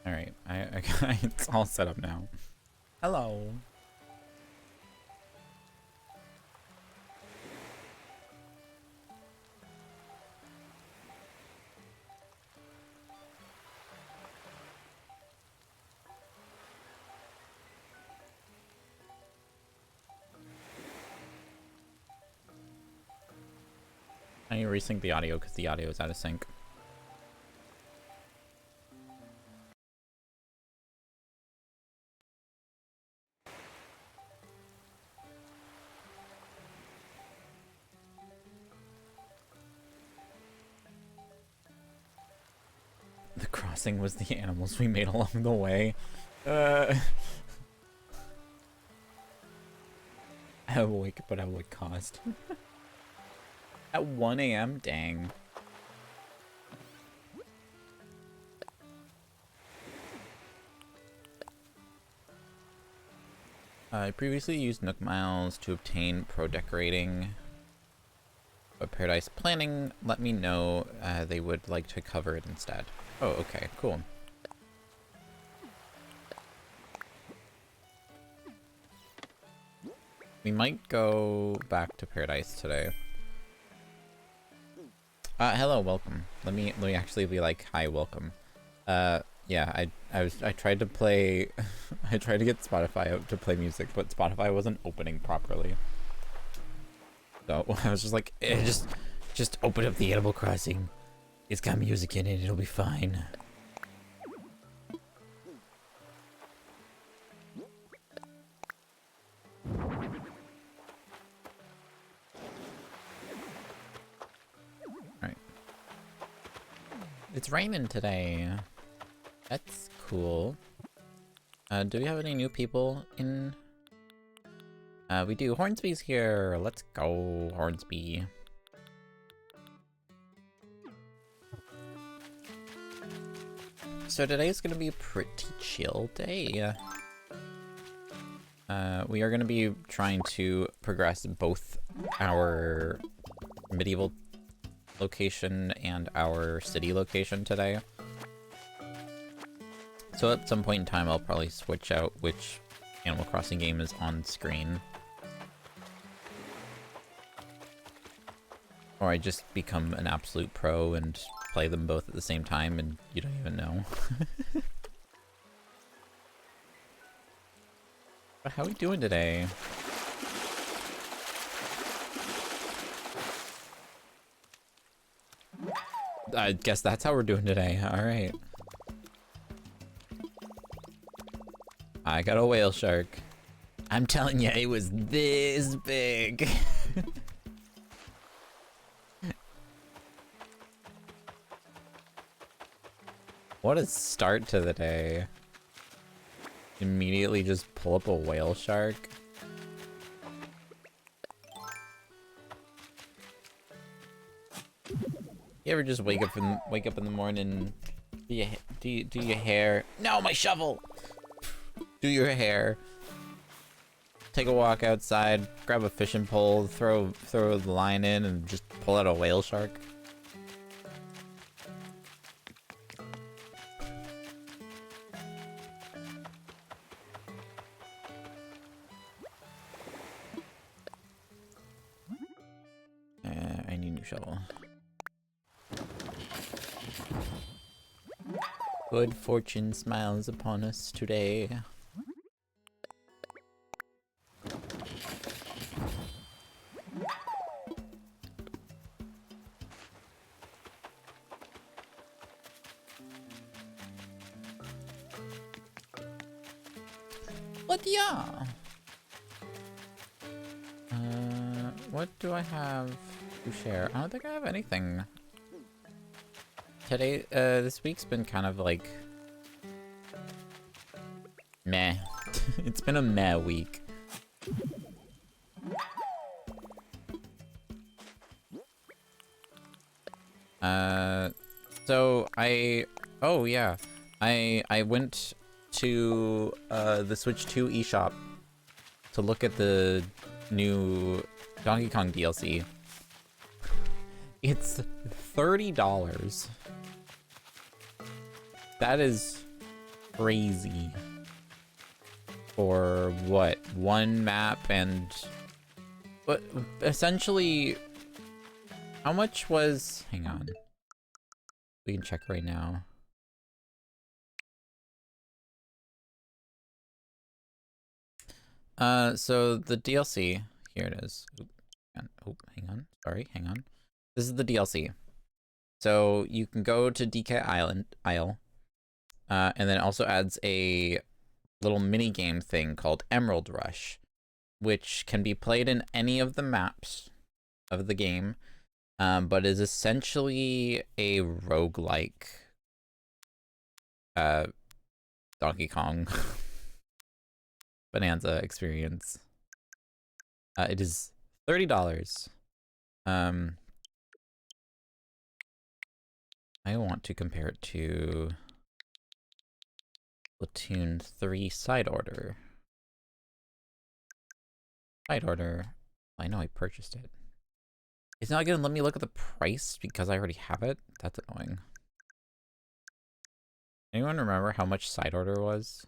Alright, it's all set up now. Hello. I need to resync the audio because the audio is out of sync. The crossing was the animals we made along the way. At what cost? At 1 AM? Dang. I previously used Nook Miles to obtain pro decorating, but Paradise Planning let me know they would like to cover it instead. Oh, okay, cool. We might go back to Paradise today. Hello, welcome. Let me actually be like, hi, welcome. Yeah, I tried to play I tried to get Spotify out to play music, but Spotify wasn't opening properly. So I was just like, just open up the Animal Crossing. It's got music in it, it'll be fine. Alright. It's raining today. That's cool. Do we have any new people in? We do. Hornsby's here. Let's go, Hornsby. So today's gonna be a pretty chill day. We are gonna be trying to progress both our medieval location and our city location today. So at some point in time, I'll probably switch out which Animal Crossing game is on screen. Or I just become an absolute pro and play them both at the same time and you don't even know. But how are we doing today? I guess that's how we're doing today. Alright. I got a whale shark. I'm telling you, it was this big. What a start to the day. Immediately just pull up a whale shark. You ever just wake up in the morning, do your hair? No, my shovel. Do your hair. Take a walk outside, grab a fishing pole, throw the line in, and just pull out a whale shark. I need a new shovel. Good fortune smiles upon us today. But yeah. What do I have to share? I don't think I have anything. Today, this week's been kind of like meh. It's been a meh week. So oh yeah, I went to the Switch 2 eShop to look at the new Donkey Kong DLC. It's $30. That is crazy. For what? One map and... But essentially... How much was... Hang on. We can check right now. So the DLC... Here it is. Oh, hang on. Sorry, hang on. This is the DLC. So you can go to DK Isle. And then it also adds a little mini game thing called Emerald Rush, which can be played in any of the maps of the game, but is essentially a roguelike Donkey Kong Bonanza experience. It is $30. I want to compare it to Splatoon 3 side order. Side order. I know I purchased it. It's not gonna let me look at the price because I already have it. That's annoying. Anyone remember how much side order was?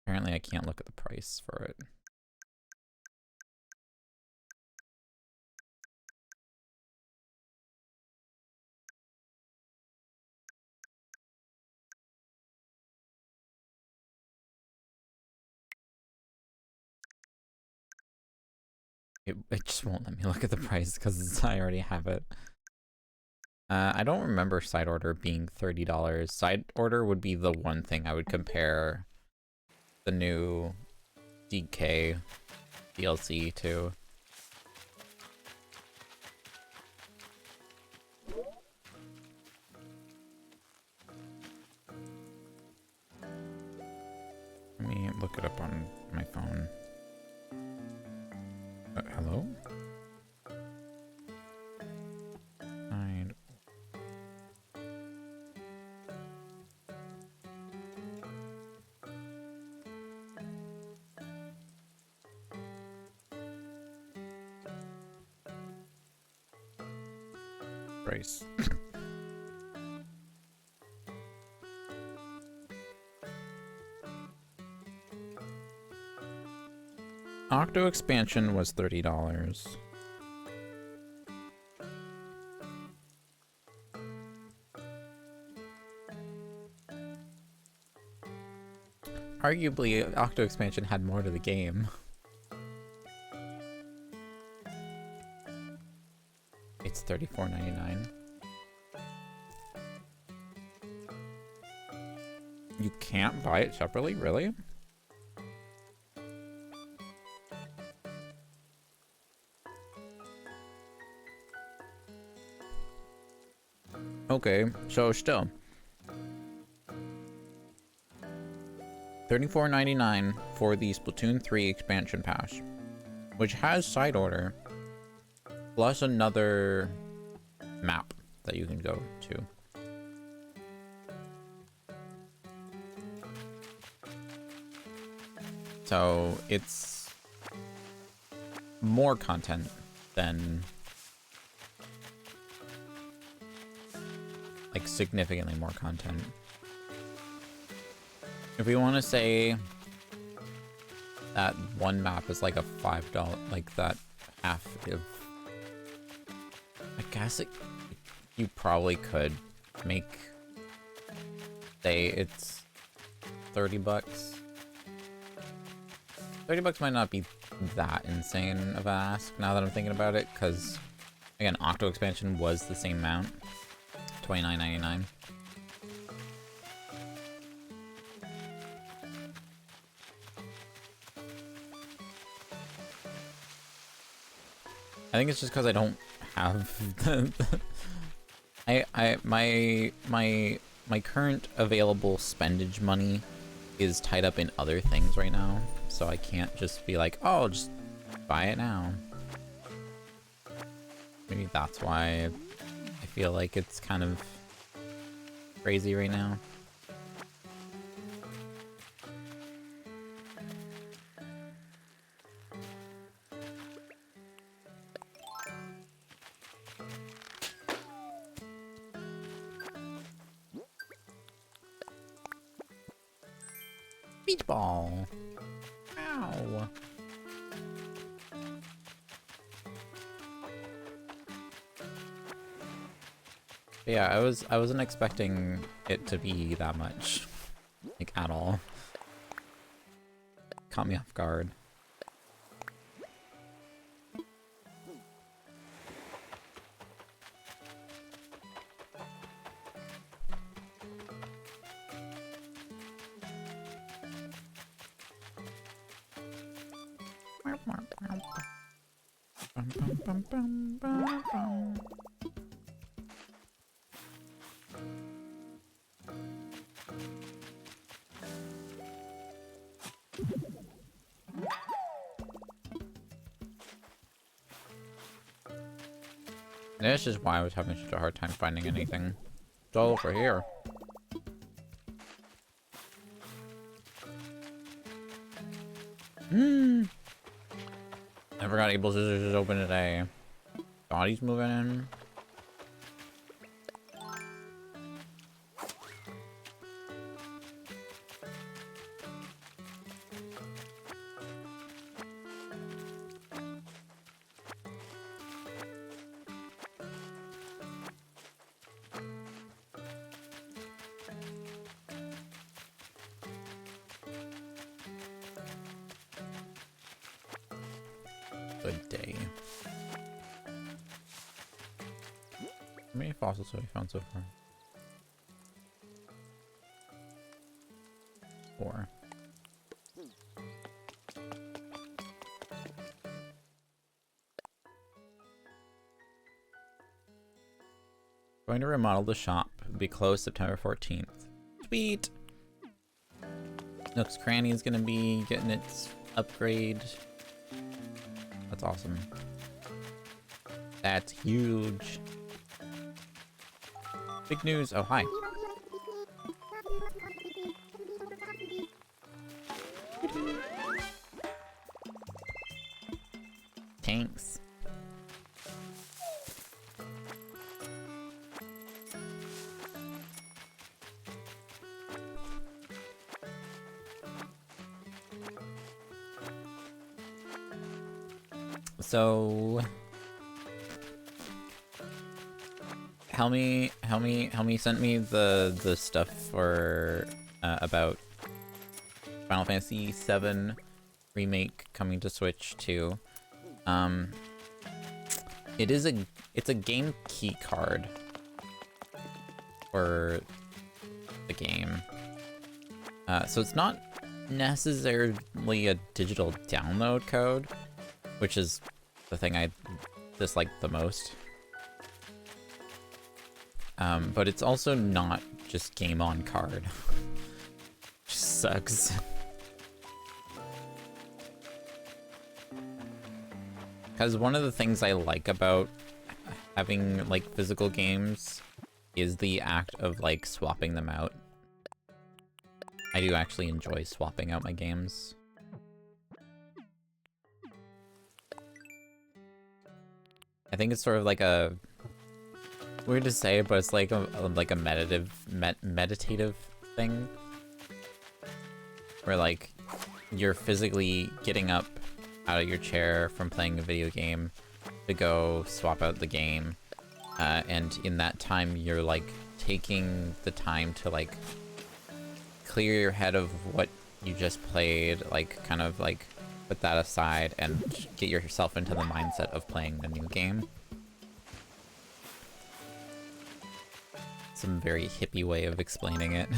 Apparently I can't look at the price for it. It just won't let me look at the price because I already have it. I don't remember side order being $30. Side order would be the one thing I would compare the new DK DLC to. Let me look it up on my phone. Hello? Side. Price. Octo expansion was $30. Arguably, Octo expansion had more to the game. It's $34.99. You can't buy it separately? Really? Okay, so still. $34.99 for the Splatoon 3 expansion pass, which has side order, plus another map that you can go to. So it's more content than, like, significantly more content. If we want to say that one map is like a $5, like that half of, I guess you probably could make, say it's 30 bucks. 30 bucks might not be that insane of an ask now that I'm thinking about it, because again, Octo expansion was the same amount, $29.99. think it's just because I don't have my current available spendage money is tied up in other things right now, so I can't just be like, oh, just buy it now. Maybe that's why I feel like it's kind of crazy right now. Beach ball. Ow. But yeah, I wasn't expecting it to be that much, like, at all. Caught me off guard. This is why I was having such a hard time finding anything. It's all over here. I forgot Abel's Scissors is open today. Thought he's moving in. Good day. How many fossils have we found so far? 4. Going to remodel the shop. It'll be closed September 14th. Sweet! Nook's Cranny is gonna be getting its upgrade. That's awesome. That's huge. Big news. Oh, hi. Thanks. So Helmy sent me the stuff for about Final Fantasy VII Remake coming to Switch 2. It's a game key card for the game. So it's not necessarily a digital download code, which is the thing I dislike the most. But it's also not just game on card. Just sucks. Because one of the things I like about having, like, physical games is the act of, like, swapping them out. I do actually enjoy swapping out my games. I think it's sort of like a weird to say, but it's like a meditative thing, where like you're physically getting up out of your chair from playing a video game to go swap out the game, and in that time you're like taking the time to like clear your head of what you just played, like kind of like put that aside and get yourself into the mindset of playing the new game. Some very hippie way of explaining it.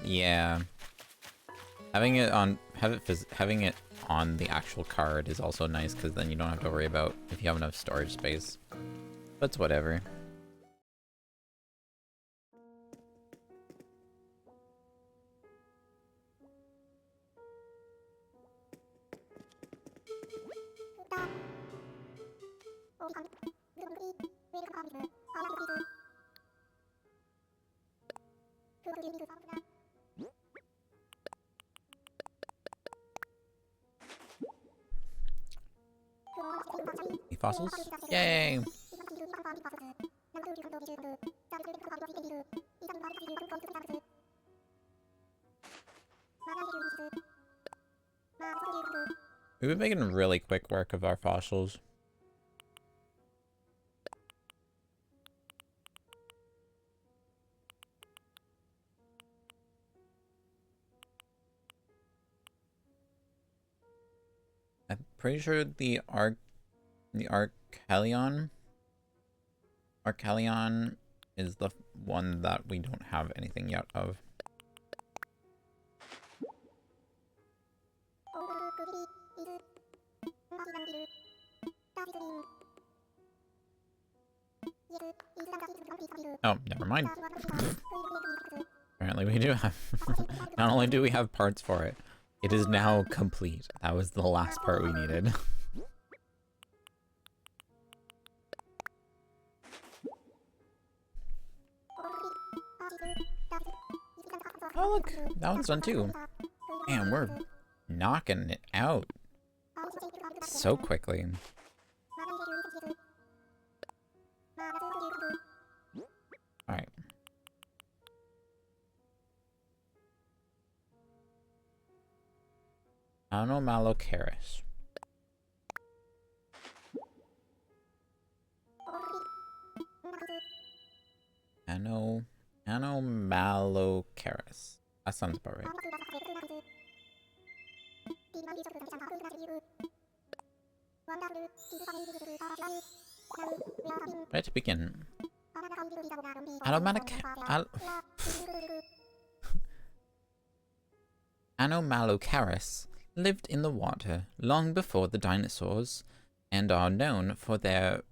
Yeah. having it on the actual card is also nice because then you don't have to worry about if you have enough storage space. But it's whatever. Fossils? Yay! We've been making really quick work of our fossils. I'm pretty sure the Archelion is the one that we don't have anything yet of. Oh, never mind. Apparently we do have... Not only do we have parts for it, it is now complete. That was the last part we needed. Oh look, that one's done too. Man, we're knocking it out so quickly. Alright. Anomalocaris. Anomalocaris. That sounds about right. Where to begin? Anomalocaris lived in the water long before the dinosaurs and are known for their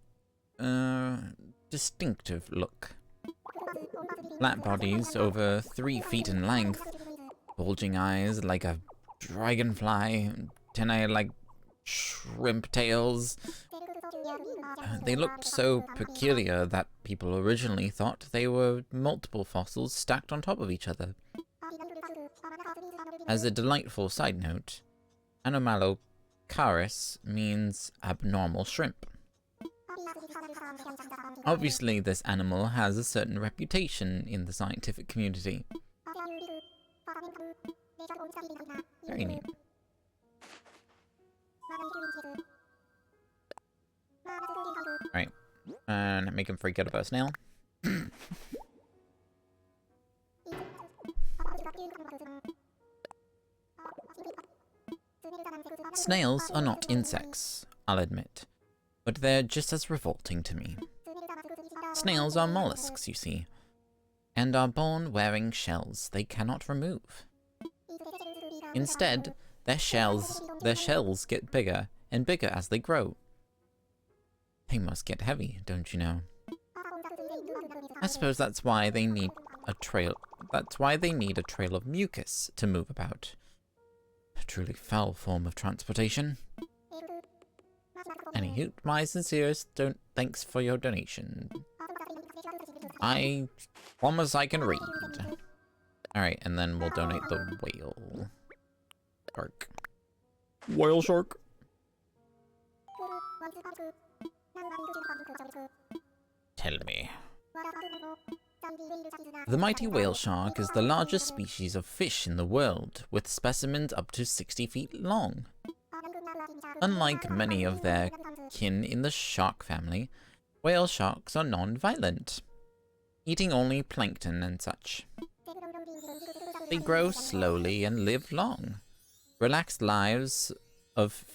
distinctive look. Flat bodies over 3 feet in length, bulging eyes like a dragonfly, antennae like shrimp tails. They looked so peculiar that people originally thought they were multiple fossils stacked on top of each other. As a delightful side note, Anomalocaris means abnormal shrimp. Obviously, this animal has a certain reputation in the scientific community. Very neat. Alright, and make him freak out about a snail. Snails are not insects, I'll admit, but they're just as revolting to me. Snails are mollusks, you see, and are born wearing shells they cannot remove. Instead, their shells get bigger and bigger as they grow. They must get heavy, don't you know? I suppose that's why they need a trail. That's why they need a trail of mucus to move about. A truly foul form of transportation. Anywho, my sincerest thanks for your donation. I promise I can read. Alright, and then we'll donate the whale shark. Whale shark. Tell me. The mighty whale shark is the largest species of fish in the world, with specimens up to 60 feet long. Unlike many of their kin in the shark family, whale sharks are non-violent, eating only plankton and such. They grow slowly and live long, relaxed lives of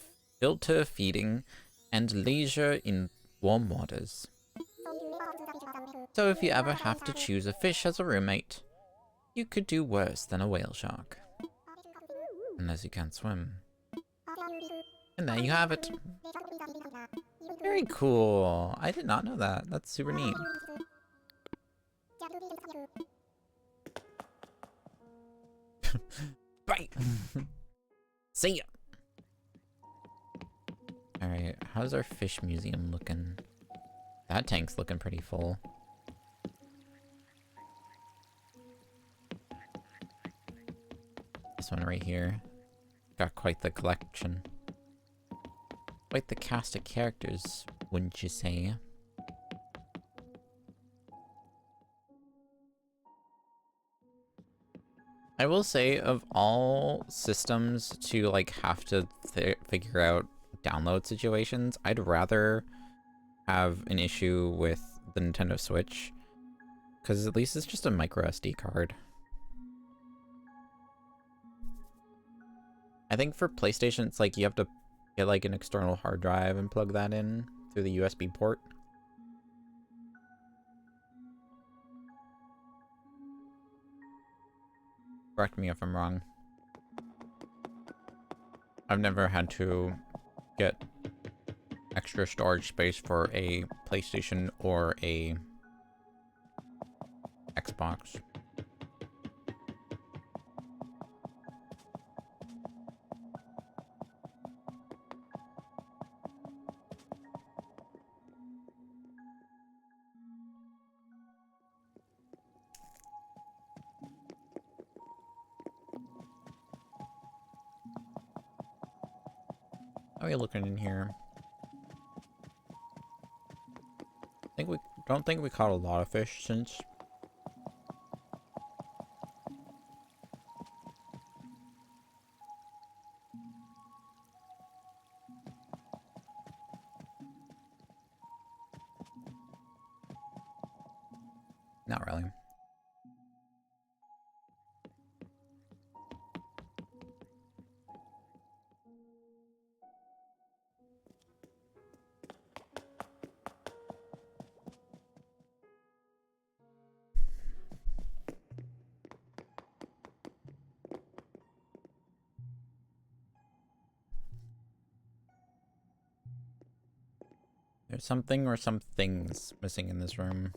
filter feeding and leisure in warm waters. So if you ever have to choose a fish as a roommate, you could do worse than a whale shark. Unless you can't swim. And there you have it. Very cool. I did not know that. That's super neat. Bye! See ya! Alright, how's our fish museum looking? That tank's looking pretty full. This one right here. Got quite the collection. Quite the cast of characters, wouldn't you say? I will say, of all systems to, like, have to figure out download situations, I'd rather have an issue with the Nintendo Switch, because at least it's just a micro SD card. I think for PlayStation, it's like you have to get, like, an external hard drive and plug that in through the USB port. Correct me if I'm wrong. I've never had to get extra storage space for a PlayStation or a Xbox. How are you looking in here? Don't think we caught a lot of fish since. Not really. There's something or some things missing in this room.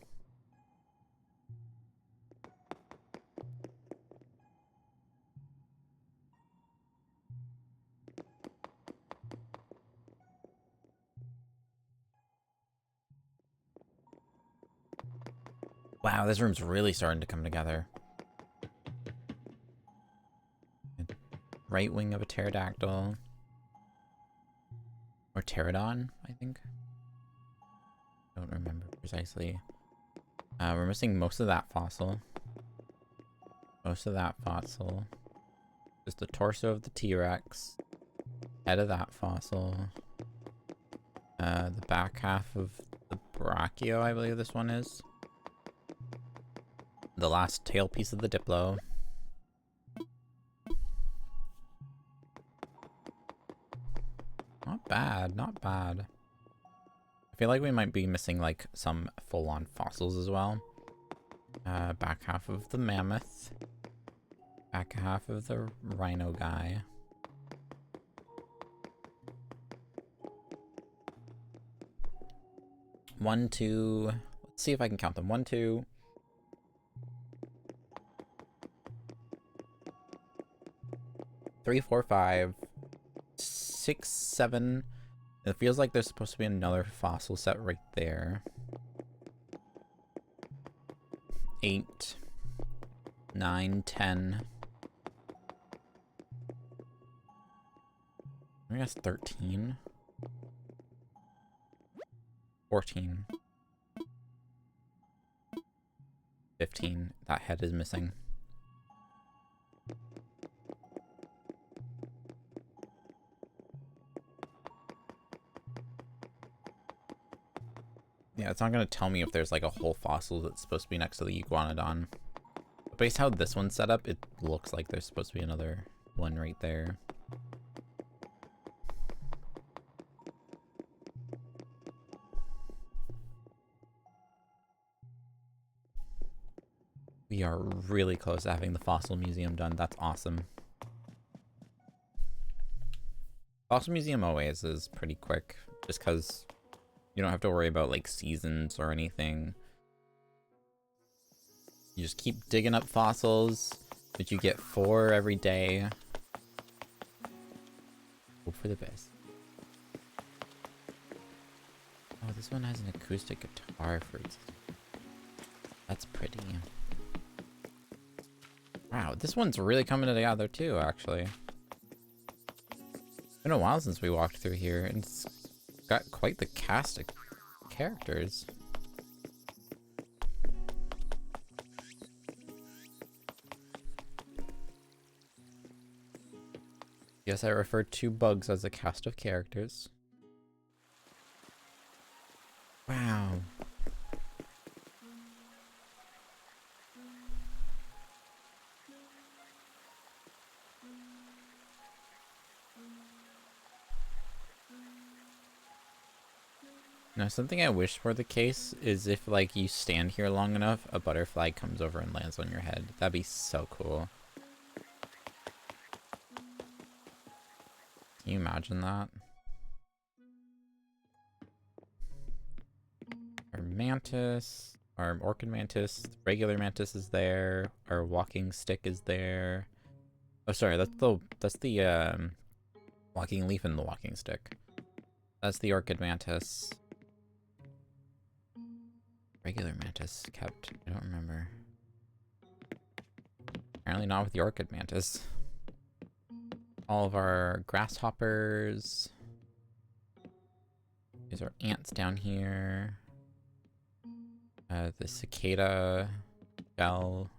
Wow, this room's really starting to come together. Right wing of a pterodactyl. Or pterodon, I think. Don't remember precisely. We're missing most of that fossil. Most of that fossil. Just the torso of the T-Rex. Head of that fossil. The back half of the Brachio, I believe this one is. The last tail piece of the Diplo. Not bad, not bad. I feel like we might be missing like some full-on fossils as well. Back half of the mammoth. Back half of the rhino guy. One, two. Let's see if I can count them. 1, 2. 3, 4, 5. 6, 7. It feels like there's supposed to be another fossil set right there. 8, 9, 10. I guess 13. 14. 15. That head is missing. Yeah, it's not going to tell me if there's like a whole fossil that's supposed to be next to the iguanodon. But based how this one's set up, it looks like there's supposed to be another one right there. We are really close to having the fossil museum done. That's awesome. Fossil Museum always is pretty quick, just because you don't have to worry about like seasons or anything. You just keep digging up fossils, but you get 4 every day. Hope for the best. Oh, this one has an acoustic guitar for it. That's pretty. Wow, this one's really coming together too, actually. It's been a while since we walked through here, and it's got quite the cast of characters. Yes, I referred to bugs as a cast of characters. Wow. Now, something I wish were the case is if, like, you stand here long enough, a butterfly comes over and lands on your head. That'd be so cool. Can you imagine that? Our mantis, our orchid mantis, regular mantis is there. Our walking stick is there. Oh, sorry, that's the walking leaf and the walking stick. That's the orchid mantis. Regular mantis kept. I don't remember. Apparently not with the orchid mantis. All of our grasshoppers. These are ants down here. The cicada bell.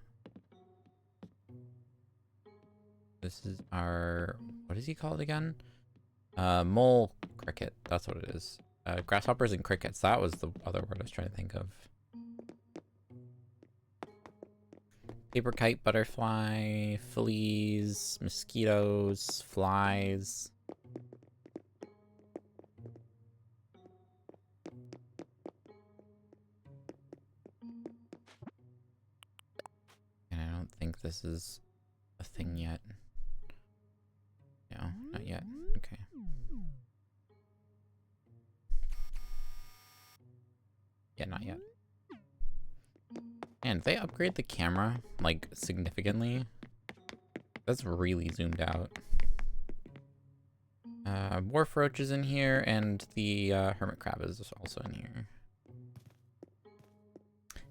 This is our, what is he called again? Mole cricket. That's what it is. Grasshoppers and crickets. That was the other word I was trying to think of. Paper kite, butterfly, fleas, mosquitoes, flies. And I don't think this is a thing yet. No, not yet. Okay. Yeah, not yet. And they upgrade the camera, like, significantly. That's really zoomed out. Wharf roach is in here, and the hermit crab is also in here.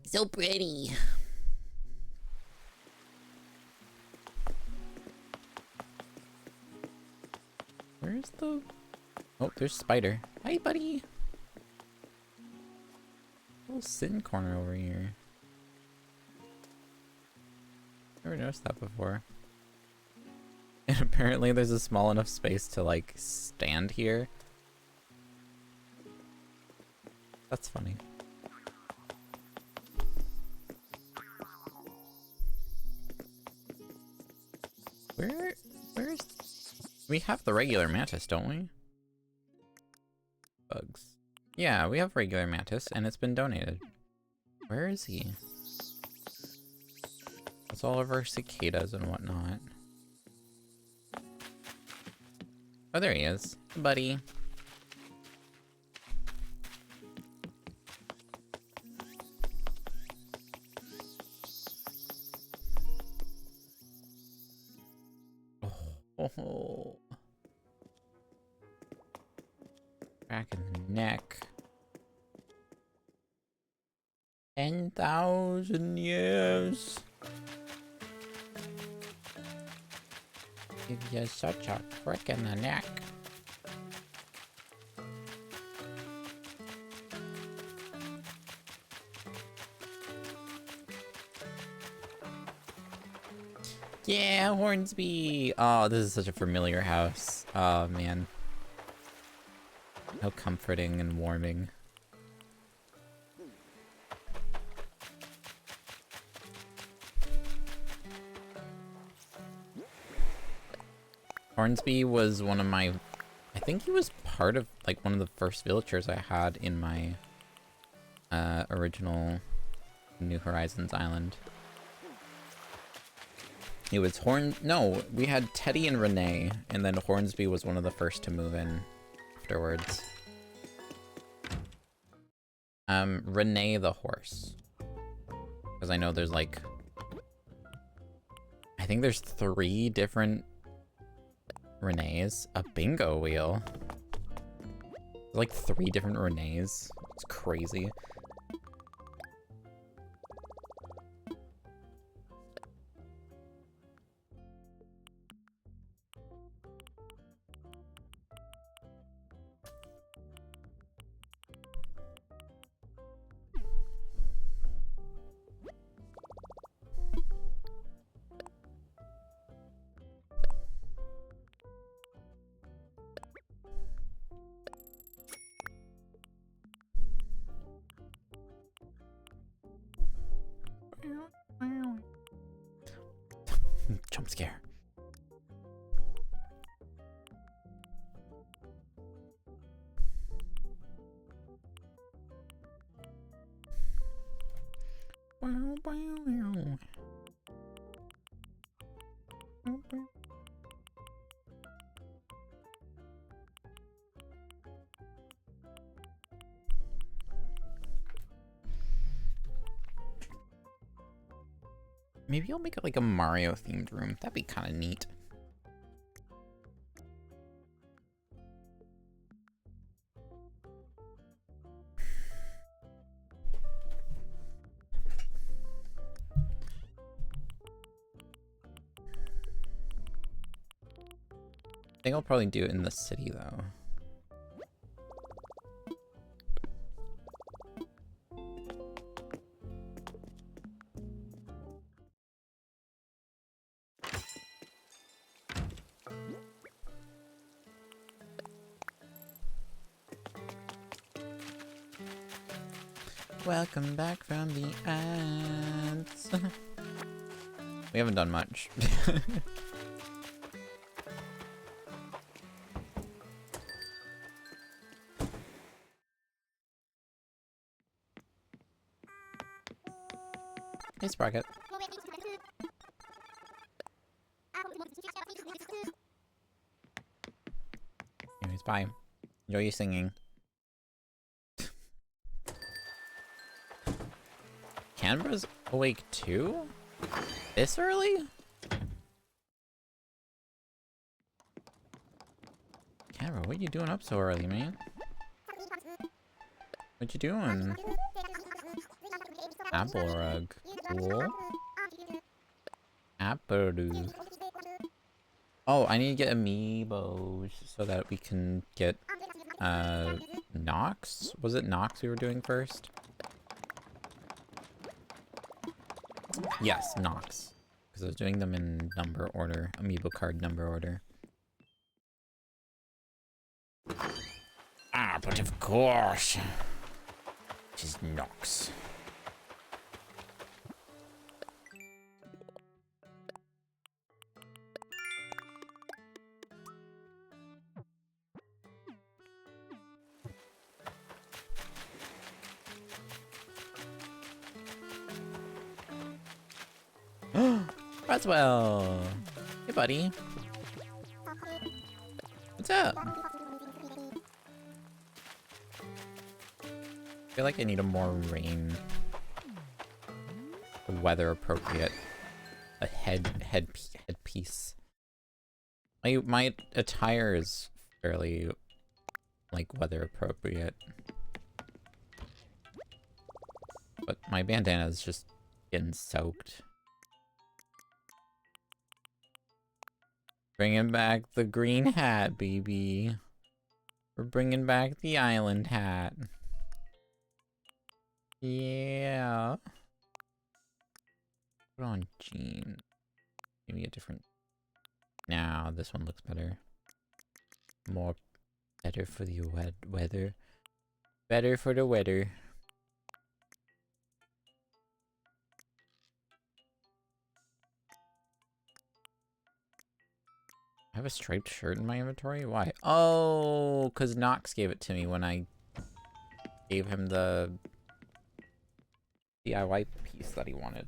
So pretty! Where's the... Oh, there's Spider. Hi, buddy! Little sitting corner over here. Never noticed that before. And apparently there's a small enough space to, like, stand here. That's funny. Where's... We have the regular mantis, don't we? Bugs. Yeah, we have regular mantis, and it's been donated. Where is he? That's all of our cicadas and whatnot. Oh, there he is. Buddy. Oh. Back in the neck. 10,000 years. Give you such a crick in the neck. Yeah, Hornsby! Oh, this is such a familiar house. Oh, man. How comforting and warming. Hornsby was one of my... I think he was part of, like, one of the first villagers I had in my original New Horizons island. It was no, we had Teddy and Renee, and then Hornsby was one of the first to move in afterwards. Renee the horse. Because I know there's like... I think there's 3 different Renees. A bingo wheel. There's like 3 different Renees. It's crazy. Jump scare. Maybe I'll make it like a Mario themed room. That'd be kind of neat. I think I'll probably do it in the city though. Welcome back from the ads. We haven't done much. Hey, Sprocket. Anyways, bye. Enjoy your singing. Canberra's awake too? This early? Canberra, what you doing up so early, man? What you doing? Apple rug. Cool. Apple. Oh, I need to get amiibos so that we can get Nox? Was it Nox we were doing first? Yes, Nox. Because I was doing them in number order, amiibo card number order. Ah, but of course. It is Nox. Roswell! Hey, buddy. What's up? I feel like I need a more weather appropriate headpiece. My attire is fairly like weather appropriate, but my bandana is just getting soaked. Bringing back the green hat, baby. We're bringing back the island hat. Yeah. Put on jeans. Maybe a different... Now this one looks better. More better for the weather. Better for the weather. I have a striped shirt in my inventory? Why? Oh, because Nox gave it to me when I gave him the DIY piece that he wanted.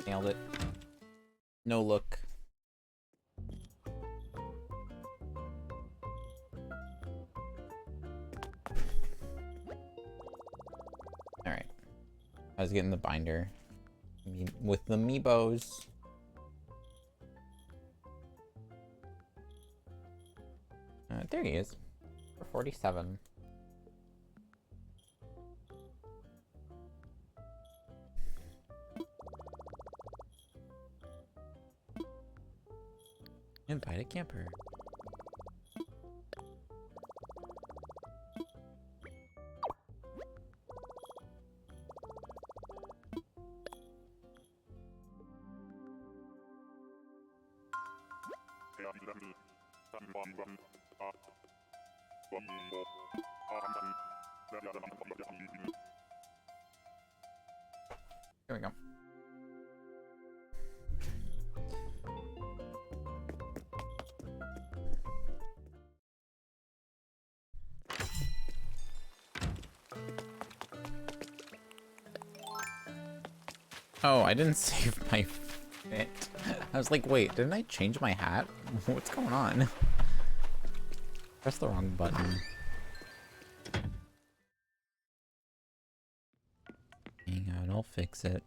Nailed it. No look. Alright. I was getting the binder. With the Meebos. There he is. For 47. Invite a camper. Here we go. Oh, I didn't save my fit. I was like, wait, didn't I change my hat? What's going on? Press the wrong button. Hang on, I'll fix it.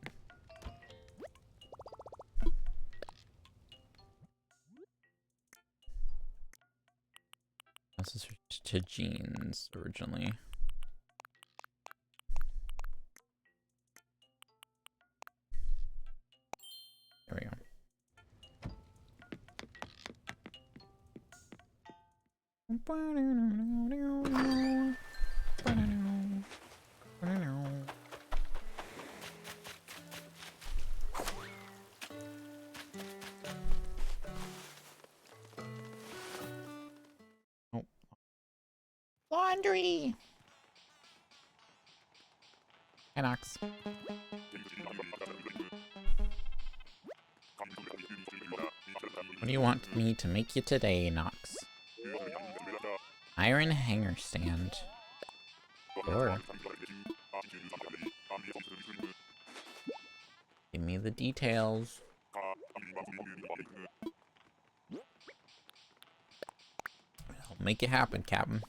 This is to jeans originally. There we go. Oh. Laundry! Hey, Nox. What do you want me to make you today, Nox? Iron hanger stand. Sure. Give me the details. I'll make it happen, Captain.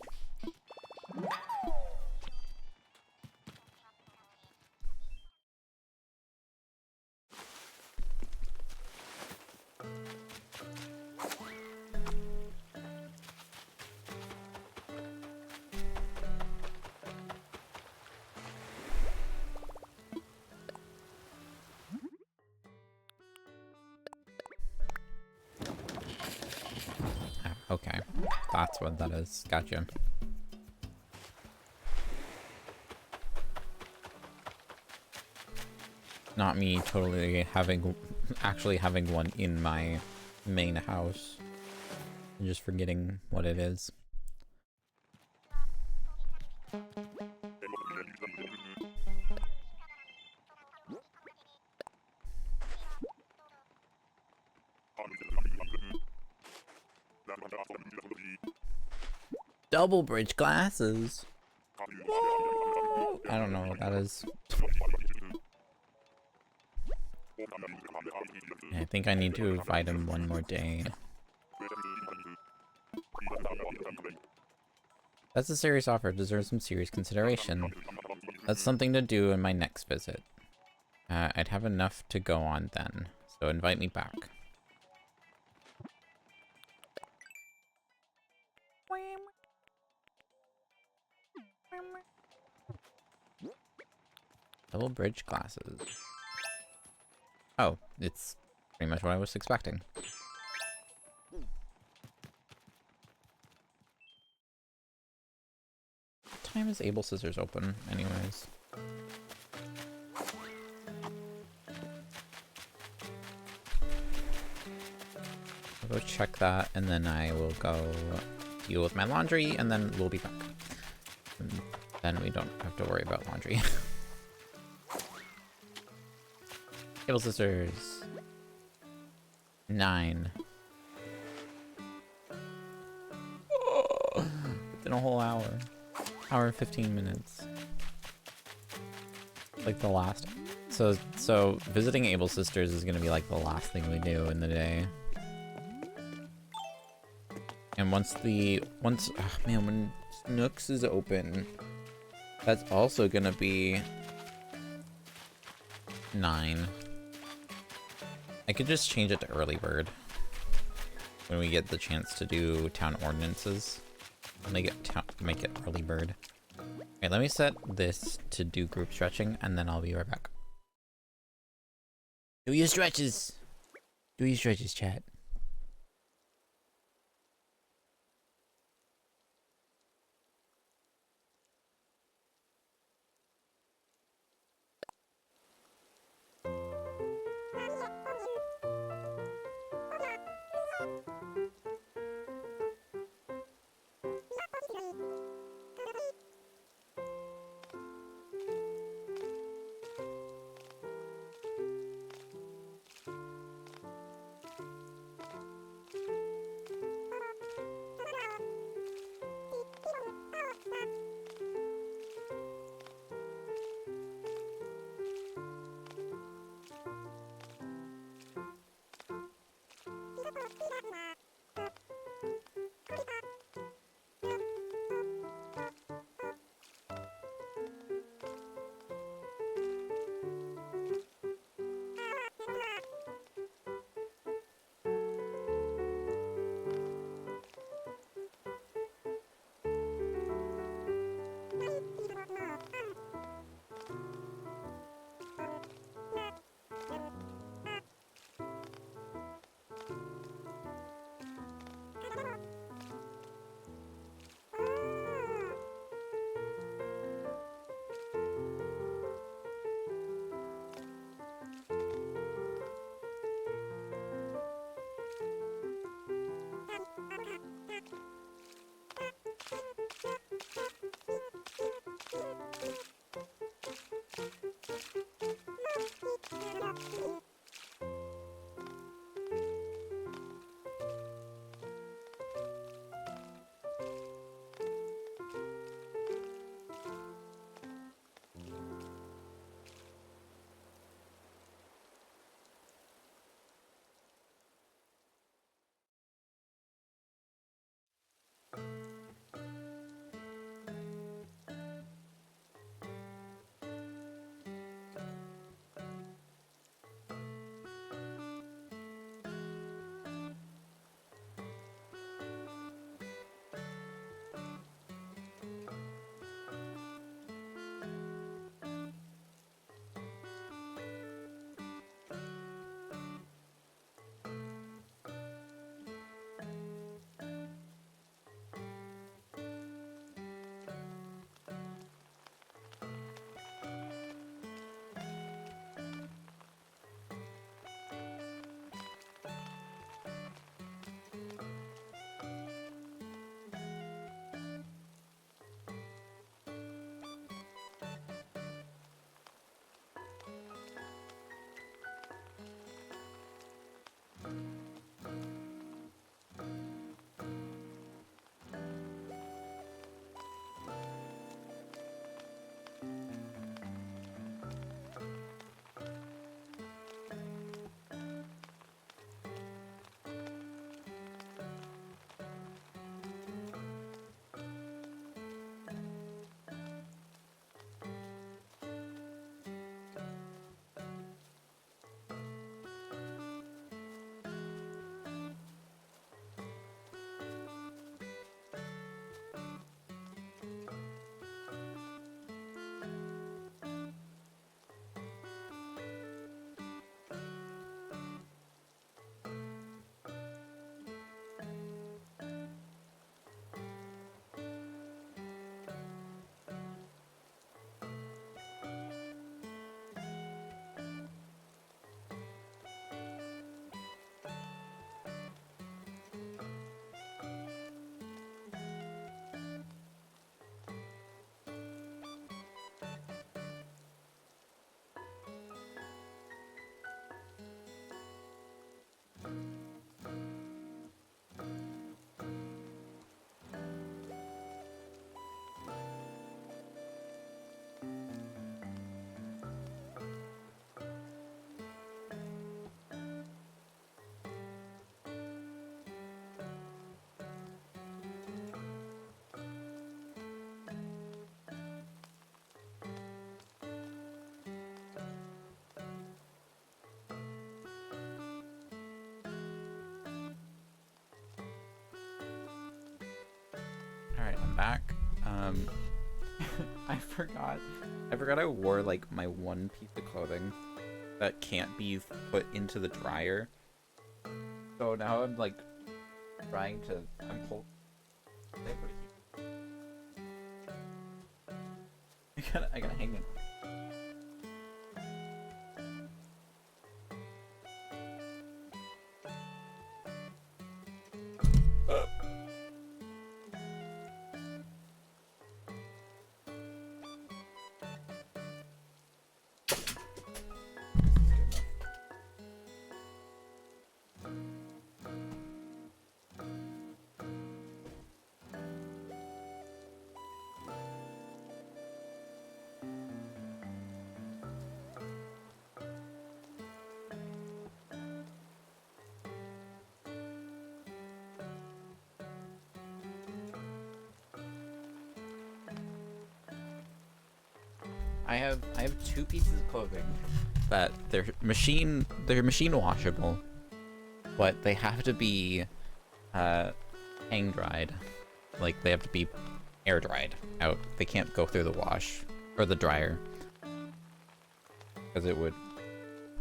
Okay, that's what that is. Gotcha. Not me totally actually having one in my main house. And just forgetting what it is. Double bridge glasses. Whoa! I don't know what that is. I think I need to invite him one more day. That's a serious offer. It deserves some serious consideration. That's something to do in my next visit. I'd have enough to go on then, so invite me back. Double bridge glasses. Oh, it's pretty much what I was expecting. What time is Able Scissors open, anyways? I'll go check that, and then I will go deal with my laundry, and then we'll be back. And then we don't have to worry about laundry. Able Scissors. 9. Oh, it's been a whole hour. Hour and 15 minutes. Like the last So visiting Able Sisters is gonna be like the last thing we do in the day. And once oh man, when Snooks is open, that's also gonna be 9. I could just change it to early bird when we get the chance to do town ordinances. I'll make it early bird. Okay, let me set this to do group stretching, and then I'll be right back. Do your stretches! Do your stretches, chat. back. I forgot I wore like my one piece of clothing that can't be put into the dryer. So now I'm like trying to. I gotta hang it. I have two pieces of clothing that they're machine washable, but they have to be hang dried. Like they have to be air dried out. They can't go through the wash or the dryer because it would.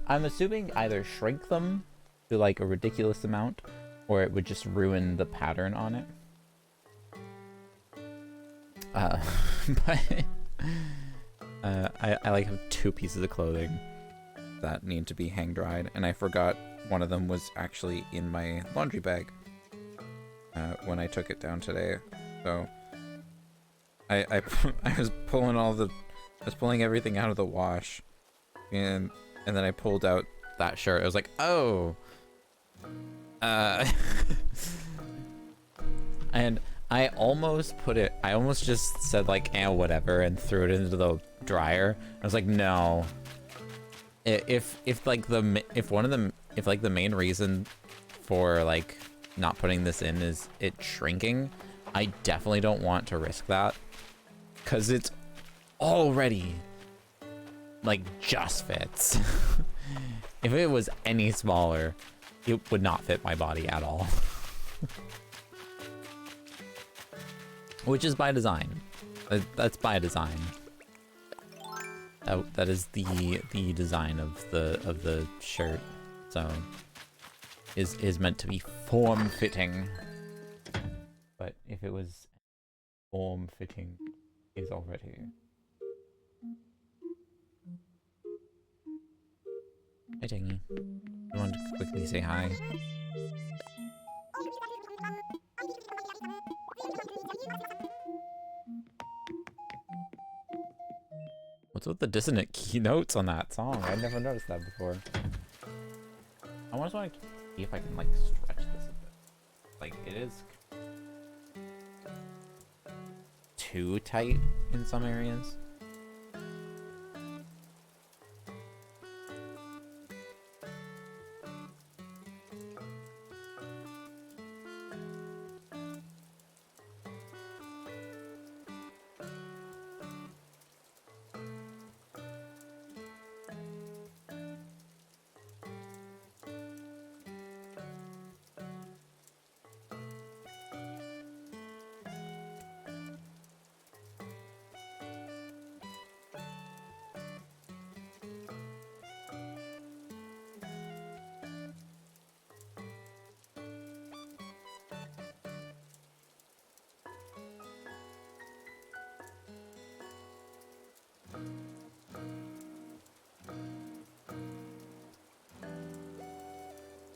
I'm assuming either shrink them to like a ridiculous amount, or it would just ruin the pattern on it. But. I like have two pieces of clothing that need to be hang dried, and I forgot one of them was actually in my laundry bag when I took it down today. So I was pulling everything out of the wash, and then I pulled out that shirt. I was like, oh, and I almost just said like, whatever, and threw it into the dryer. I was like, no. If the main reason for like not putting this in is it shrinking, I definitely don't want to risk that, cause it's already like just fits. If it was any smaller, it would not fit my body at all. Which is by design. That's by design. That is the design of the shirt. So is meant to be form fitting. But if it was form fitting, is already. Hi Tingy. I wanted to quickly say hi. What's with the dissonant keynotes on that song? I'd never noticed that before. I just want to see if I can like stretch this a bit. Like it is too tight in some areas.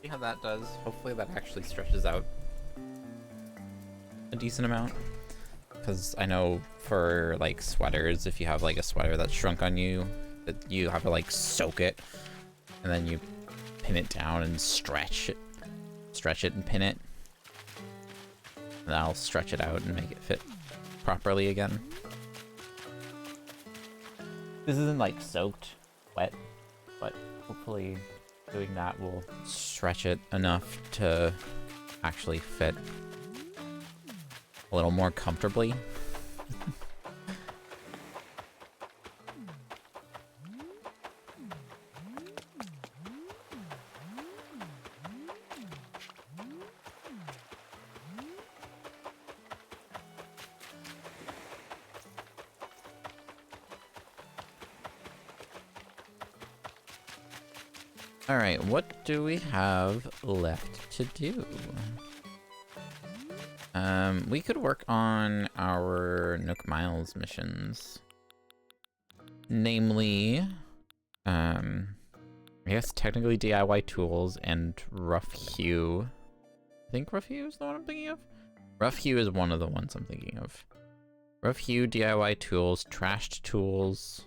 See how that does. Hopefully that actually stretches out a decent amount. Because I know for like sweaters, if you have like a sweater that's shrunk on you, that you have to like soak it, and then you pin it down and stretch it and pin it. And that'll stretch it out and make it fit properly again. This isn't like soaked wet, but hopefully doing that will stretch it enough to actually fit a little more comfortably. Alright, what do we have left to do? We could work on our Nook Miles missions. Namely, I guess technically DIY tools and Rough Hue. I think Rough Hue is the one I'm thinking of? Rough Hue is one of the ones I'm thinking of. Rough Hue, DIY tools, trashed tools.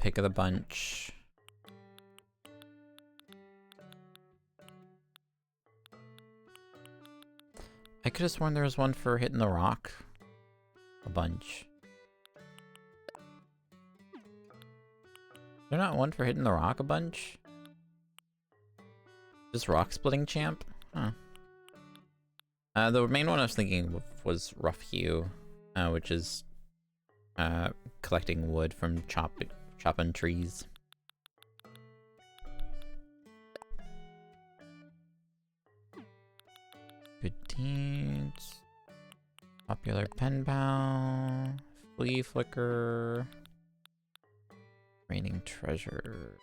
Pick of the bunch. I could have sworn there was one for hitting the rock. A bunch. Is there not one for hitting the rock a bunch? Just rock splitting champ? Huh. The main one I was thinking of was Rough Hue, which is collecting wood from chopping trees. Good deeds. Popular pen pal. Flea flicker. Raining treasure.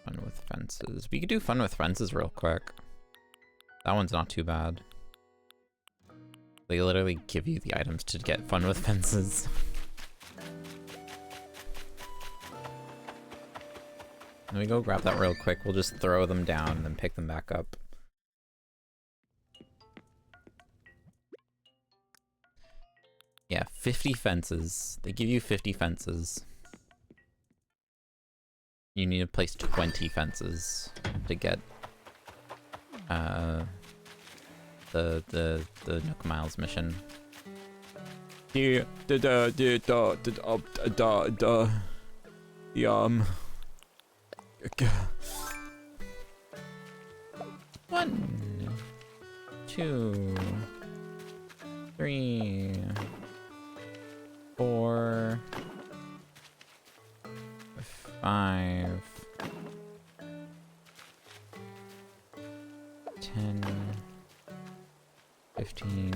Fun with fences. We could do fun with fences real quick. That one's not too bad. They literally give you the items to get fun with fences. Let me go grab that real quick. We'll just throw them down and then pick them back up. Yeah, 50 fences. They give you 50 fences. You need to place 20 fences to get the Nook Miles mission. One, two, three, 4, 5, 10, 15,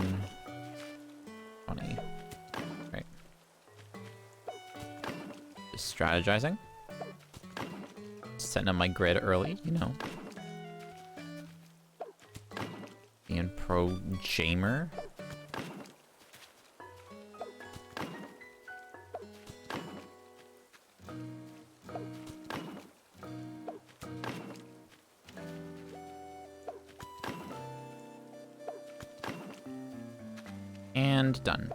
20. Right. Just strategizing. Setting up my grid early, you know. Being pro gamer. And done.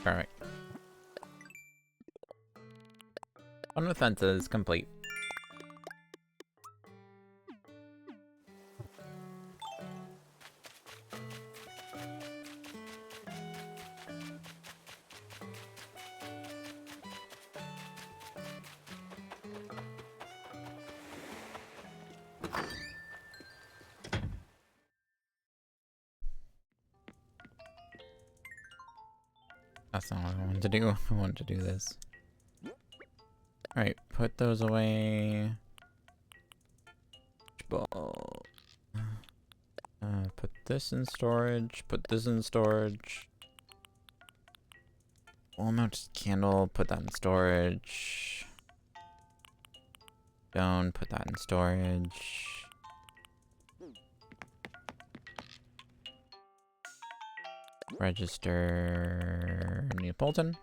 Alright. Fun with fences complete. That's not what I wanted to do. I wanted to do this. Alright, put those away. Ball. Put this in storage. Put this in storage. Wall mounted candle. Put that in storage. Stone. Put that in storage. Register Neapolitan.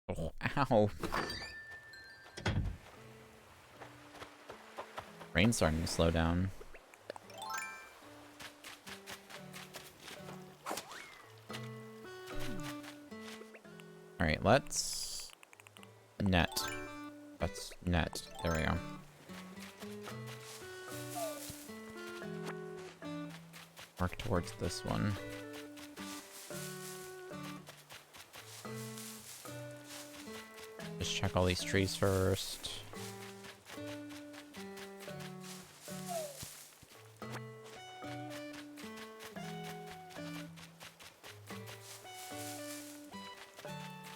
Oh, ow. Rain's starting to slow down. Alright, let's net. Let's net. There we go. work towards this one. Just check all these trees first.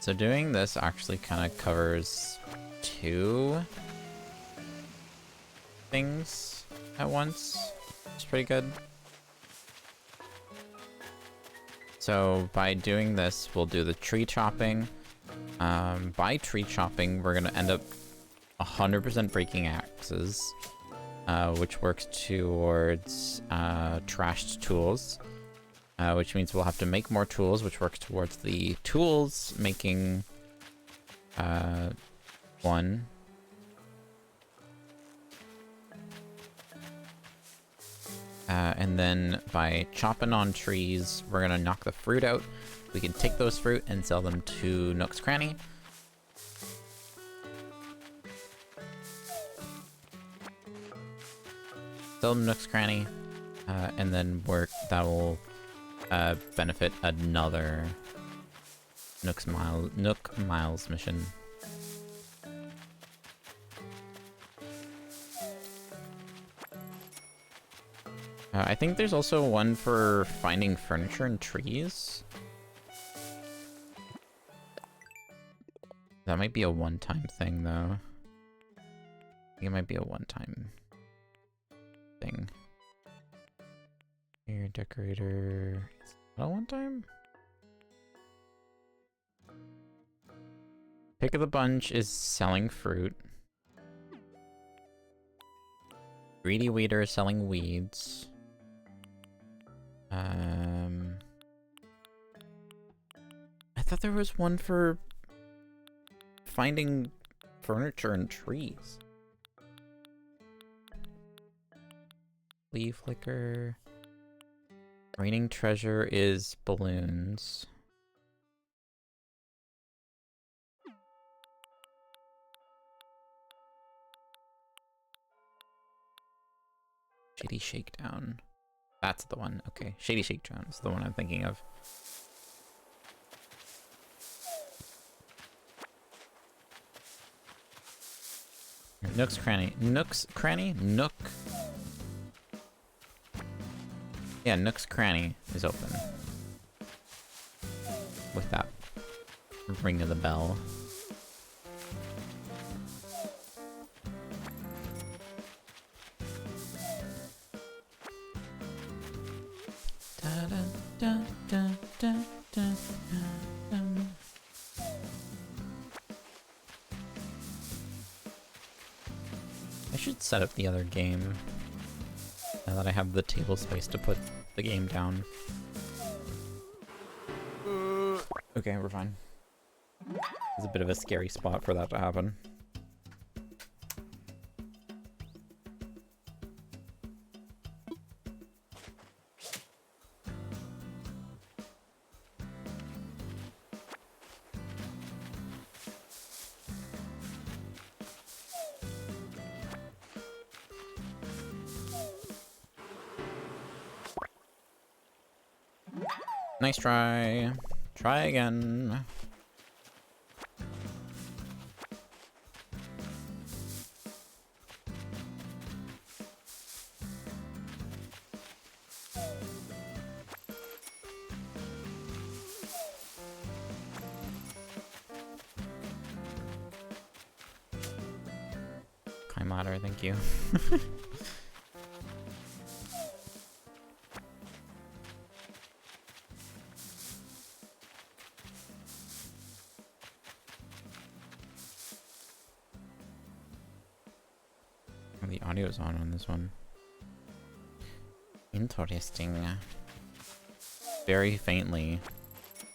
So doing this actually kind of covers two things at once. It's pretty good. So by doing this, we'll do the tree chopping. By tree chopping, we're gonna end up 100% breaking axes, which works towards trashed tools. Which means we'll have to make more tools, which works towards the tools making one. And then by chopping on trees, we're gonna knock the fruit out. We can take those fruit and sell them to Nook's Cranny. Sell them to Nook's Cranny, and then that will benefit another Nook Miles mission. I think there's also one for finding furniture in trees. That might be a one-time thing, though. I think it might be a one-time thing. Here, decorator. Is that a one-time? Pick of the bunch is selling fruit. Greedy weeder is selling weeds. I thought there was one for finding furniture in trees. Leaf liquor. Raining treasure is balloons. Shady Shakedown. That's the one. Okay, Shady Shakedown is the one I'm thinking of. Nook's Cranny. Nook's Cranny? Nook. Yeah, Nook's Cranny is open. With that ring of the bell. I should set up the other game now that I have the table space to put the game down. Okay, we're fine. It's a bit of a scary spot for that to happen. Nice try. Try again. Climb ladder, thank you. The audio's on this one. Interesting. Very faintly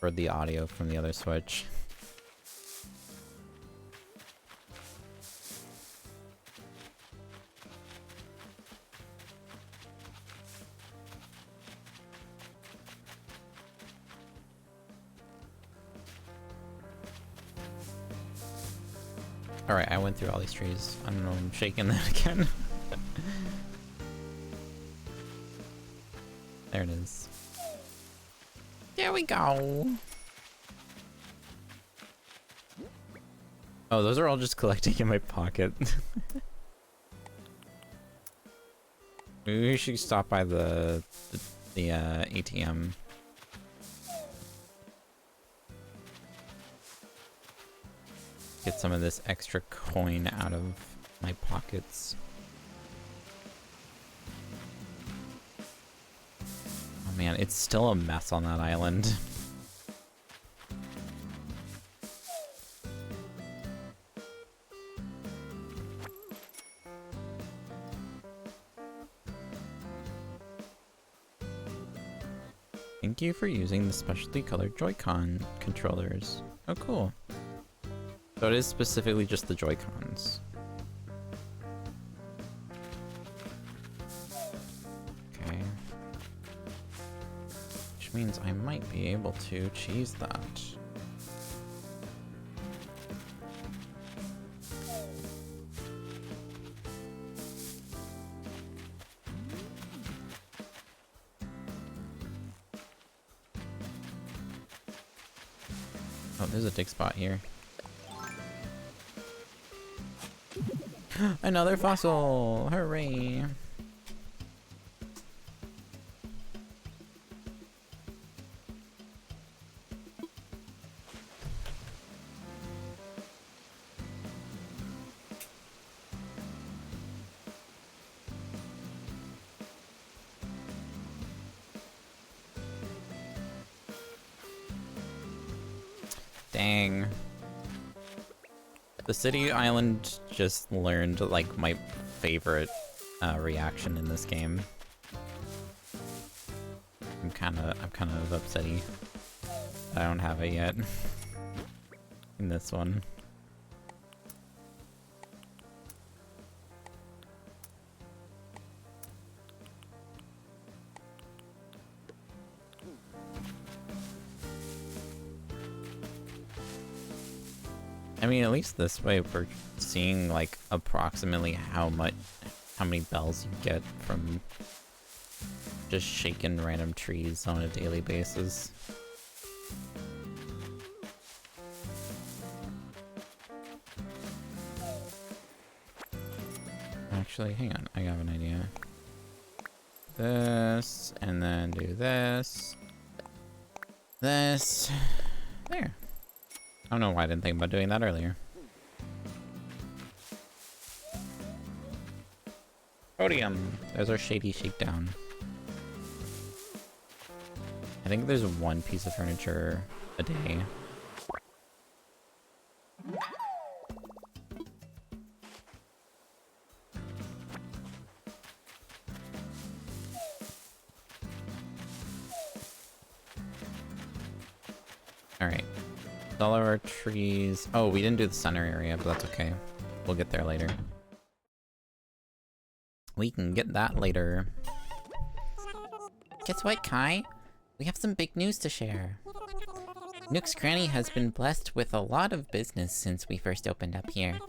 heard the audio from the other Switch. Alright, I went through all these trees. I don't know, I'm shaking that again. There it is. There we go. Oh, those are all just collecting in my pocket. Maybe we should stop by the ATM. Get some of this extra coin out of my pockets. Oh man, it's still a mess on that island. Thank you for using the specialty colored Joy-Con controllers. Oh, cool. So it is specifically just the Joy-Cons. Okay. Which means I might be able to cheese that. Oh, there's a dig spot here. Another fossil! Hooray! Dang. The city island just learned, like, my favorite reaction in this game. I'm kind of upsetty. I don't have it yet in this one. I mean, at least this way we're seeing, like, approximately how many bells you get from just shaking random trees on a daily basis. Actually, hang on, I have an idea. This, and then do this. This. There. I don't know why I didn't think about doing that earlier. Podium! There's our shady shakedown. I think there's one piece of furniture a day. Alright. All of our trees. Oh, we didn't do the center area, but that's okay. We'll get there later. We can get that later. Guess what, Kai? We have some big news to share. Nook's Cranny has been blessed with a lot of business since we first opened up here.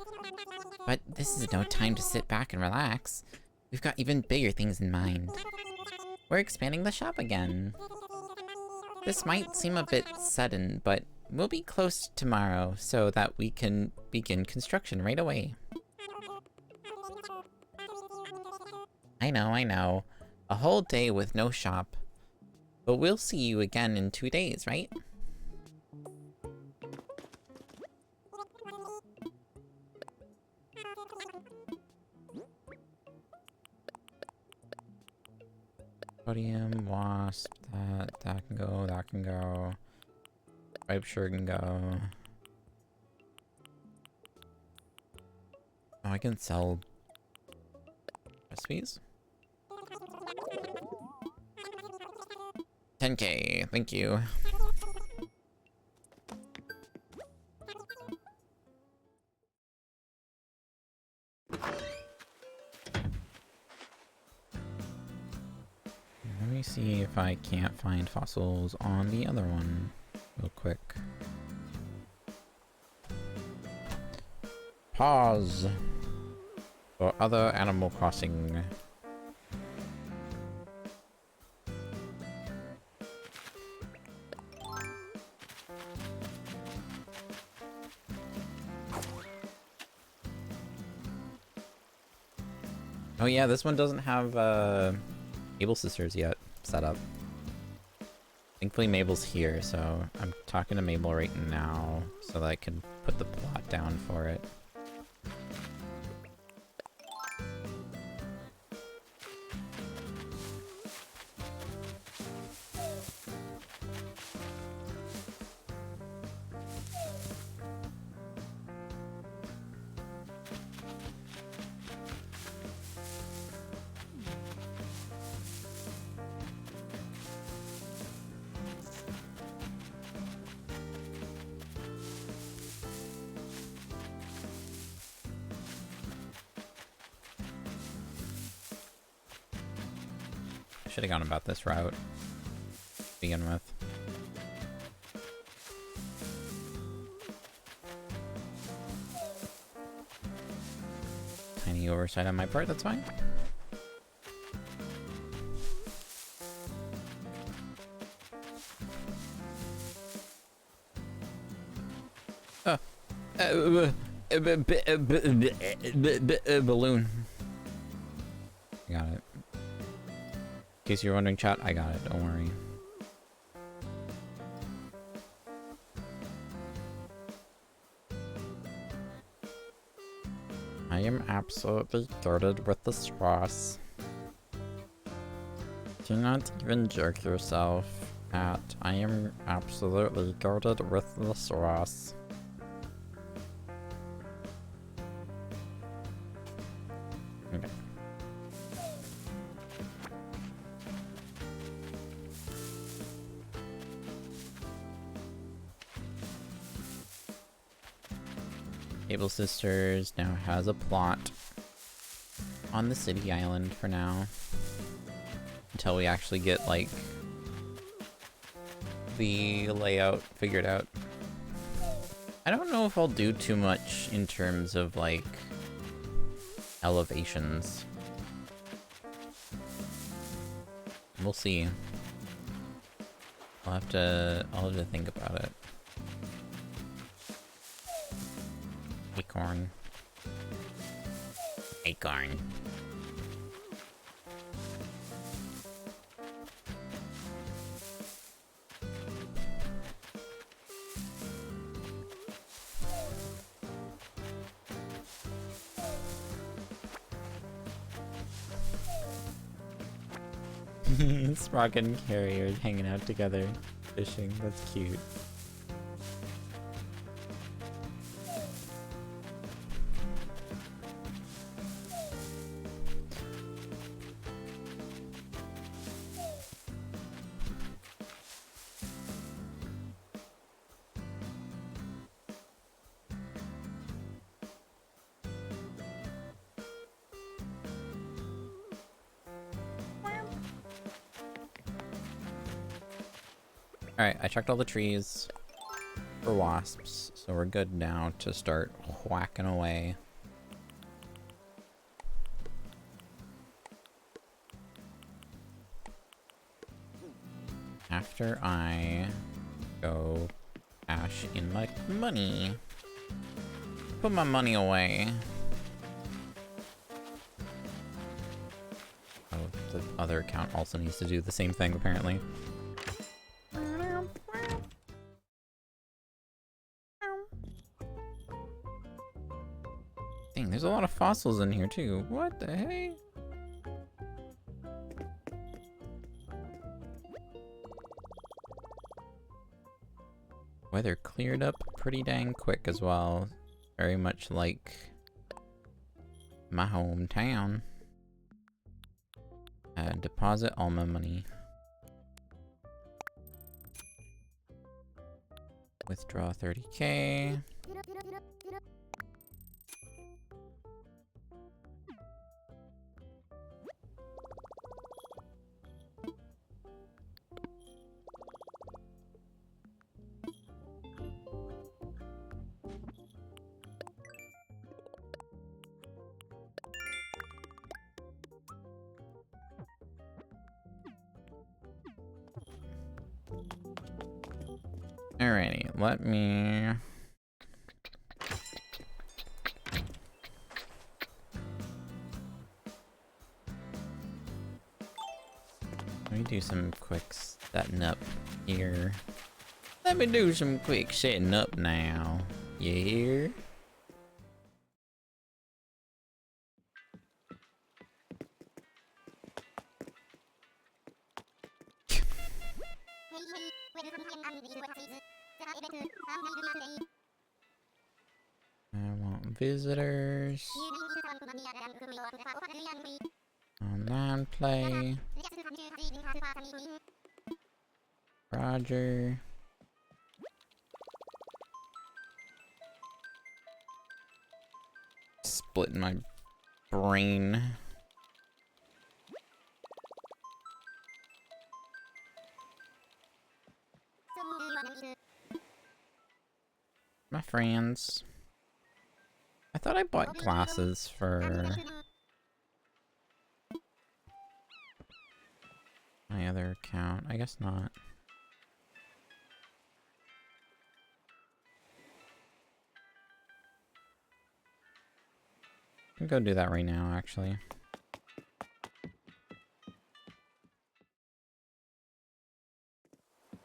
But this is no time to sit back and relax. We've got even bigger things in mind. We're expanding the shop again. This might seem a bit sudden, but we'll be closed tomorrow so that we can begin construction right away. I know. A whole day with no shop. But we'll see you again in 2 days, right? Podium, wasp, that can go, that can go. Pipe sure can go. Oh, I can sell recipes? 10K, thank you. Let me see if I can't find fossils on the other one real quick. Pause for other Animal Crossing. Oh yeah, this one doesn't have Mabel Sisters yet set up. Thankfully Mabel's here, so I'm talking to Mabel right now so that I can put the plot down for it. Should have gone about this route to begin with. Tiny oversight on my part, that's fine. Balloon. I got it. In case you're wondering, chat, I got it, don't worry. I am absolutely girded with the sauce. Do not even jerk yourself at. I am absolutely girded with the sauce. Okay. Mabel Sisters now has a plot on the city island for now. Until we actually get, like, the layout figured out. I don't know if I'll do too much in terms of, like, elevations. We'll see. I'll have to think about it. Acorn. Acorn. Sprocket and Carrie are hanging out together, fishing. That's cute. Alright, I checked all the trees for wasps, so we're good now to start whacking away. After I go cash in my money. Put my money away. Oh, the other account also needs to do the same thing, apparently. Dang, there's a lot of fossils in here, too. What the hey? Weather cleared up pretty dang quick as well. Very much like my hometown. Deposit all my money. Withdraw 30K. Alrighty, let me... do some quick setting up here. Let me do some quick setting up now. You hear? I want visitors. Online play. Roger. Splitting my brain. My friends. I thought I bought glasses for my other account. I guess not. I can go do that right now, actually.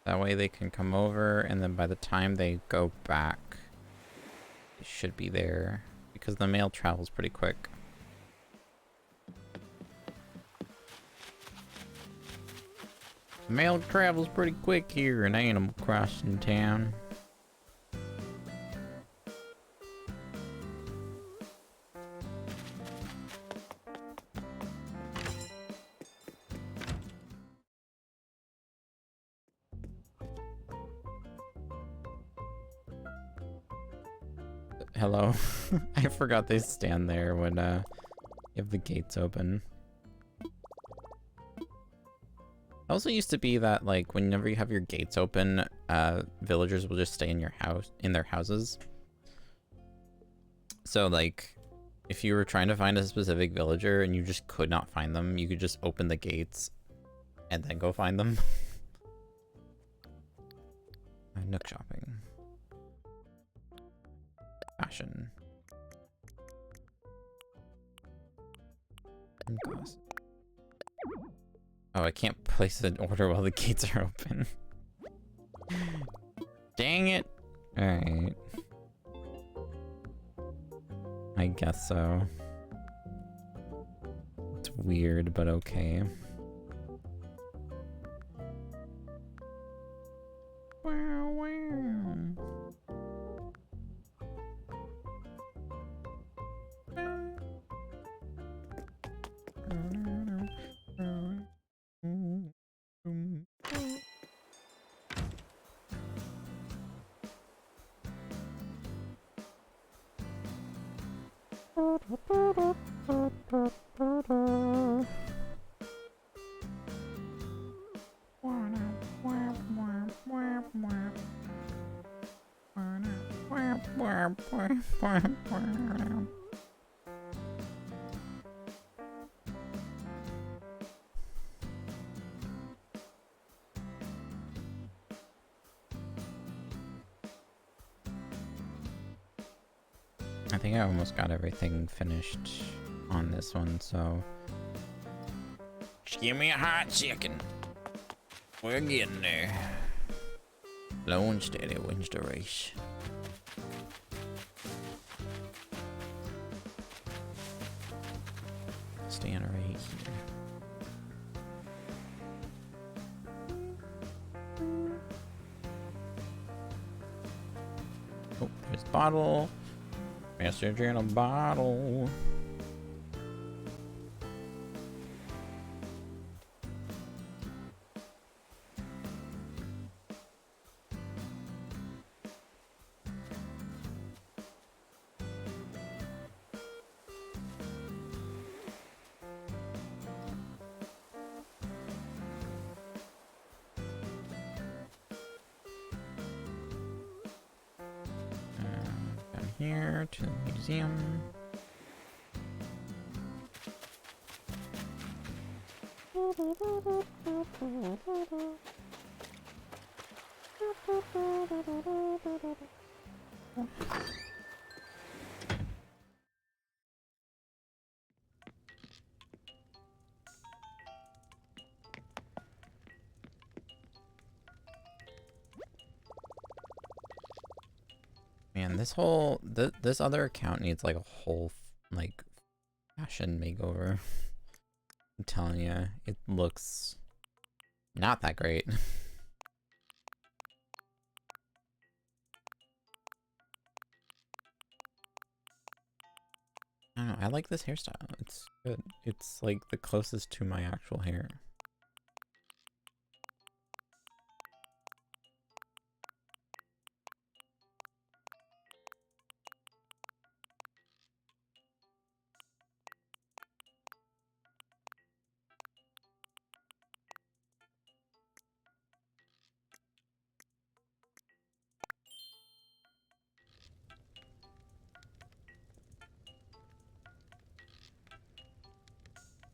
That way they can come over, and then by the time they go back, it should be there. Because the mail travels pretty quick. The mail travels pretty quick here in Animal Crossing Town. Hello. I forgot they stand there when you have the gates open. It also used to be that, like, whenever you have your gates open, villagers will just stay in your house, in their houses. So, like, if you were trying to find a specific villager and you just could not find them, you could just open the gates and then go find them. Nook shopping. Fashion. Oh, I can't place an order while the gates are open. Dang it! Alright. I guess so. It's weird, but okay. Wow, wow. I think I almost got everything finished on this one, so... Just give me a hot second. We're getting there. Low and steady wins the race. Stand right here. Oh, there's a bottle. Message in a bottle. Here to the museum. Man, this other account needs like a whole like fashion makeover. I'm telling you, it looks not that great. I don't know, I like this hairstyle. It's good. It's like the closest to my actual hair.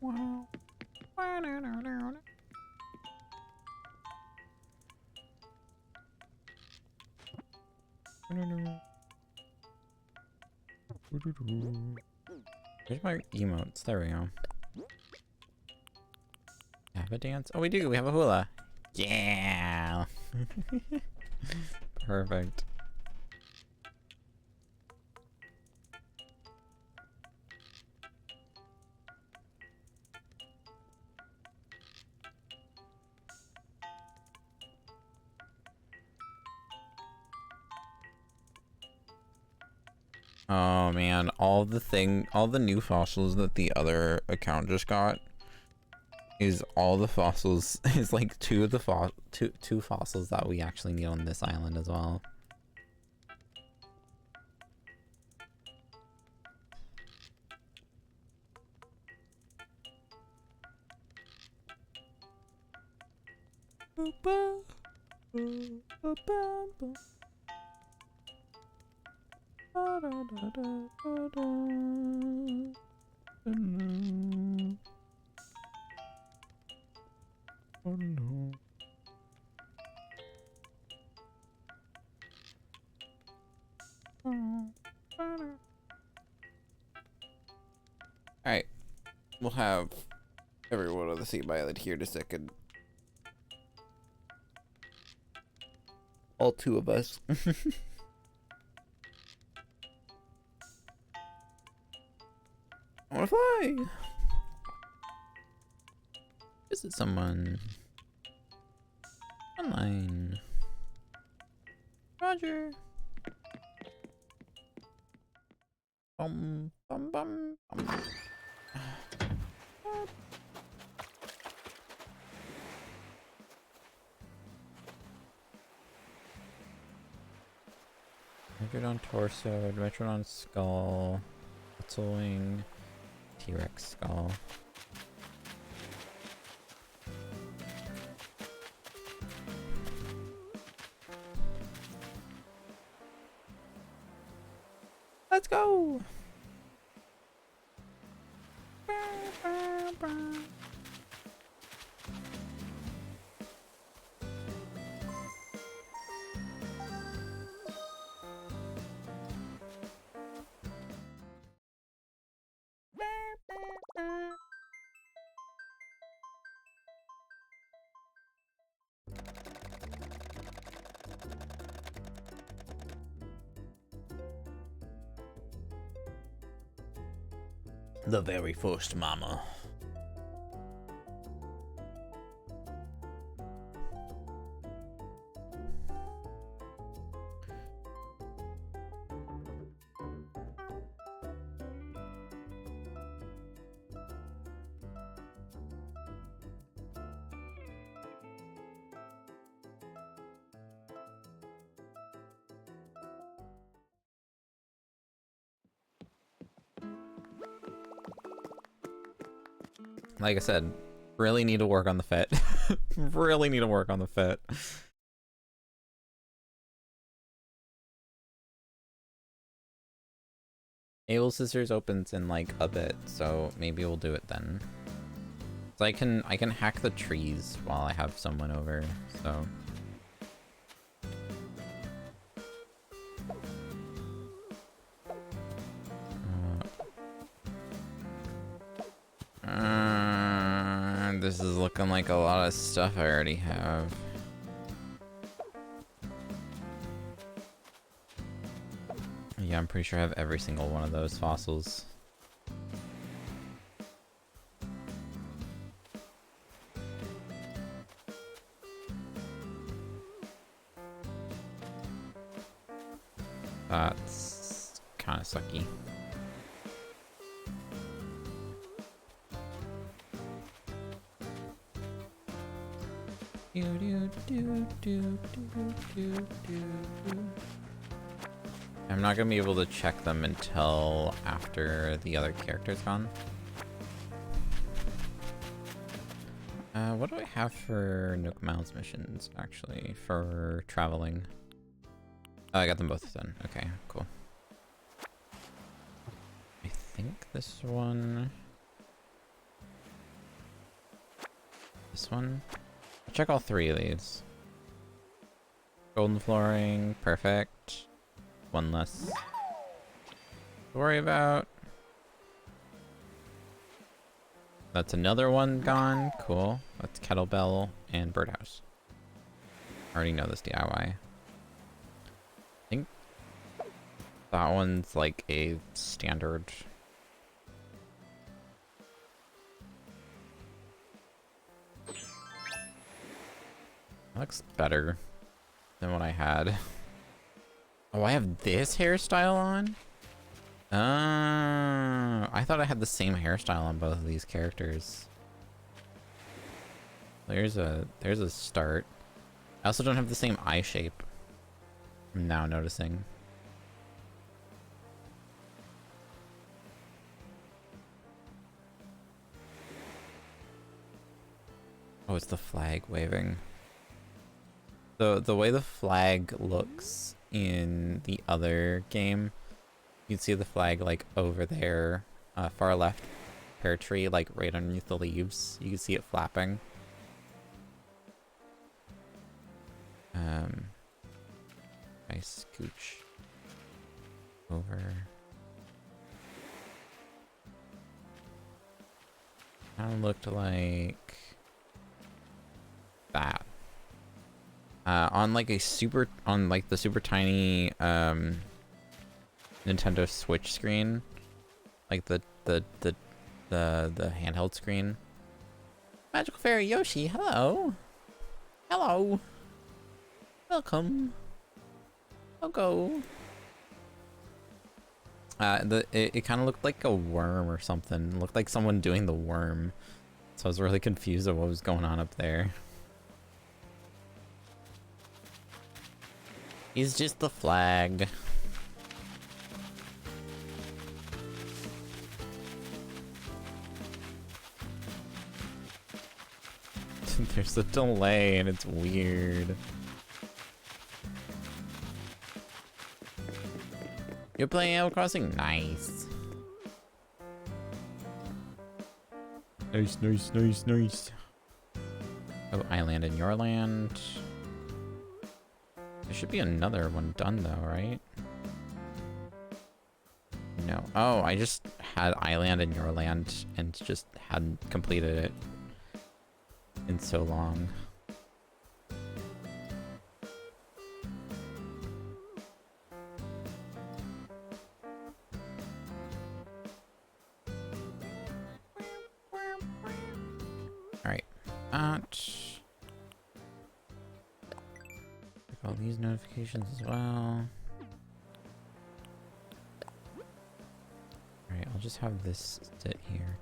Wow. Where's my emotes? There we go. Have a dance? Oh, we do. We have a hula. Yeah. Perfect. Oh man, all the new fossils that the other account just got is all the fossils is like two fossils that we actually need on this island as well. Oh no. Alright. We'll have everyone on the same island here in a second. All two of us. I wanna fly! Visit someone. Online. Roger. Bum bum bum bum. Megalodon torso, Metrodon skull, Wetzel wing, T-Rex skull. Let's go! The very first mama. Like I said, really need to work on the fit. Really need to work on the fit. Able Sisters opens in like a bit, so maybe we'll do it then. So I can hack the trees while I have someone over, so. This is looking like a lot of stuff I already have. Yeah, I'm pretty sure I have every single one of those fossils. That's kind of sucky. I'm not gonna be able to check them until after the other character's gone. What do I have for Nook Miles missions, actually, for traveling? Oh, I got them both done. Okay, cool. I think this one... This one? I'll check all three of these. Golden flooring, perfect. One less to worry about. That's another one gone. Cool. That's kettlebell and birdhouse. I already know this DIY. I think that one's like a standard. Looks better than what I had. Oh, I have this hairstyle on? I thought I had the same hairstyle on both of these characters. There's a start. I also don't have the same eye shape. I'm now noticing. Oh, it's the flag waving. The way the flag looks in the other game, you can see the flag like over there, far left pear tree, like right underneath the leaves. You can see it flapping. I scooch over. Kind of looked like that. On like the super tiny Nintendo Switch screen, like the handheld screen. Magical Fairy Yoshi, hello, hello, welcome. I'll go. It kind of looked like a worm or something. It looked like someone doing the worm, so I was really confused of what was going on up there. He's just the flag. There's a delay and it's weird. You're playing Animal Crossing? Nice. Nice, nice, nice, nice. Oh, I land in your land. There should be another one done though, right? No. Oh, I just had Island in your land and just hadn't completed it in so long. Alright. All these notifications as well. Alright, I'll just have this sit here.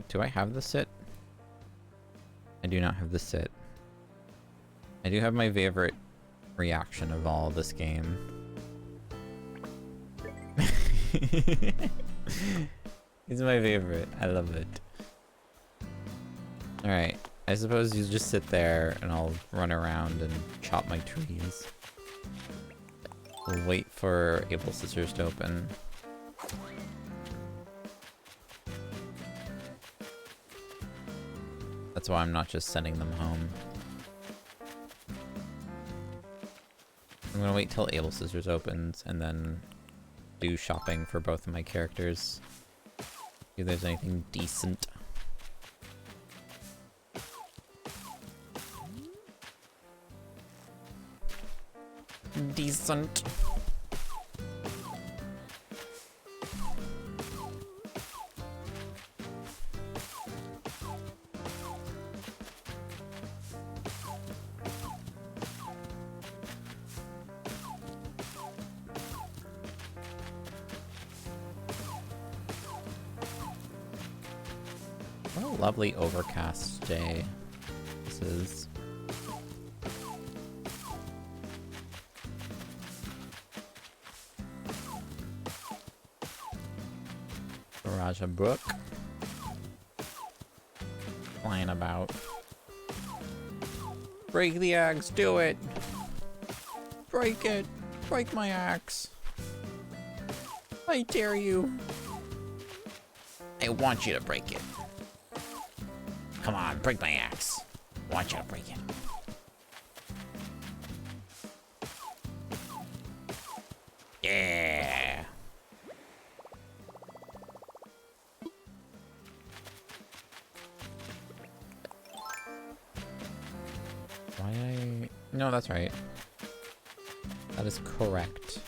Do I have the sit? I do not have the sit. I do have my favorite reaction of all this game. It's my favorite. I love it. Alright, I suppose you just sit there and I'll run around and chop my trees. We'll wait for Able Scissors to open. That's why I'm not just sending them home. I'm gonna wait till Able Scissors opens and then do shopping for both of my characters. See if there's anything decent. Decent. What a lovely overcast day this is. Raja Brook. Flying about. Break the axe, do it! Break it! Break my axe! I dare you! I want you to break it. Come on, break my axe. I want you to break it. Yeah! Why? No, that's right. That is correct.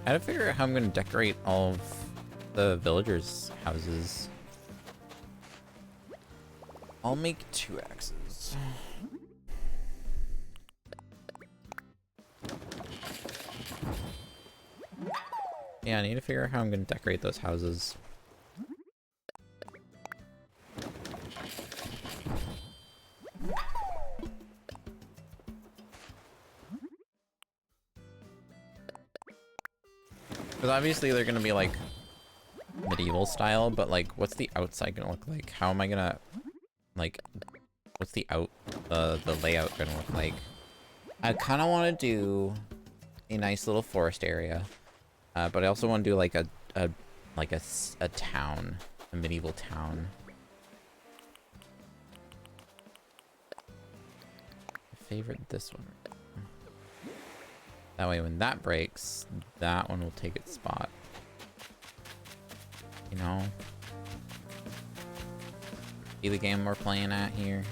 I gotta figure out how I'm gonna decorate all of the villagers' houses. I'll make 2 axes. Yeah, I need to figure out how I'm gonna decorate those houses. Because obviously they're gonna be like medieval style, but like what's the outside gonna look like? How am I gonna like what's the layout gonna look like? I kinda wanna do a nice little forest area. But I also want to do like a town, a medieval town. I favorite this one. That way when that breaks, that one will take its spot. You know? See the game we're playing at here?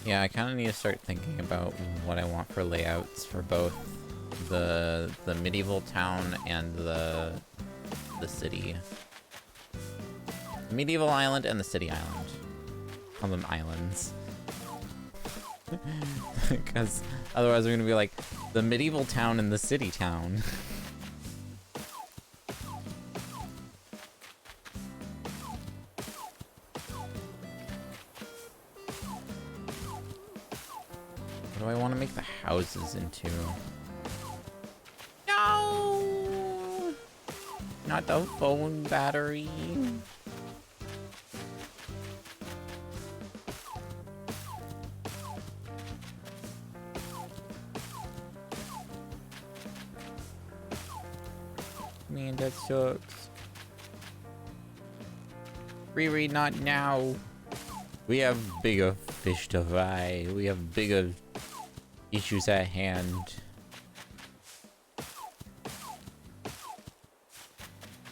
Yeah, I kind of need to start thinking about what I want for layouts for both the medieval town and the city. The medieval island and the city island. Call them islands. Because otherwise we're gonna be like the medieval town and the city town. What do I want to make the houses into? No! Not the phone battery. Man, that sucks. Riri, not now. We have bigger fish to fry. We have bigger issues at hand.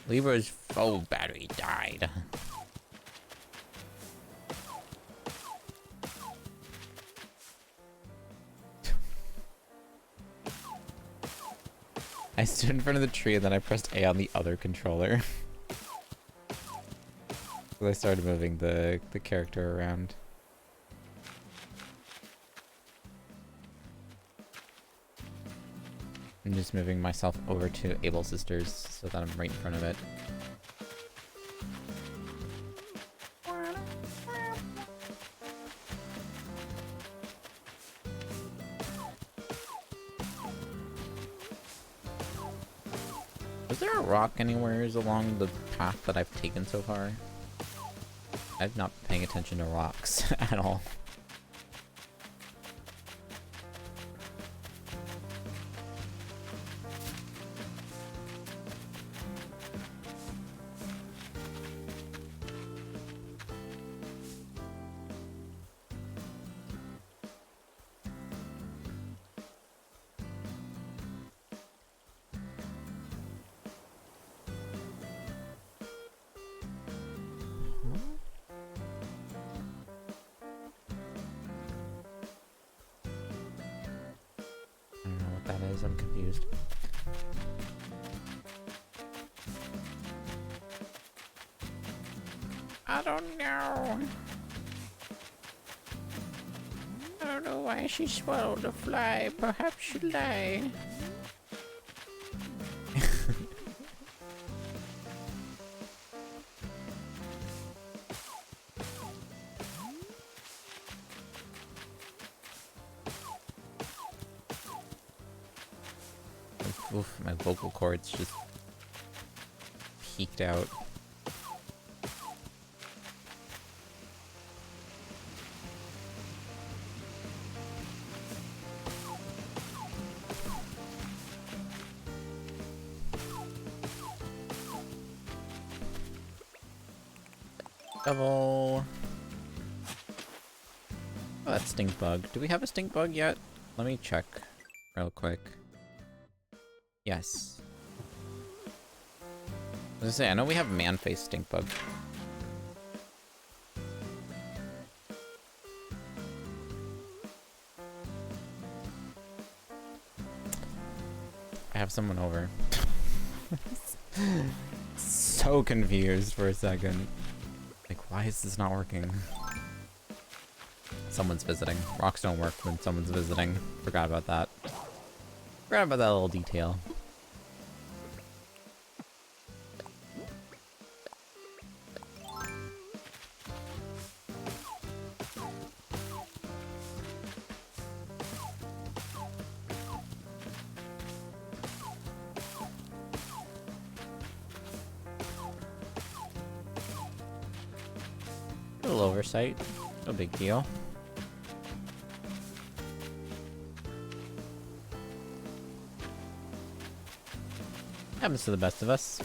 Libra's phone battery died. I stood in front of the tree and then I pressed A on the other controller. So I started moving the character around. I'm just moving myself over to Able Sisters so that I'm right in front of it. Was there a rock anywhere along the path that I've taken so far? I've not been paying attention to rocks at all. that is. I'm confused. I don't know. I don't know why she swallowed a fly. Perhaps she lied. Oof, my vocal cords just peaked out. Double. Oh, that stink bug. Do we have a stink bug yet? Let me check real quick. Yes. I was gonna say, I know we have man-face stink bug. I have someone over. So confused for a second. Like, why is this not working? Someone's visiting. Rocks don't work when someone's visiting. Forgot about that. Forgot about that little detail. A little oversight. No big deal. Happens to the best of us.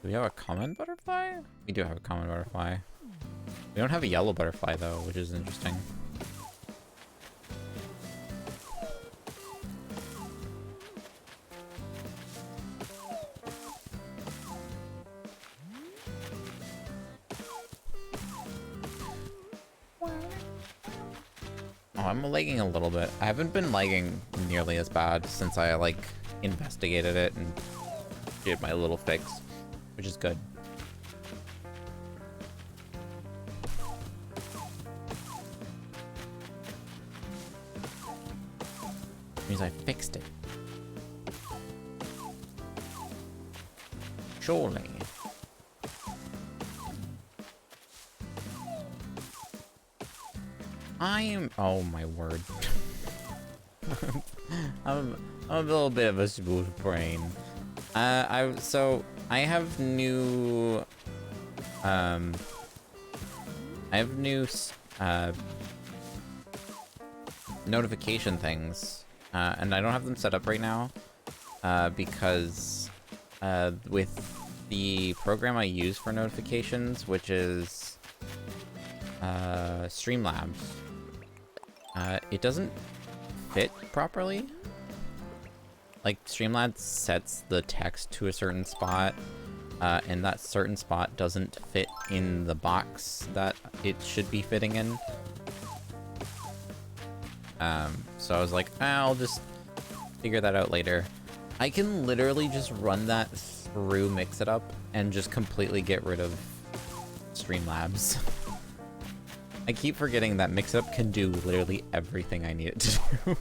Do we have a common butterfly? We do have a common butterfly. We don't have a yellow butterfly though, which is interesting. Oh, I'm lagging a little bit. I haven't been lagging nearly as bad since I like investigated it and did my little fix, which is good. Means I fixed it. Surely. Oh my word. I'm a little bit of a smooth brain. So I have new notification things, and I don't have them set up right now, because with the program I use for notifications, which is Streamlabs, it doesn't fit properly. Like, Streamlabs sets the text to a certain spot, and that certain spot doesn't fit in the box that it should be fitting in. So I was like, I'll just figure that out later. I can literally just run that through Mix It Up and just completely get rid of Streamlabs. I keep forgetting that Mix It Up can do literally everything I need it to do.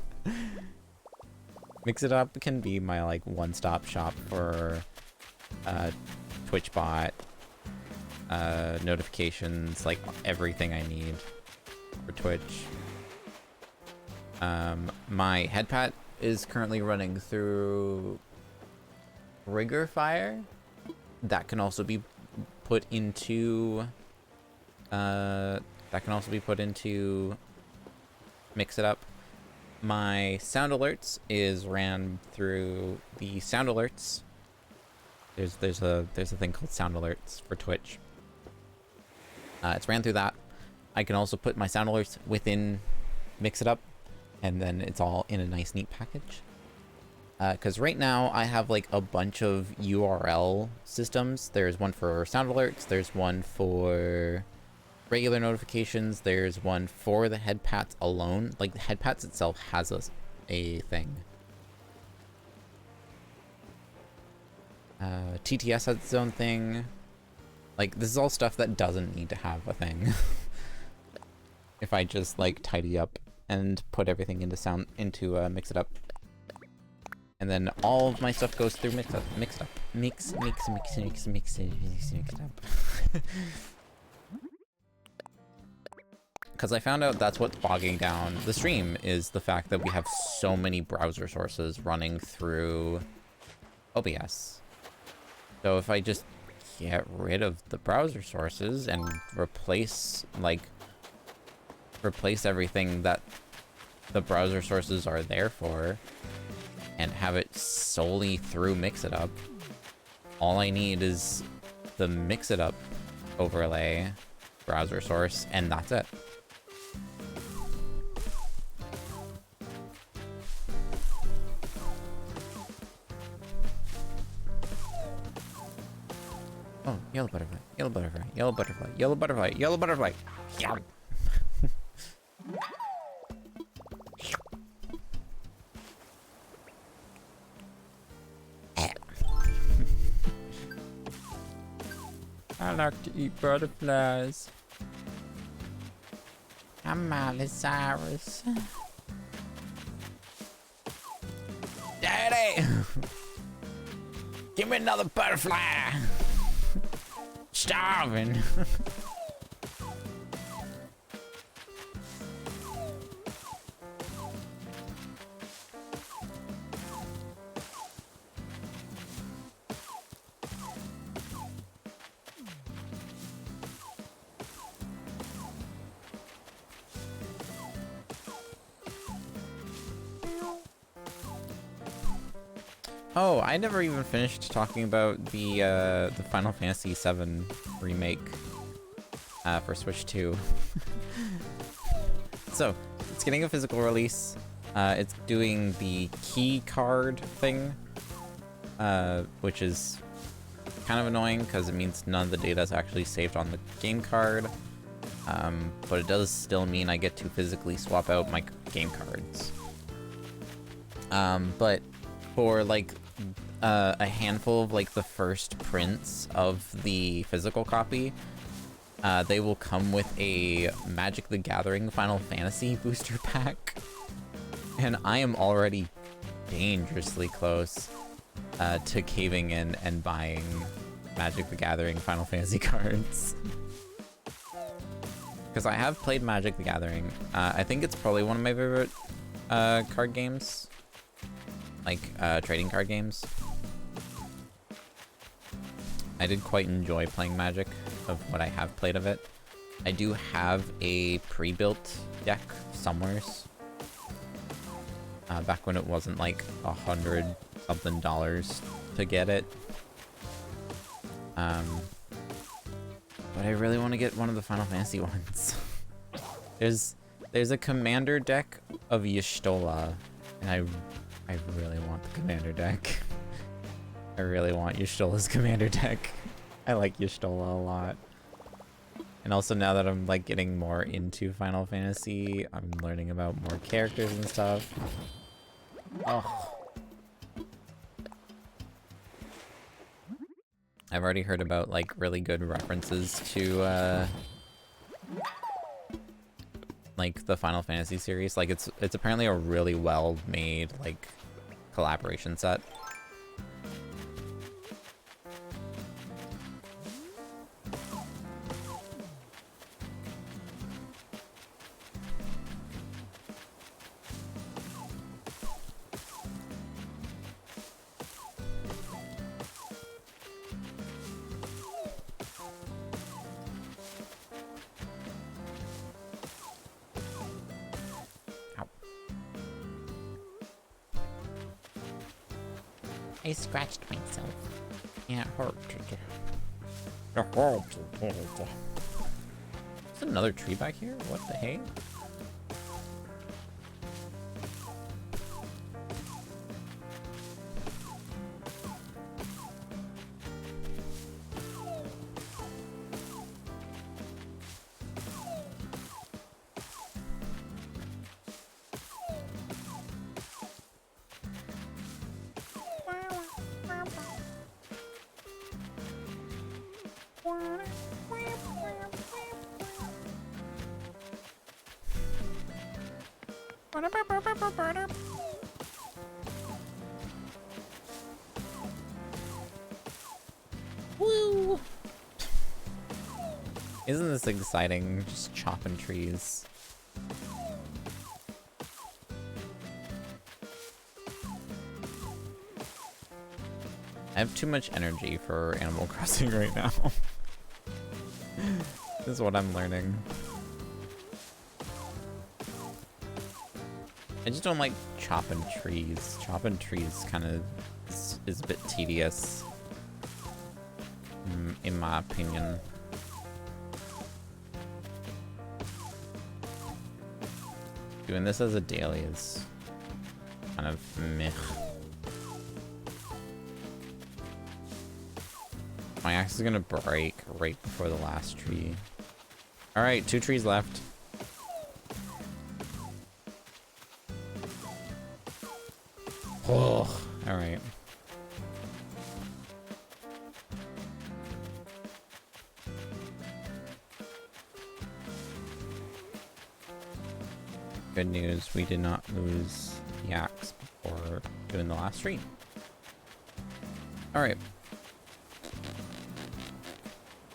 Mix It Up can be my, like, one-stop shop for TwitchBot, notifications, like, everything I need for Twitch. My headpat is currently running through Rigorfire. That can also be put into Mix It Up. My sound alerts is ran through the sound alerts There's a thing called sound alerts for Twitch. It's ran through that. I can also put my sound alerts within Mix It Up, and then it's all in a nice, neat package. Because right now I have like a bunch of URL systems. There's one for sound alerts. There's one for regular notifications. There's one for the headpats alone. Like the headpats itself has a thing. TTS has its own thing. Like, this is all stuff that doesn't need to have a thing. If I just, like, tidy up and put everything into Mix It Up. And then all of my stuff goes through Mix It Up. Mix It Up. Because I found out that's what's bogging down the stream, is the fact that we have so many browser sources running through OBS. So if I just get rid of the browser sources and replace everything that the browser sources are there for and have it solely through Mix It Up, all I need is the Mix It Up overlay browser source, and that's it. Oh, yellow butterfly, yellow butterfly, yellow butterfly, yellow butterfly, yellow butterfly. Yeah. I like to eat butterflies. I'm Miley Cyrus. Daddy! Give me another butterfly! Starving. Oh, I never even finished talking about the Final Fantasy VII remake for Switch 2. So, it's getting a physical release. It's doing the key card thing, which is kind of annoying because it means none of the data is actually saved on the game card. But it does still mean I get to physically swap out my game cards. But for like a handful of like the first prints of the physical copy, they will come with a Magic the Gathering Final Fantasy booster pack, and I am already dangerously close to caving in and buying Magic the Gathering Final Fantasy cards. Because I have played Magic the Gathering. I think it's probably one of my favorite card games. Like, trading card games. I did quite enjoy playing Magic, of what I have played of it. I do have a pre-built deck somewheres. Back when it wasn't like $100-something to get it. But I really want to get one of the Final Fantasy ones. There's a commander deck of Y'shtola, and I really want the commander deck. I really want Y'shtola's commander deck. I like Y'shtola a lot. And also now that I'm like getting more into Final Fantasy, I'm learning about more characters and stuff. Oh. I've already heard about like really good references to like the Final Fantasy series. Like it's apparently a really well made like collaboration set. I scratched myself. Yeah, it hurt. There's another tree back here? What the heck? Woo! Isn't this exciting? Just chopping trees. I have too much energy for Animal Crossing right now. This is what I'm learning. I just don't like chopping trees. Chopping trees kind of is a bit tedious, in my opinion. Doing this as a daily is kind of meh. My axe is gonna break right before the last tree. Alright, 2 trees left. Oh, alright. Good news, we did not lose the axe before doing the last tree. Alright.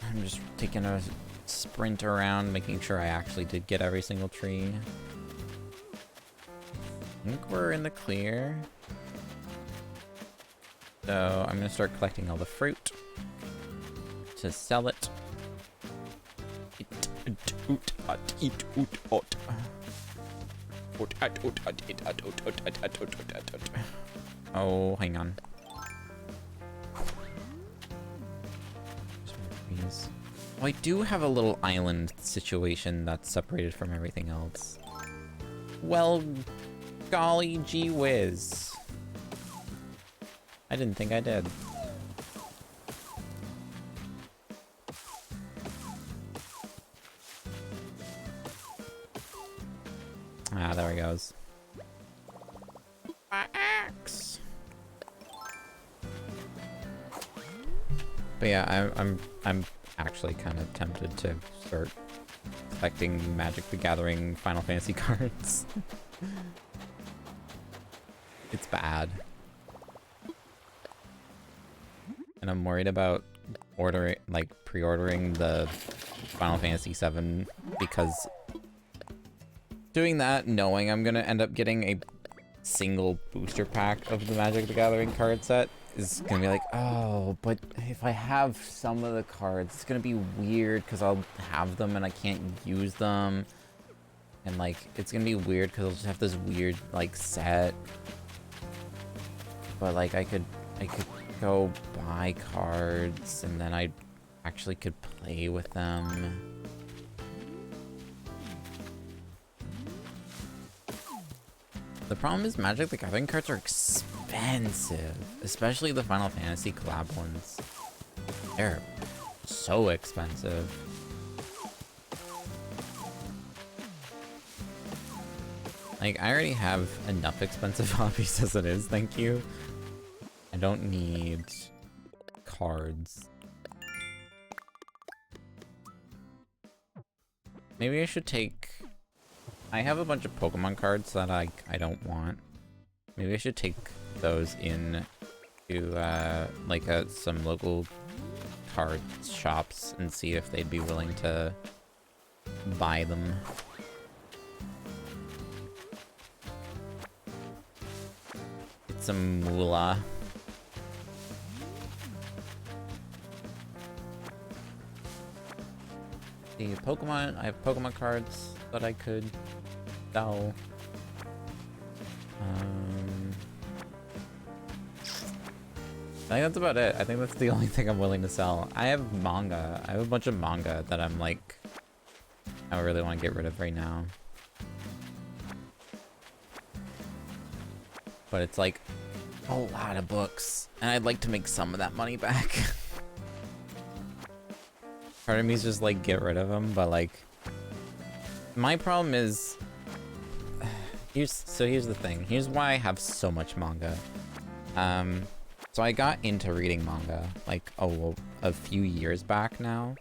I'm just taking a sprint around, making sure I actually did get every single tree. I think we're in the clear. So I'm gonna start collecting all the fruit to sell it. Oh, hang on. Oh, I do have a little island situation that's separated from everything else. Well, golly gee whiz. I didn't think I did. Ah, there he goes. My axe. But yeah, I'm actually kind of tempted to start collecting Magic the Gathering Final Fantasy cards. It's bad. And I'm worried about pre-ordering the Final Fantasy VII, because doing that, knowing I'm gonna end up getting a single booster pack of the Magic the Gathering card set, is gonna be like, oh, but if I have some of the cards, it's gonna be weird because I'll have them and I can't use them. And like, it's gonna be weird because I'll just have this weird like set. But like, I could go buy cards and then I actually could play with them. The problem is Magic the Gathering cards are expensive, especially the Final Fantasy collab ones. They're so expensive. Like, I already have enough expensive hobbies as it is, thank you. I don't need cards. Maybe I should take... I have a bunch of Pokemon cards that I don't want. Maybe I should take those in to some local card shops and see if they'd be willing to buy them. Get some moolah. The Pokemon, I have Pokemon cards that I could sell. I think that's about it. I think that's the only thing I'm willing to sell. I have manga. I have a bunch of manga that I'm like, I really want to get rid of right now. But it's like a lot of books, and I'd like to make some of that money back. Part of me is just like, get rid of them, but like, my problem is, here's the thing. Here's why I have so much manga. So I got into reading manga like a few years back now.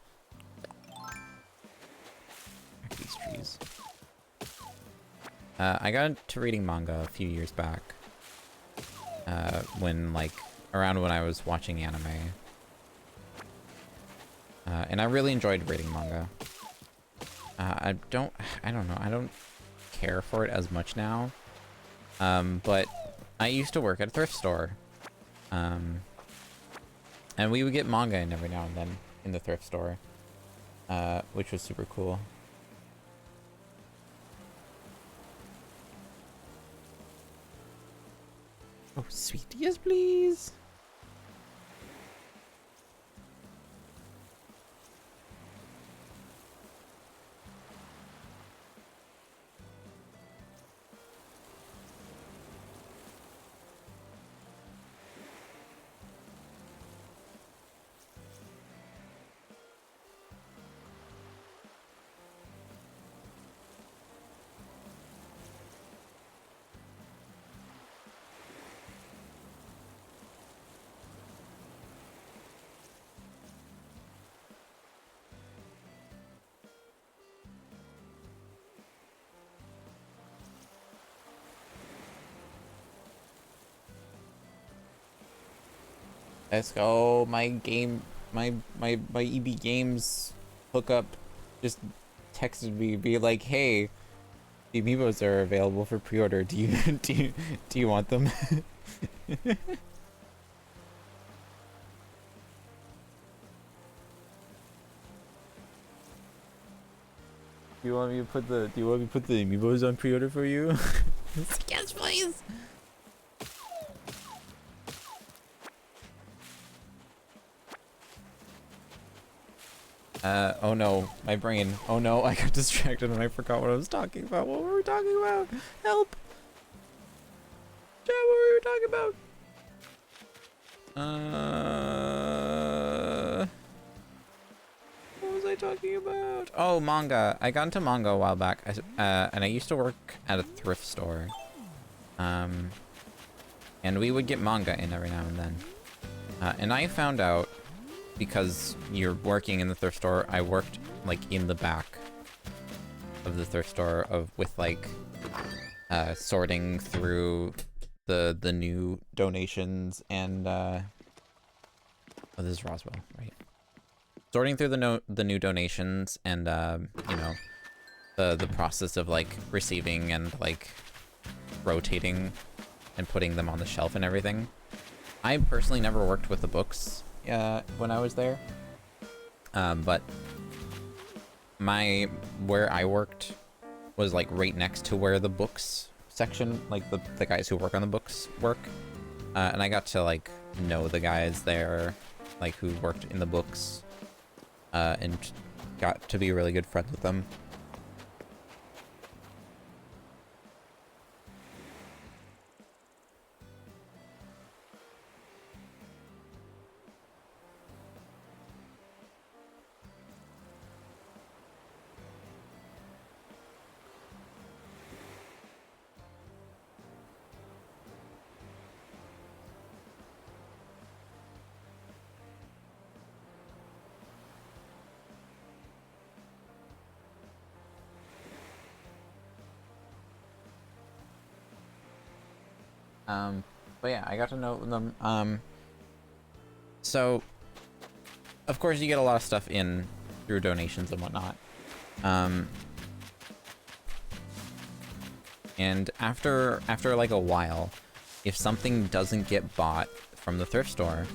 These trees. I got into reading manga a few years back. Around when I was watching anime. And I really enjoyed reading manga. I don't know, I don't care for it as much now. But I used to work at a thrift store. And we would get manga in every now and then in the thrift store, which was super cool. Oh, sweet. Yes, please. Let's go. My EB Games hookup just texted me, be like, "Hey, the amiibos are available for pre-order. Do you do you want them?" Do you want me to put the amiibos on pre-order for you? Yes, please. Oh no, my brain. Oh no, I got distracted and I forgot what I was talking about. What were we talking about? Help! Chat, what were we talking about? What was I talking about? Oh, manga. I got into manga a while back, and I used to work at a thrift store. And we would get manga in every now and then. And I found out, because you're working in the thrift store, I worked like in the back of the thrift store with like sorting through the new donations and oh, this is Roswell, right? Sorting through the new donations and you know, the process of like receiving and like rotating and putting them on the shelf and everything. I personally never worked with the books when I was there, but where I worked was like right next to where the books section, like the guys who work on the books work, and I got to like know the guys there, like who worked in the books, and got to be really good friends with them. But yeah, I got to know them. So, of course, you get a lot of stuff in through donations and whatnot. And after like a while, if something doesn't get bought from the thrift store,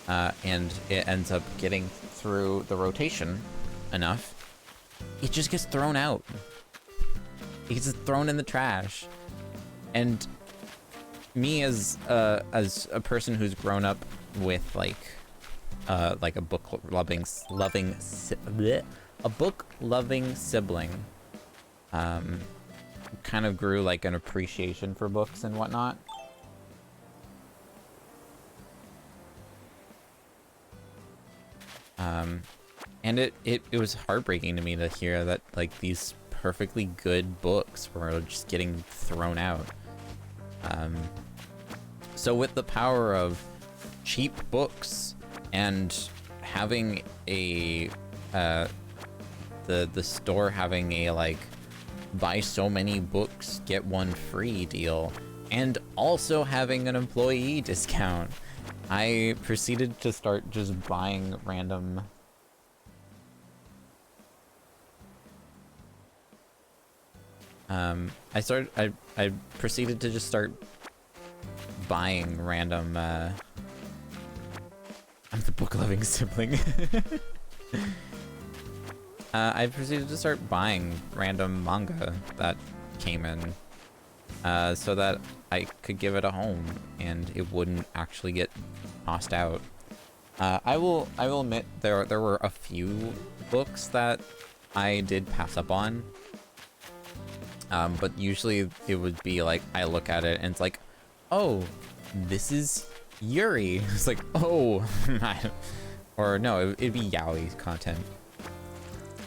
and it ends up getting through the rotation enough, it just gets thrown out. It gets thrown in the trash. And me as a person who's grown up with like a book loving a book loving sibling, kind of grew like an appreciation for books and whatnot. And it was heartbreaking to me to hear that like these perfectly good books were just getting thrown out. So with the power of cheap books and having a the store having a like buy so many books get one free deal, and also having an employee discount, I proceeded to start just buying random I proceeded to just start buying random I'm the book-loving sibling. I proceeded to start buying random manga that came in, so that I could give it a home and it wouldn't actually get tossed out. I will admit there were a few books that I did pass up on, but usually it would be like I look at it and it's like, oh, this is Yuri. It's like, oh, or no, it'd be yaoi content.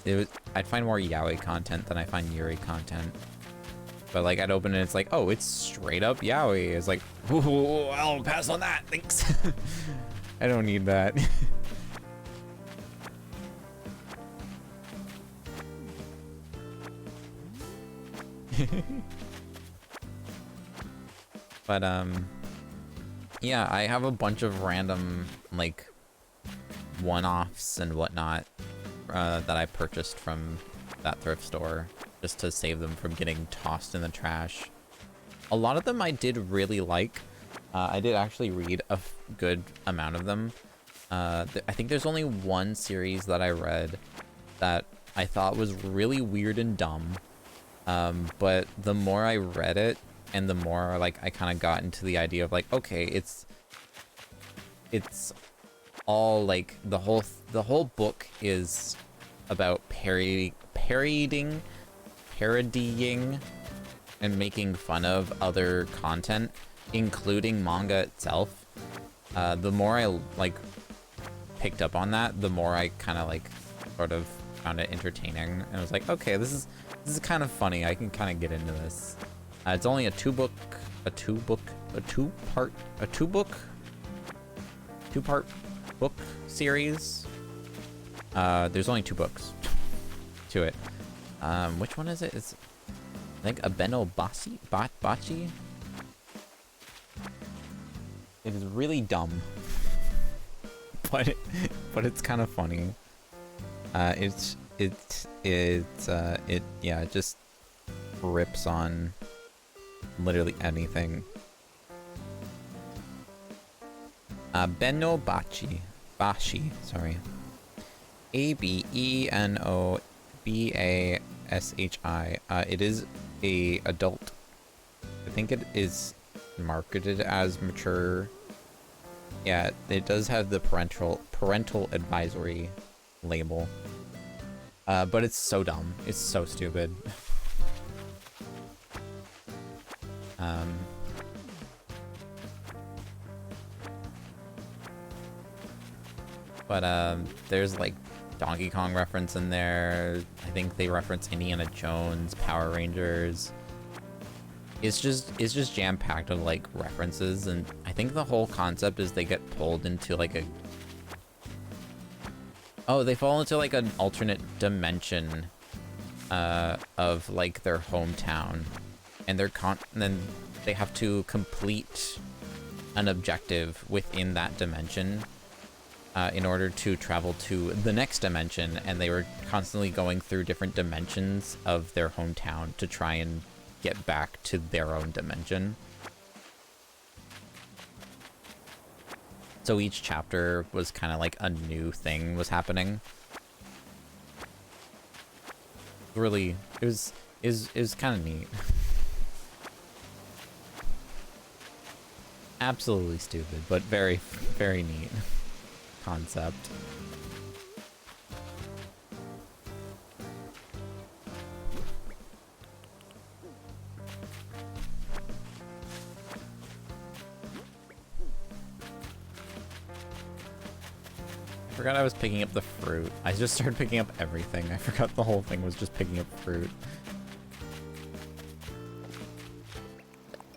I'd find more yaoi content than I find Yuri content. But like I'd open it and it's like, oh, it's straight up yaoi. It's like, ooh, I'll pass on that, thanks. I don't need that. But yeah, I have a bunch of random like one-offs and whatnot that I purchased from that thrift store just to save them from getting tossed in the trash. A lot of them I did really like. I did actually read a good amount of them. I think there's only one series that I read that I thought was really weird and dumb. But the more I read it, and the more like I kind of got into the idea of like, okay, it's all like the whole book is about parodying and making fun of other content, including manga itself. The more I like picked up on that, the more I kind of like sort of found it entertaining, and I was like, okay, this is kind of funny. I can kind of get into this. It's only a two-part book series. There's only 2 books to it. Which one is it? It's, I think, Abeno Bachi? It is really dumb. but it's kind of funny. It just rips on literally anything. Beno Bashi, sorry. ABENOBASHI. It is a adult. I think it is marketed as mature. Yeah, it does have the parental advisory label. But it's so dumb. It's so stupid. But there's like Donkey Kong reference in there. I think they reference Indiana Jones, Power Rangers. It's just jam-packed with like references, and I think the whole concept is they get pulled into like a... Oh, they fall into like an alternate dimension of like their hometown, and then they have to complete an objective within that dimension in order to travel to the next dimension, and they were constantly going through different dimensions of their hometown to try and get back to their own dimension. So each chapter was kind of like a new thing was happening. Really, it was kind of neat. Absolutely stupid, but very, very neat concept. I forgot I was picking up the fruit. I just started picking up everything. I forgot the whole thing was just picking up fruit.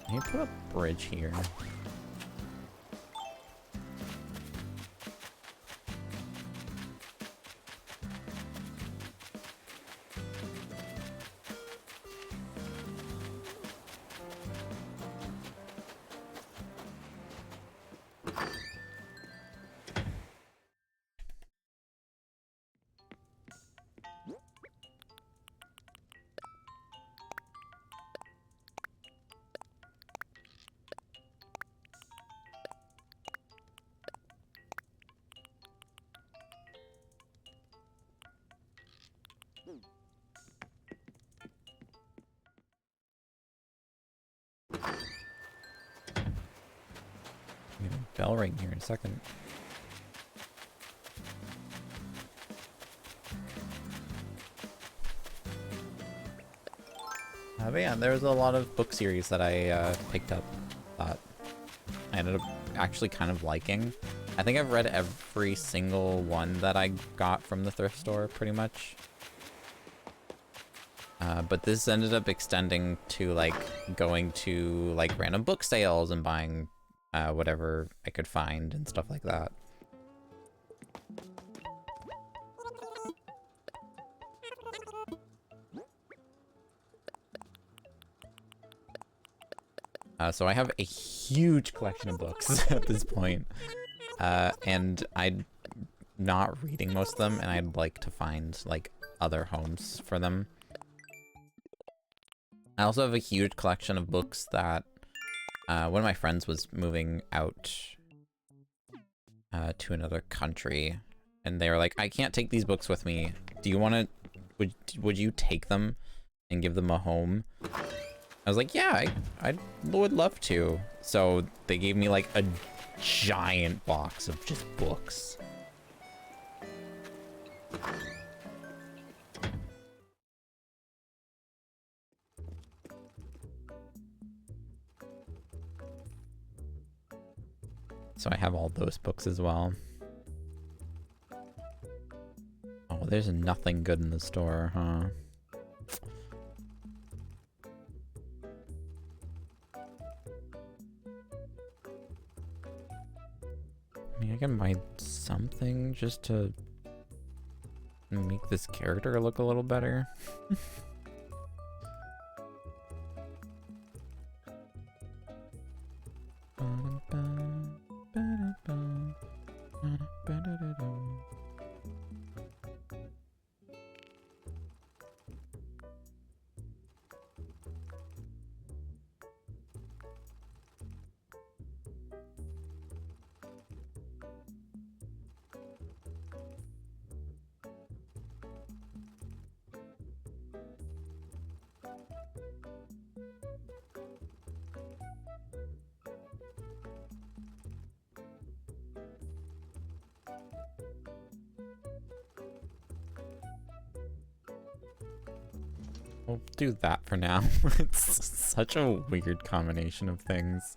Can you put a bridge here? Bell ring here in a second. But yeah, there was a lot of book series that I picked up that I ended up actually kind of liking. I think I've read every single one that I got from the thrift store, pretty much. But this ended up extending to, like, going to, like, random book sales and buying whatever I could find and stuff like that. So I have a huge collection of books at this point. And I'm not reading most of them, and I'd like to find, like, other homes for them. I also have a huge collection of books that one of my friends was moving out to another country, and they were like, I can't take these books with me. Do you want to, would you take them and give them a home? I was like, yeah, I would love to. So they gave me like a giant box of just books. So I have all those books as well. Oh, there's nothing good in the store, huh? I mean, I can buy something just to make this character look a little better. We'll do that for now. It's such a weird combination of things.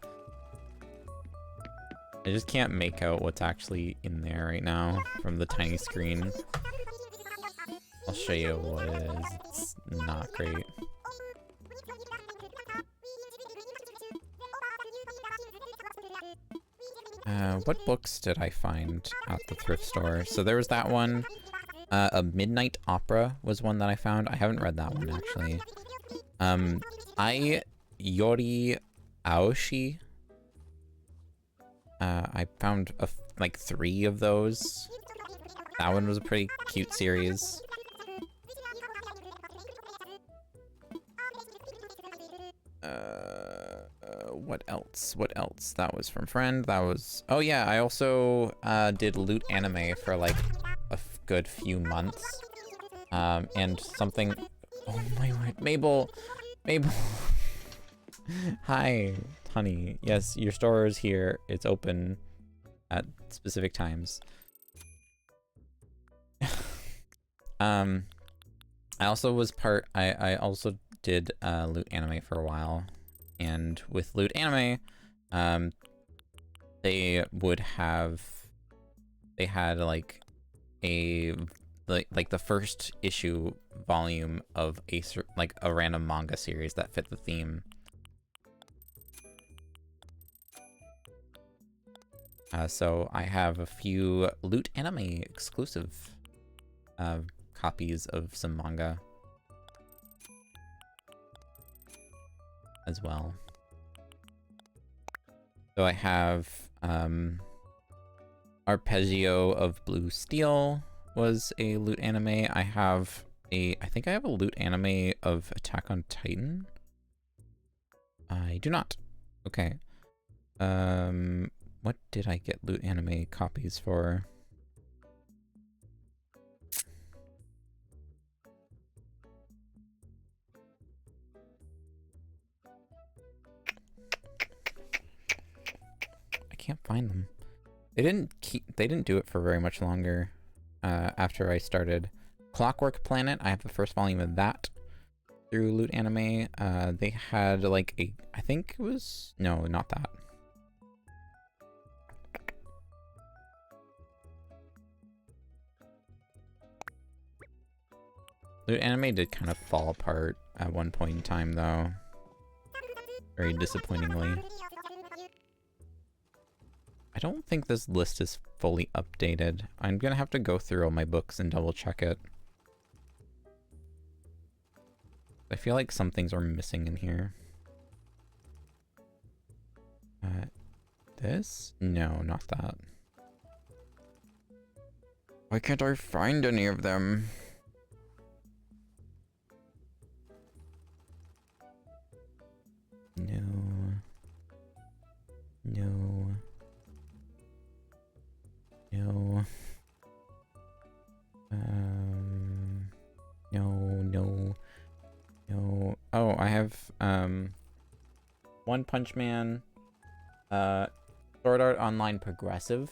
I just can't make out what's actually in there right now from the tiny screen. I'll show you what it is. It's not great. What books did I find at the thrift store? So there was that one. A Midnight Opera was one that I found. I haven't read that one, actually. Yori Aoshi. I found, like, 3 of those. That one was a pretty cute series. What else? What else? That was from Friend. That was... Oh, yeah, I also did loot anime for, like, a good few months. And something... Oh, my word. Mabel! Mabel! Hi. honey. Yes, your store is here. It's open at specific times. I also was I also did Loot Anime for a while, and with Loot Anime, they had like the first issue volume of a random manga series that fit the theme. So I have a few Loot Anime exclusive copies of some manga as well. So I have Arpeggio of Blue Steel was a Loot Anime. I think I have a Loot Anime of Attack on Titan. I do not. Okay. What did I get Loot Anime copies for? I can't find them. They didn't do it for very much longer after I started. Clockwork Planet, I have the first volume of that through Loot Anime. They had like I think it was, no, not that. Loot Anime did kind of fall apart at one point in time though. Very disappointingly. I don't think this list is fully updated. I'm gonna have to go through all my books and double check it. I feel like some things are missing in here. This? No, not that. Why can't I find any of them? No. No. No. No. Oh, I have, One Punch Man, Sword Art Online Progressive,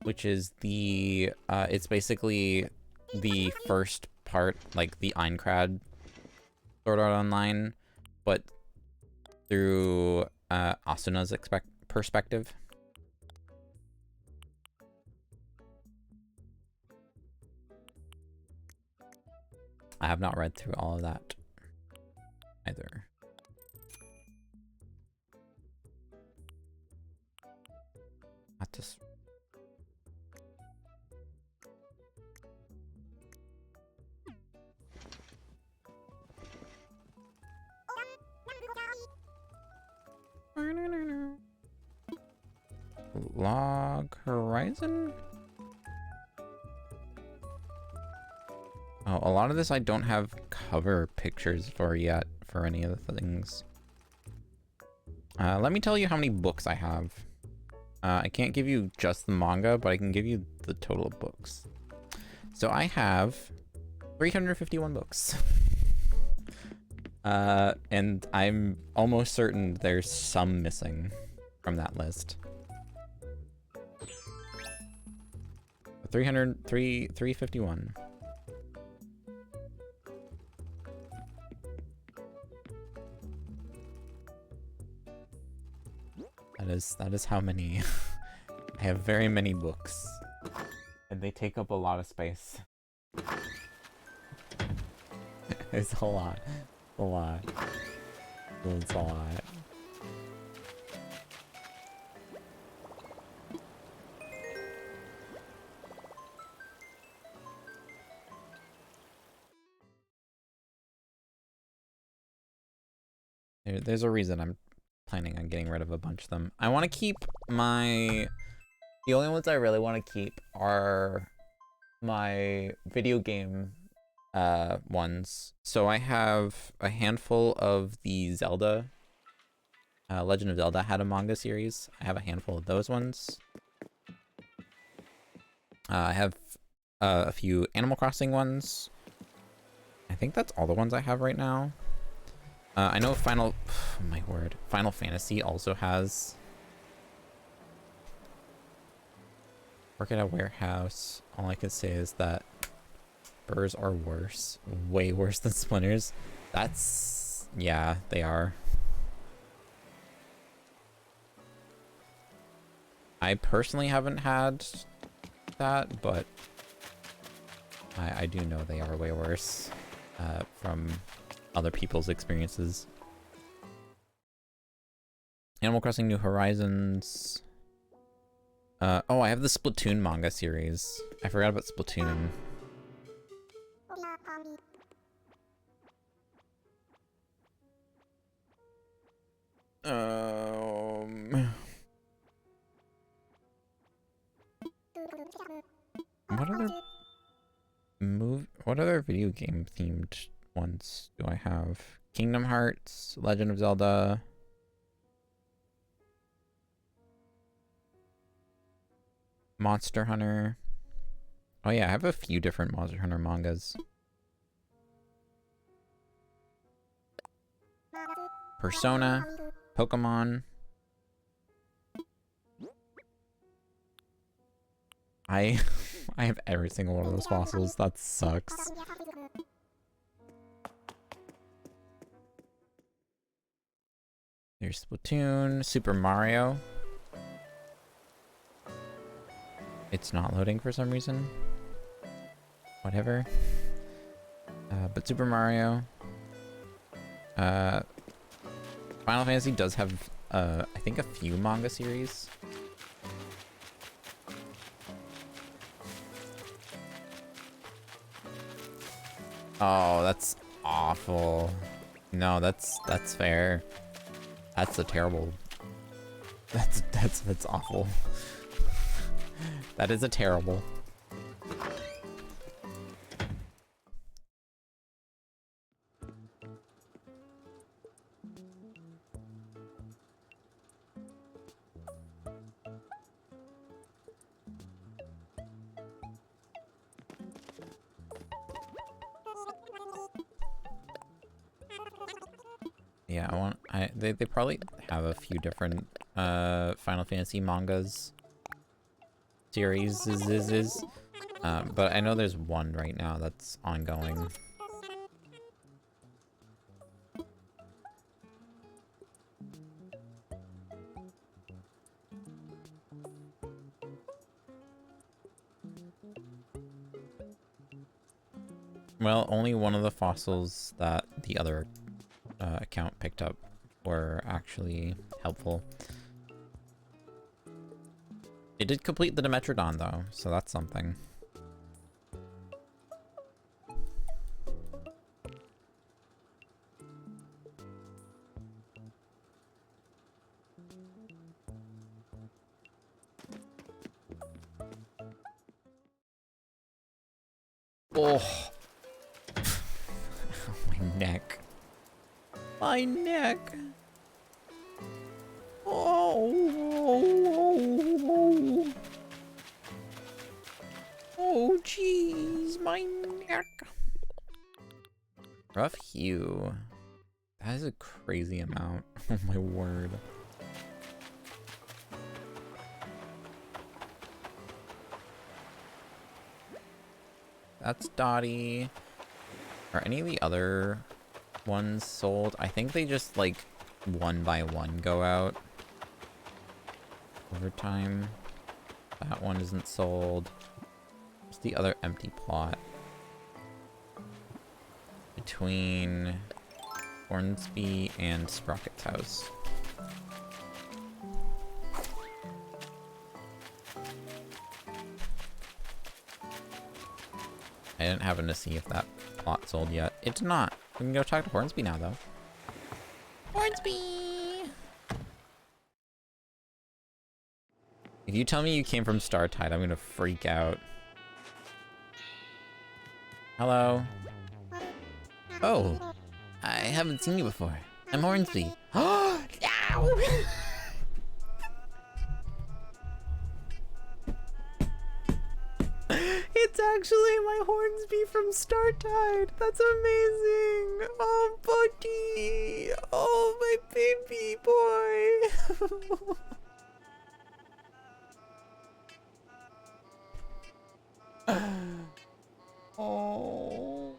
which is the, it's basically the first part, like the Aincrad Sword Art Online, but through, Asuna's perspective. I have not read through all of that either. Not just. Log Horizon? Oh, a lot of this I don't have cover pictures for yet for any of the things. Let me tell you how many books I have. I can't give you just the manga, but I can give you the total of books. So I have 351 books. And I'm almost certain there's some missing from that list. 351. That is how many. I have very many books. And they take up a lot of space. It's a lot. A lot. It's a lot. There's a reason I'm planning on getting rid of a bunch of them. I want to keep my... The only ones I really want to keep are my video game ones. So I have a handful of the Zelda. Legend of Zelda had a manga series. I have a handful of those ones. I have a few Animal Crossing ones. I think that's all the ones I have right now. I know Final... Oh my word. Final Fantasy also has... Work at a warehouse. All I can say is that burrs are worse. Way worse than splinters. That's... Yeah, they are. I personally haven't had that, but I do know they are way worse from other people's experiences. Animal Crossing New Horizons. Oh, I have the Splatoon manga series. I forgot about Splatoon. What other video game themed ones do I have? Kingdom Hearts, Legend of Zelda. Monster Hunter. Oh yeah, I have a few different Monster Hunter mangas. Persona, Pokemon. I have every single one of those fossils. That sucks. There's Splatoon, Super Mario. It's not loading for some reason. Whatever. But Super Mario. Final Fantasy does have, I think, a few manga series. Oh, that's awful. No, that's fair. That's a terrible. That's awful. That is a terrible. Yeah, they probably have a few different Final Fantasy mangas series but I know there's one right now that's ongoing. Well, only one of the fossils that the other account picked up were actually helpful. It did complete the Dimetrodon though, so that's something. Oh, my neck. My neck. Oh, oh, jeez, my neck. Rough hue. That is a crazy amount. Oh my word. That's Dottie. Are any of the other ones sold? I think they just like one by one go out over time. That one isn't sold. What's the other empty plot? Between Hornsby and Sprocket's house. I didn't happen to see if that plot sold yet. It did not. We can go talk to Hornsby now, though. Hornsby! If you tell me you came from Startide, I'm gonna freak out. Hello? Oh, I haven't seen you before. I'm Hornsby. Oh, no! It's actually my Hornsby from Startide. That's amazing. Oh, Bucky. Oh, my baby boy. Oh,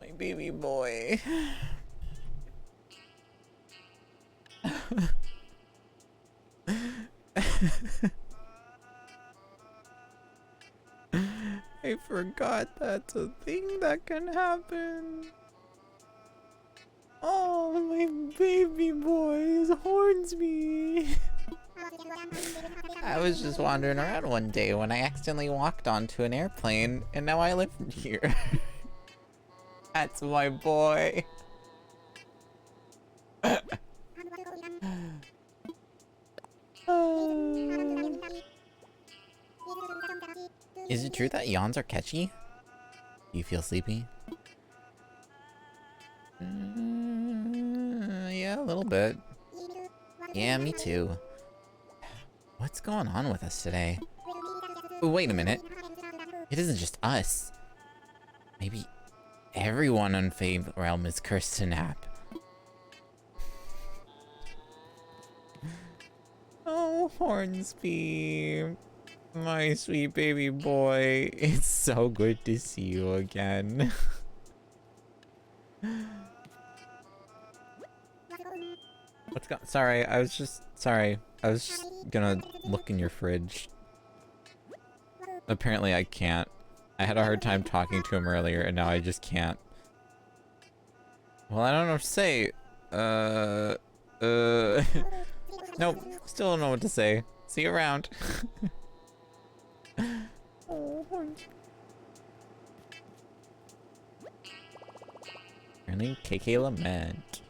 my baby boy. I forgot that's a thing that can happen. Oh, my baby boy is Hornsby. I was just wandering around one day when I accidentally walked onto an airplane, and now I live here. That's my boy. Is it true that yawns are catchy? Do you feel sleepy? Yeah, a little bit. Yeah, me too. What's going on with us today? Oh, wait a minute. It isn't just us. Maybe everyone on Fame Realm is cursed to nap. Oh, Hornsby. My sweet baby boy. It's so good to see you again. What's going? Sorry, I was just gonna look in your fridge. Apparently I can't. I had a hard time talking to him earlier, and now I just can't. Well, I don't know what to say. Nope, still don't know what to say. See you around. Oh, apparently KK Lament.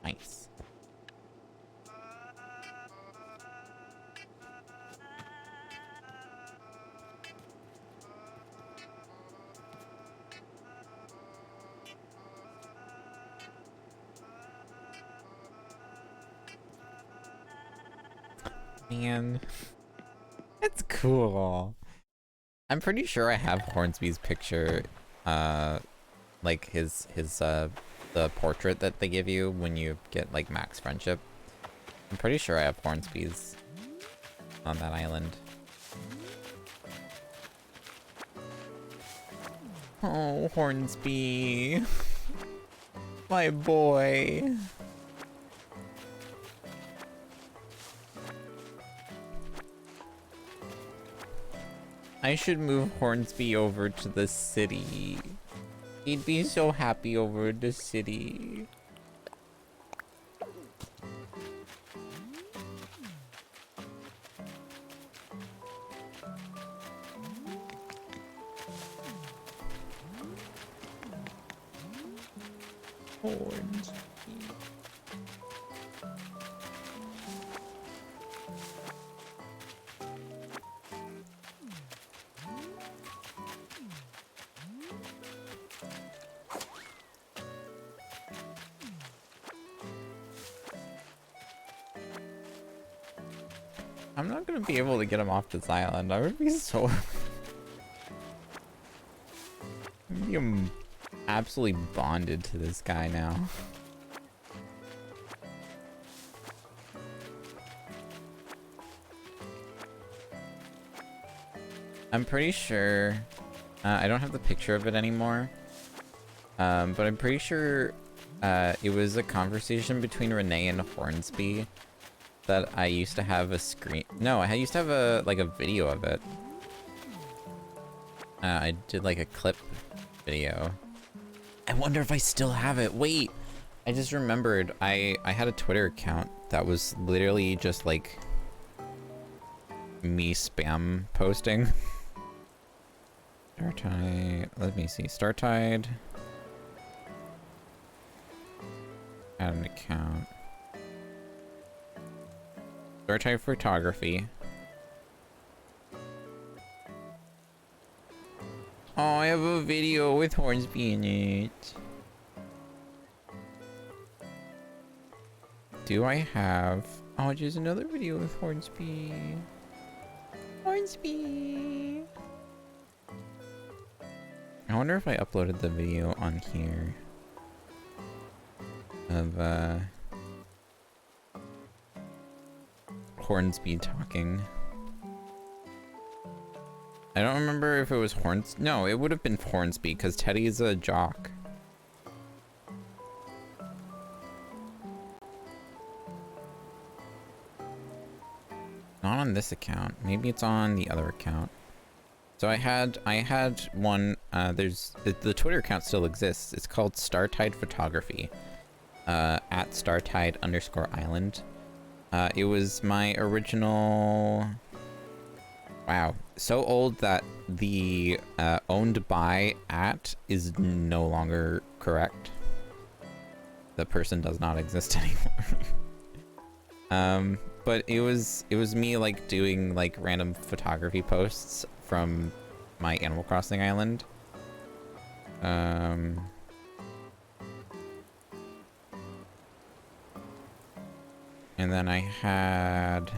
Nice. Man, that's cool. I'm pretty sure I have Hornsby's picture, like the portrait that they give you when you get like max friendship. I'm pretty sure I have Hornsby's on that island. Oh, Hornsby, my boy. I should move Hornsby over to the city. He'd be so happy over the city. Hornsby. I'm not gonna be able to get him off this island. I would be so... I'm absolutely bonded to this guy now. I'm pretty sure... I don't have the picture of it anymore. But I'm pretty sure it was a conversation between Renee and Hornsby that I used to have a screen... No, I used to have a video of it. I did like a clip video. I wonder if I still have it. Wait, I just remembered I had a Twitter account that was literally just like me spam posting. Startide, let me see, Startide. Add an account. Startide photography. Oh, I have a video with Hornsby in it. Do I have... Oh, just another video with Hornsby. Hornsby! I wonder if I uploaded the video on here of Hornsby talking. I don't remember if it was No, it would have been Hornsby because Teddy's a jock. Not on this account. Maybe it's on the other account. So I had one. The Twitter account still exists. It's called Startide Photography. At Startide_Island. It was my original. Wow, so old that the owned by at is no longer correct. The person does not exist anymore. But it was me like doing like random photography posts from my Animal Crossing island. And then I had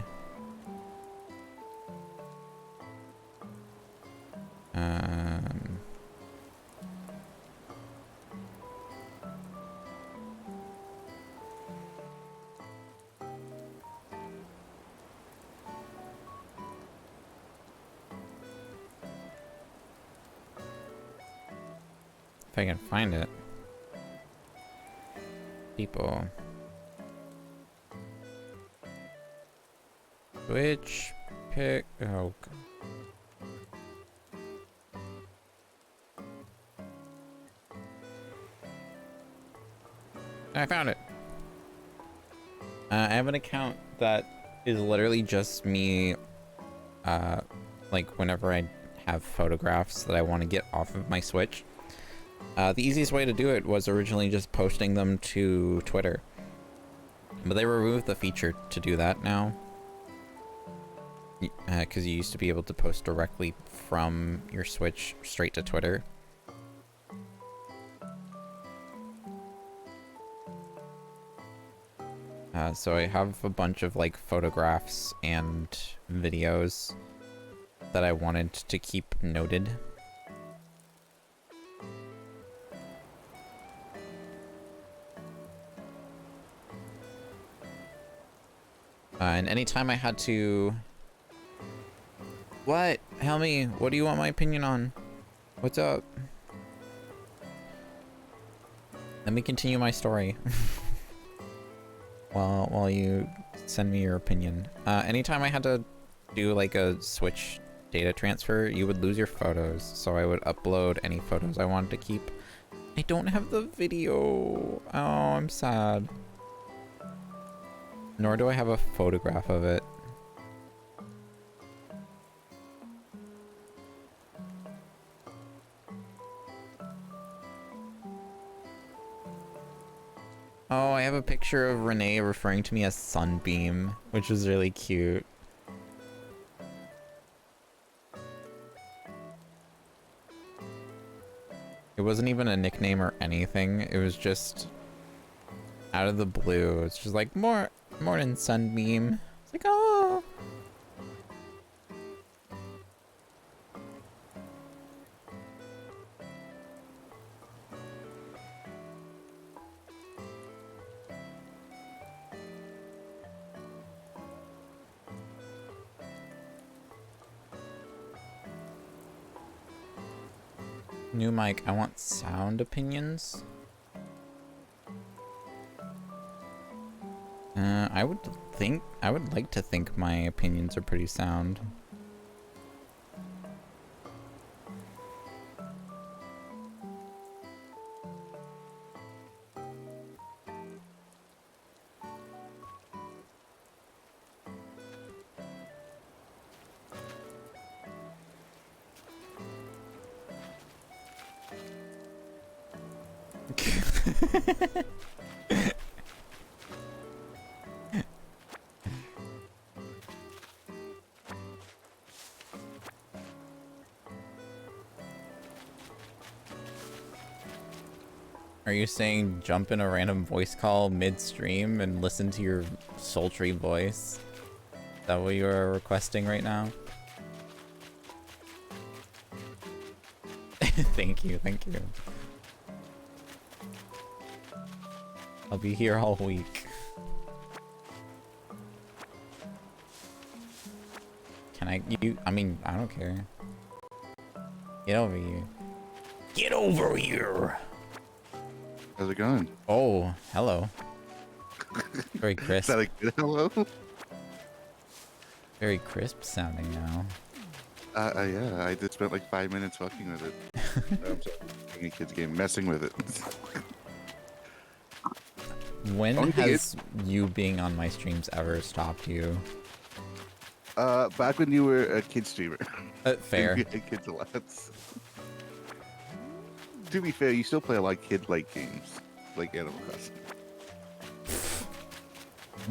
if I can find it. People. Which pick? Oh. I found it. I have an account that is literally just me, like whenever I have photographs that I want to get off of my Switch. The easiest way to do it was originally just posting them to Twitter. But they removed the feature to do that now. Because you used to be able to post directly from your Switch straight to Twitter. So I have a bunch of like photographs and videos that I wanted to keep noted. And anytime I had to... What? Helmy, what do you want my opinion on? What's up? Let me continue my story. while you send me your opinion. Anytime I had to do like a Switch data transfer, you would lose your photos. So I would upload any photos I wanted to keep. I don't have the video. Oh, I'm sad. Nor do I have a photograph of it. Oh, I have a picture of Renee referring to me as Sunbeam, which is really cute. It wasn't even a nickname or anything. It was just out of the blue. It's just like, morning, Sunbeam. It's like, oh. New mic, I want sound opinions. I would like to think my opinions are pretty sound. Are you saying jump in a random voice call mid-stream and listen to your sultry voice? Is that what you are requesting right now? Thank you, thank you. I'll be here all week. Can I, I mean, I don't care. Get over here. Get over here! How's it going? Oh, hello. Very Is crisp. that a good hello? Very crisp sounding now. Yeah, I just spent like 5 minutes fucking with it. I'm sorry, playing a kid's game, messing with it. When has you being on my streams ever stopped you? Back when you were a kid streamer. Fair. You had kids a lot. To be fair, you still play a lot of kid-like games, like Animal Crossing.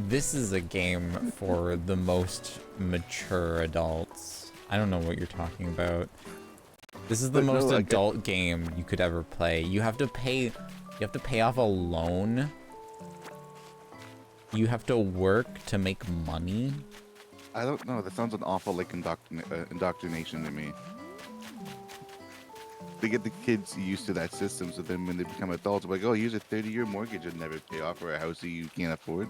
This is a game for the most mature adults. I don't know what you're talking about. This is the most adult game you could ever play. You have to pay off a loan. You have to work to make money. I don't know. That sounds an awful like indoctrination to me. They get the kids used to that system, so then when they become adults, they're like, oh, here's a 30-year mortgage and never pay off for a house that you can't afford.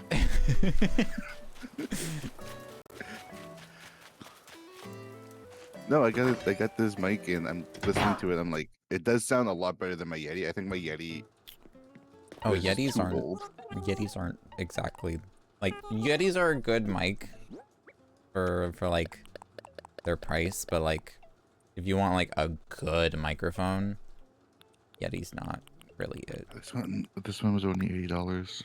No, I got this mic and I'm listening to it. I'm like, it does sound a lot better than my Yeti. I think my Yeti. Oh, Yetis aren't exactly like Yetis are a good mic for like their price, but like if you want like a good microphone, Yeti's not really it. This one was only $80.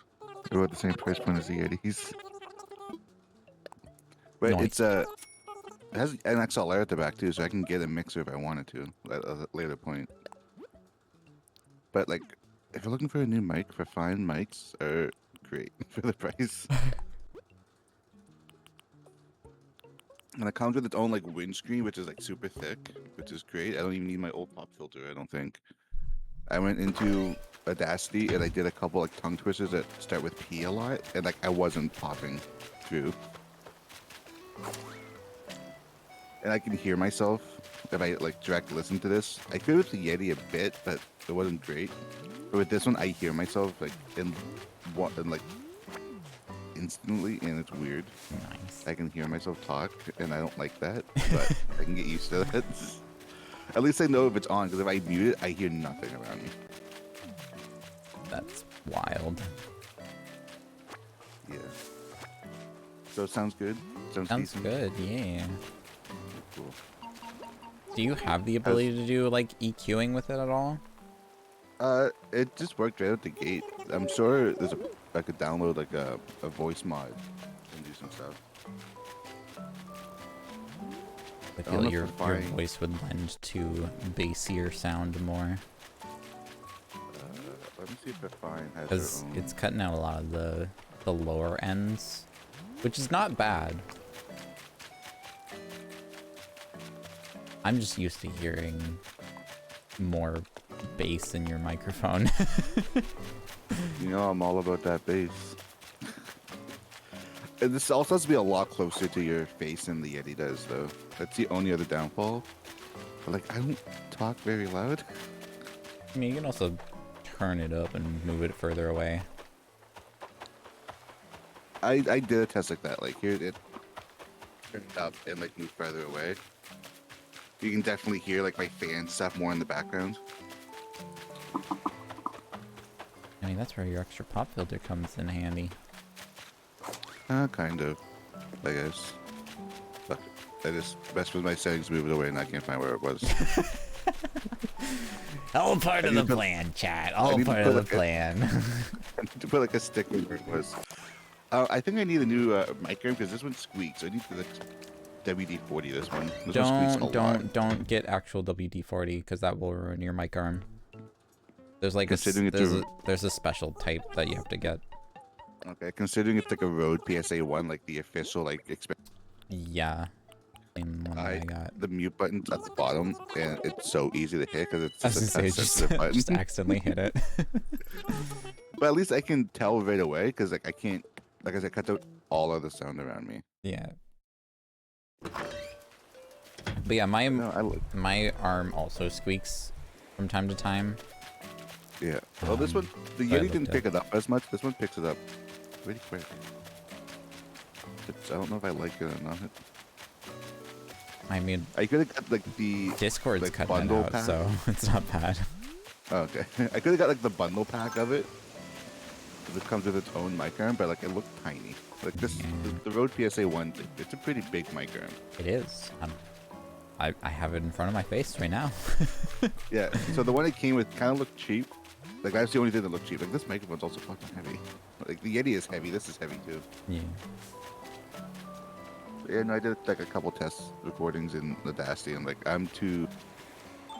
They're about the same price point as the Yetis. But Nice. it has an XLR at the back too, so I can get a mixer if I wanted to at a later point. But like, if you're looking for a new mic, for fine mics are great for the price. And it comes with its own like windscreen, which is like super thick, which is great. I don't even need my old pop filter, I don't think. I went into Audacity and I did a couple like tongue twisters that start with P a lot, and like I wasn't popping through. And I can hear myself if I like directly listen to this. I feel with the Yeti a bit, but it wasn't great. But with this one, I hear myself like in like instantly, and it's weird. Nice. I can hear myself talk, and I don't like that, but I can get used to that. At least I know if it's on, because if I mute it, I hear nothing around me. That's wild. Yeah. So it sounds good? Sounds decent? good, yeah. Cool. Do you have the ability to do like EQing with it at all? It just worked right out the gate. I'm sure I could download like a voice mod and do some stuff. I feel your voice would lend to bassier sound more. Let me see if Fine has because it's cutting out a lot of the lower ends, which is not bad. I'm just used to hearing more bass in your microphone. You know, I'm all about that bass. And this also has to be a lot closer to your face than the Yeti does, though. That's the only other downfall. But like, I don't talk very loud. I mean, you can also turn it up and move it further away. I did a test like that. Like, here it turn it up and like move further away. You can definitely hear like my fan stuff more in the background. I mean, that's where your extra pop filter comes in handy. Kind of, I guess. But I just messed with my settings, moved it away, and I can't find where it was. All part of the plan, chat. All part of the plan. I need to put like a sticker where it was. I think I need a new mic arm because this one squeaks. I need the WD-40. This one. This one squeaks a lot. Don't get actual WD-40 because that will ruin your mic arm. There's like there's a special type that you have to get. Okay, considering it's like a Rode PSA 1, like the official like yeah. Same one I got. The mute button's at the bottom, and it's so easy to hit because it's just a button. Just accidentally hit it. But at least I can tell right away because like I can't, like I said, cut out all of the sound around me. Yeah. But yeah, my arm also squeaks from time to time. Yeah. Well, this one, the so I Yeti looked didn't at- pick it up as much. This one picks it up pretty quick. I don't know if I like it or not. I mean, I could have got like the Discord's like cutting it bundle out, pack. so it's not bad. Oh, okay. I could have got like the bundle pack of it. It comes with its own mic arm, but like it looked tiny. Like this, Yeah. the Rode PSA 1, it's a pretty big mic arm. It is. I have it in front of my face right now. Yeah. So the one it came with kind of looked cheap. Like that's the only thing that looked cheap. Like this microphone's also fucking heavy. Like the Yeti is heavy. This is heavy too. Yeah. Yeah, and I did like a couple test recordings in Audacity, and like I'm too.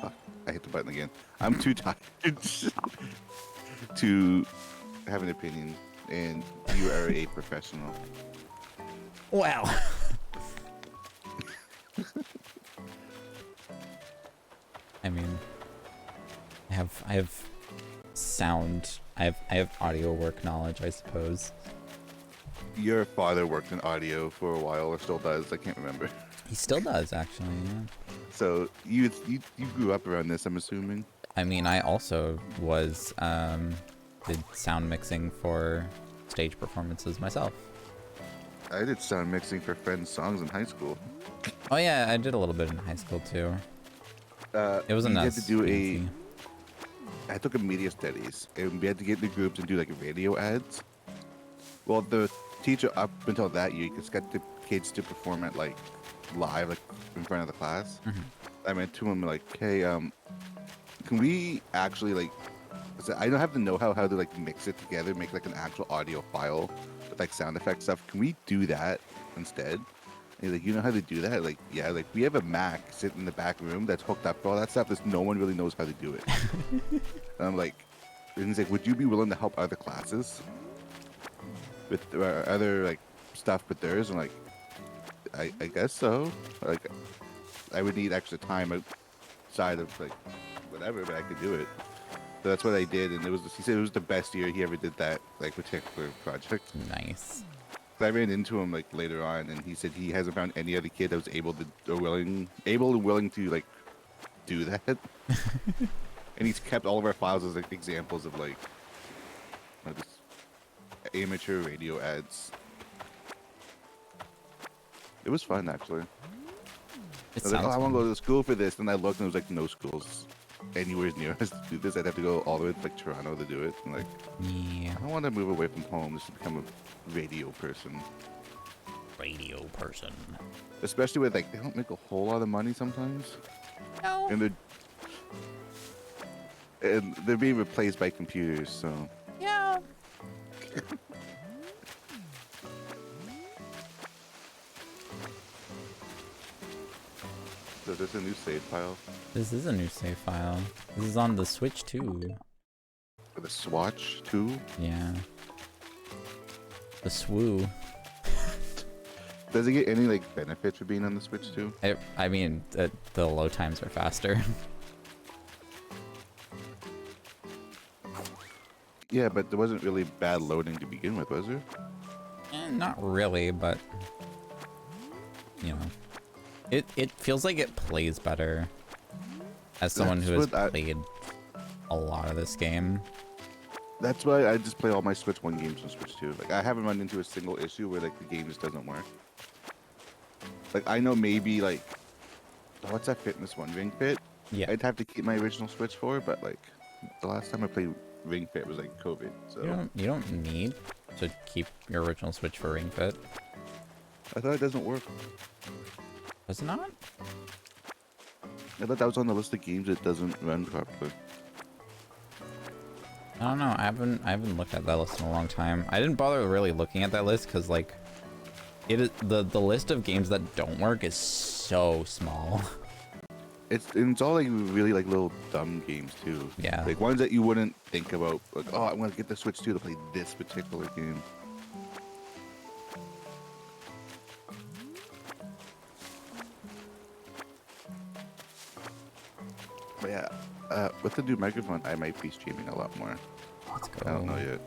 Fuck, I hit the button again. I'm too tired to have an opinion, and you are a professional. Wow. I mean, I have sound. I have audio work knowledge, I suppose. Your father worked in audio for a while, or still does. I can't remember. He still does, actually. Yeah. So you grew up around this, I'm assuming. I mean, I also was did sound mixing for stage performances myself. I did sound mixing for friends' songs in high school. Oh yeah, I did a little bit in high school too. It wasn't we had as to do fancy. I took a media studies, and we had to get in the groups and do like radio ads. Well, the teacher up until that year, just got the kids to perform at like live, like in front of the class. I went to him like, "Hey, can we actually like? I don't have the know-how how to like mix it together, make like an actual audio file with like sound effect stuff. Can we do that instead?" And he's like, "You know how to do that?" Like, yeah, like we have a Mac sitting in the back room that's hooked up to all that stuff. There's no one really knows how to do it. And I'm like, and he's like, "Would you be willing to help other classes with other like stuff with theirs?" And like, I guess so. Like, I would need extra time outside of like whatever, but I could do it. So that's what I did, and he said it was the best year he ever did that like particular project. Nice. I ran into him like later on, and he said he hasn't found any other kid that was able and willing to like do that. And he's kept all of our files as like examples of like just amateur radio ads. It was fun actually. It I was like, "Oh, sounds I want to fun. go to school for this," and I looked, and there was like no schools anywhere near us to do this. I'd have to go all the way to like Toronto to do it. And like, Yeah. I want to move away from home just to become a radio person. Radio person. Especially with like they don't make a whole lot of money sometimes, No. and they're being replaced by computers. So Yeah. so there's a new save file This is a new save file. This is on the Switch too. for the Swatch 2. Yeah. The swoo. Does it get any like benefits for being on the Switch 2? I mean, the load times are faster. Yeah, but there wasn't really bad loading to begin with, was there? Not really, but you know, it feels like it plays better. As someone who has played a lot of this game. That's why I just play all my Switch 1 games on Switch 2. Like, I haven't run into a single issue where, like, the game just doesn't work. Like, I know maybe, like, what's that fitness one? Ring Fit? Yeah. I'd have to keep my original Switch for, but, like, the last time I played Ring Fit was, like, COVID, so... You don't need to keep your original Switch for Ring Fit. I thought it doesn't work. Does it not? I thought that was on the list of games that doesn't run properly. I don't know. I haven't looked at that list in a long time. I didn't bother really looking at that list because like, it is the list of games that don't work is so small. It's all like really like little dumb games too. Yeah. Like ones that you wouldn't think about. Like, oh, I'm gonna get the Switch 2 to play this particular game. But yeah, with the new microphone, I might be streaming a lot more. Let's go. I don't know yet.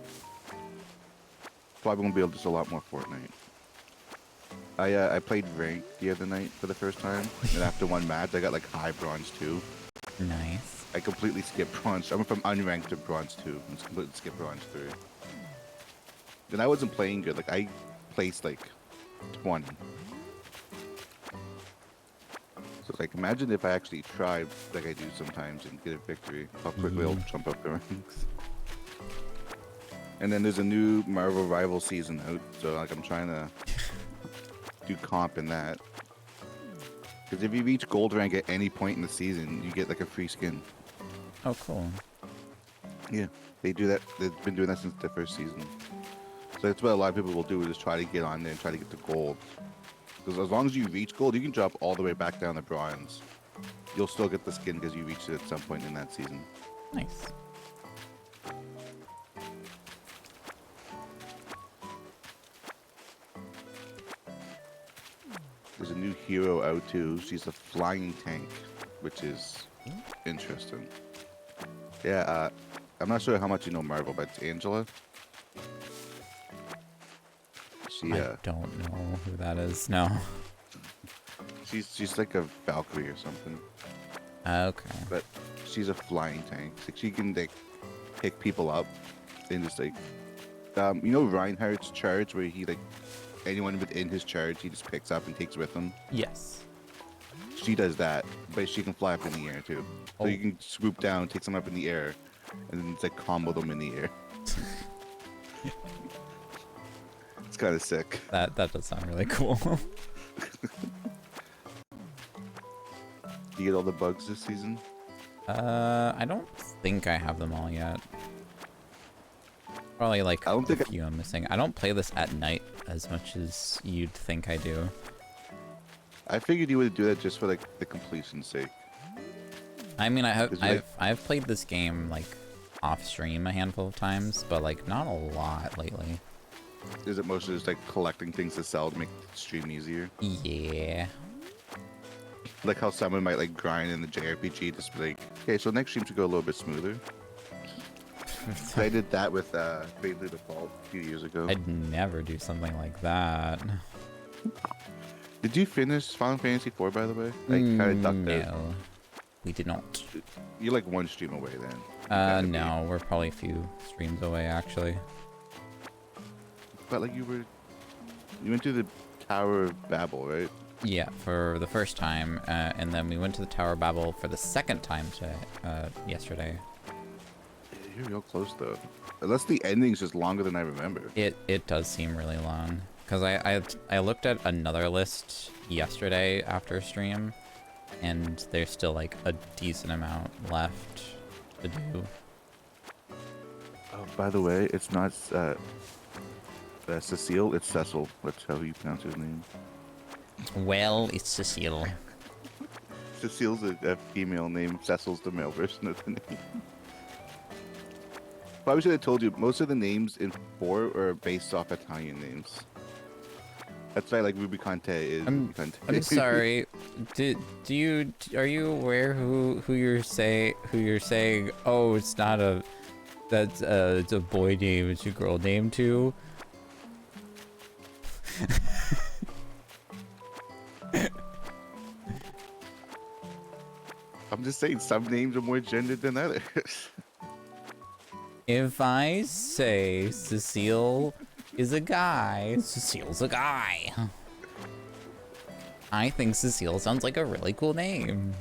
Probably won't be able to do a lot more Fortnite. I played ranked the other night for the first time, and after one match, I got like high bronze 2. Nice. I completely skipped bronze. I went from unranked to bronze 2. And completely skipped bronze 3. Then I wasn't playing good. Like I placed like 20. So it's like imagine if I actually tried like I do sometimes and get a victory. How quickly I'll jump up the ranks. And then there's a new Marvel Rival season out, so like I'm trying to do comp in that. Because if you reach gold rank at any point in the season, you get like a free skin. Oh, cool. Yeah, they do that. They've been doing that since the first season. So that's what a lot of people will do, is try to get on there and try to get the gold. Because as long as you reach gold, you can drop all the way back down to bronze. You'll still get the skin because you reached it at some point in that season. Nice. There's a new hero out too. She's a flying tank, which is interesting. Yeah, I'm not sure how much you know Marvel, but it's Angela. I don't know who that is. No. She's like a Valkyrie or something. Okay. But she's a flying tank. Like she can like pick people up and just like you know Reinhardt's charge where he like anyone within his charge he just picks up and takes with him. Yes. She does that, but she can fly up in the air too. So you can swoop down, take someone up in the air, and then it's like combo them in the air. It's kind of sick. That does sound really cool. Do you get all the bugs this season? I don't think I have them all yet. Probably like I don't think a few I'm missing. I don't play this at night as much as you'd think I do. I figured you would do that just for like the completion's sake. I mean, I've played this game like off stream a handful of times, but like not a lot lately. Is it mostly just like collecting things to sell to make the stream easier? Yeah. Like how someone might like grind in the JRPG, just be like, okay, so next stream should go a little bit smoother. I did that with Bravely Default a few years ago. I'd never do something like that. Did you finish Final Fantasy IV, by the way? I kind of ducked out. No, we did not. You're like one stream away then. No, we're probably a few streams away actually. But like you went to the Tower of Babel, right? Yeah, for the first time, and then we went to the Tower of Babel for the second time yesterday. You're real close though. Unless the ending's just longer than I remember. It does seem really long. Because I looked at another list yesterday after stream, and there's still like a decent amount left to do. Oh, by the way, it's not Cecile, it's Cecil. That's how you pronounce his name. Well, it's Cecile. Cecile's a female name. Cecil's the male version of the name. Probably should have told you, most of the names in 4 are based off Italian names. That's why like Ruby Conte is. I'm sorry. Are you aware who you're saying? Oh, it's not it's a boy name. It's a girl name too. I'm just saying some names are more gendered than others. If I say Cecile is a guy, Cecile's a guy. I think Cecile sounds like a really cool name.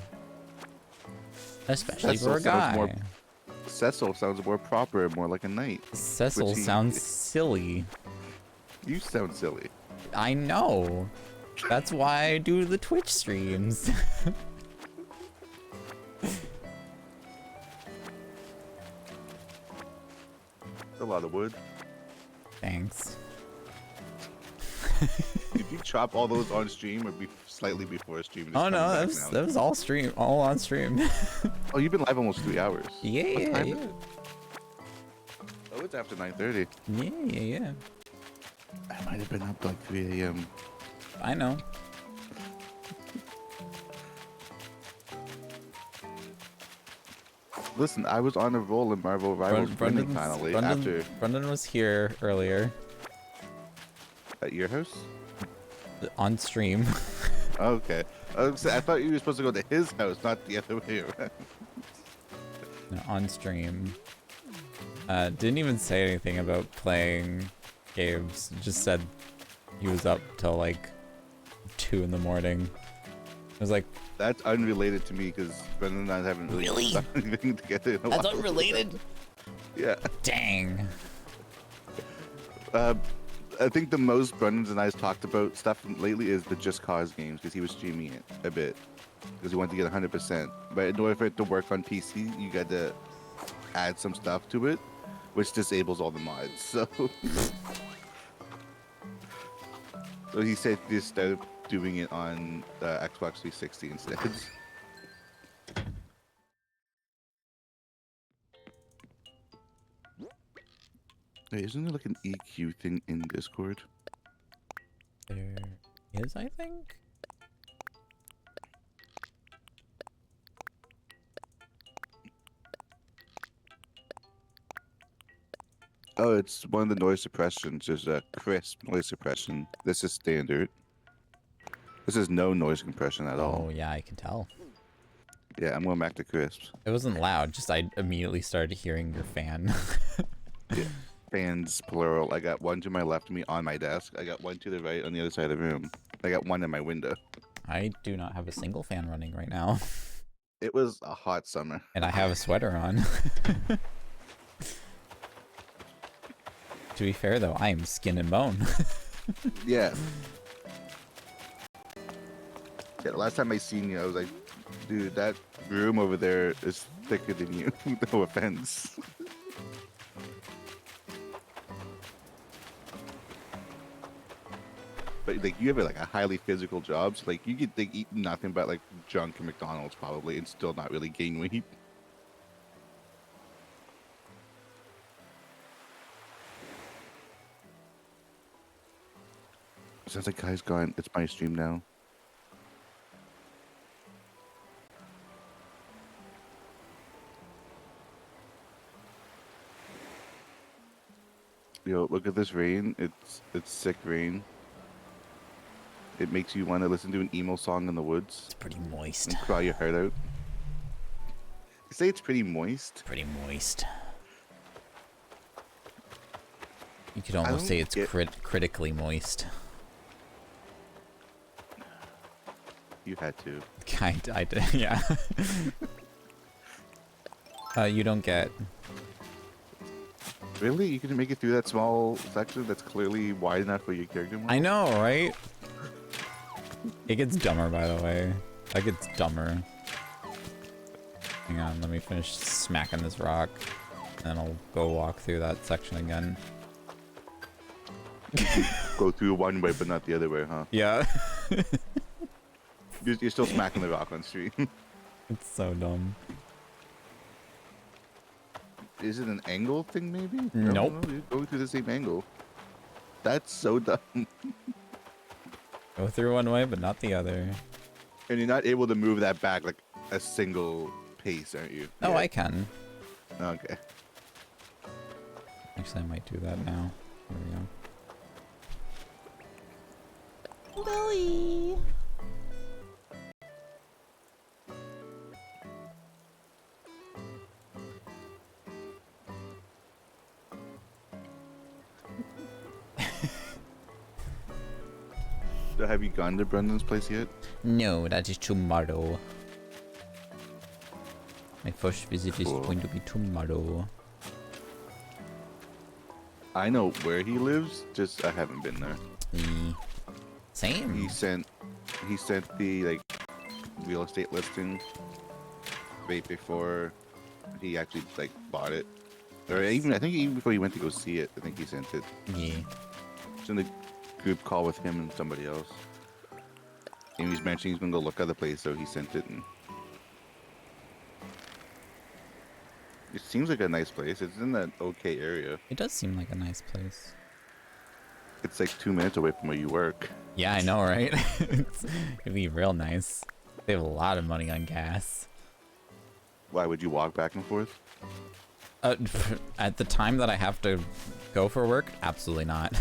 Especially for a guy. Cecil sounds more proper and more like a knight. Cecil sounds silly. You sound silly. I know. That's why I do the Twitch streams. A lot of wood. Thanks. Did you chop all those on stream or slightly before stream? Oh no, that was all on stream. Oh, you've been live almost 3 hours. Yeah. Oh, it's after 9:30. Yeah. I might have been up like 3 a.m. I know. Listen, I was on a roll in Marvel Rivals finally after Brendan was here earlier. At your house? On stream. Okay. I thought you were supposed to go to his house, not the other way around. on stream. Didn't even say anything about playing games. Just said he was up till like 2 in the morning. I was like, that's unrelated to me because Brendan and I haven't really done anything together in a while. that's unrelated? Yeah. Dang. I think the most Brendan and I's talked about stuff lately is the Just Cause games because he was streaming it a bit because he wanted to get 100%. But in order for it to work on PC, you got to add some stuff to it, which disables all the mods. So, so he said he started doing it on the Xbox 360 instead. Wait, isn't there like an EQ thing in Discord? There is, I think? Oh, it's one of the noise suppressions. There's a crisp noise suppression. This is standard. This is no noise compression at all. Oh, yeah, I can tell. Yeah, I'm going back to crisps. It wasn't loud, just I immediately started hearing your fan. Yeah. Fans, plural. I got one to my left of me on my desk. I got one to the right on the other side of the room. I got one in my window. I do not have a single fan running right now. It was a hot summer. And I have a sweater on. To be fair, though, I am skin and bone. Yeah. Yeah, the last time I seen you, I was like, dude, that room over there is thicker than you. No offense. But like you have like a highly physical job, so like you could like eat nothing but like junk and McDonald's probably and still not really gain weight. Sounds like Guy's gone. It's my stream now. Yo, look at this rain. It's sick rain. It makes you want to listen to an emo song in the woods It's pretty moist. and cry your heart out. You say it's pretty moist. Pretty moist. You could almost say it's critically moist. You had to. I did, yeah. You don't get... Really? You can make it through that small section that's clearly wide enough for your character model? I know, right? It gets dumber, by the way. That gets dumber. Hang on, let me finish smacking this rock. And then I'll go walk through that section again. Go through one way, but not the other way, huh? Yeah. You're still smacking the rock on stream. It's so dumb. Is it an angle thing, maybe? Nope. No, you're going through the same angle. That's so dumb. Go through one way, but not the other. And you're not able to move that back like a single pace, aren't you? Oh, Yeah. I can. Okay. Actually, I might do that now. There we go. Billy! So have you gone to Brendan's place yet? No, that is tomorrow. My first visit is Cool. going to be tomorrow. I know where he lives, just I haven't been there. Same. He sent the like real estate listing right before he actually like bought it. Or even I think even before he went to go see it, I think he sent it. Yeah. It's in the group call with him and somebody else. And he's mentioning he's gonna go look at the place, so he sent it. And it seems like a nice place. It's in that okay area. It does seem like a nice place. It's like 2 minutes away from where you work. Yeah, I know, right? It'd be real nice. They have a lot of money on gas. Why would you walk back and forth? At the time that I have to go for work, absolutely not.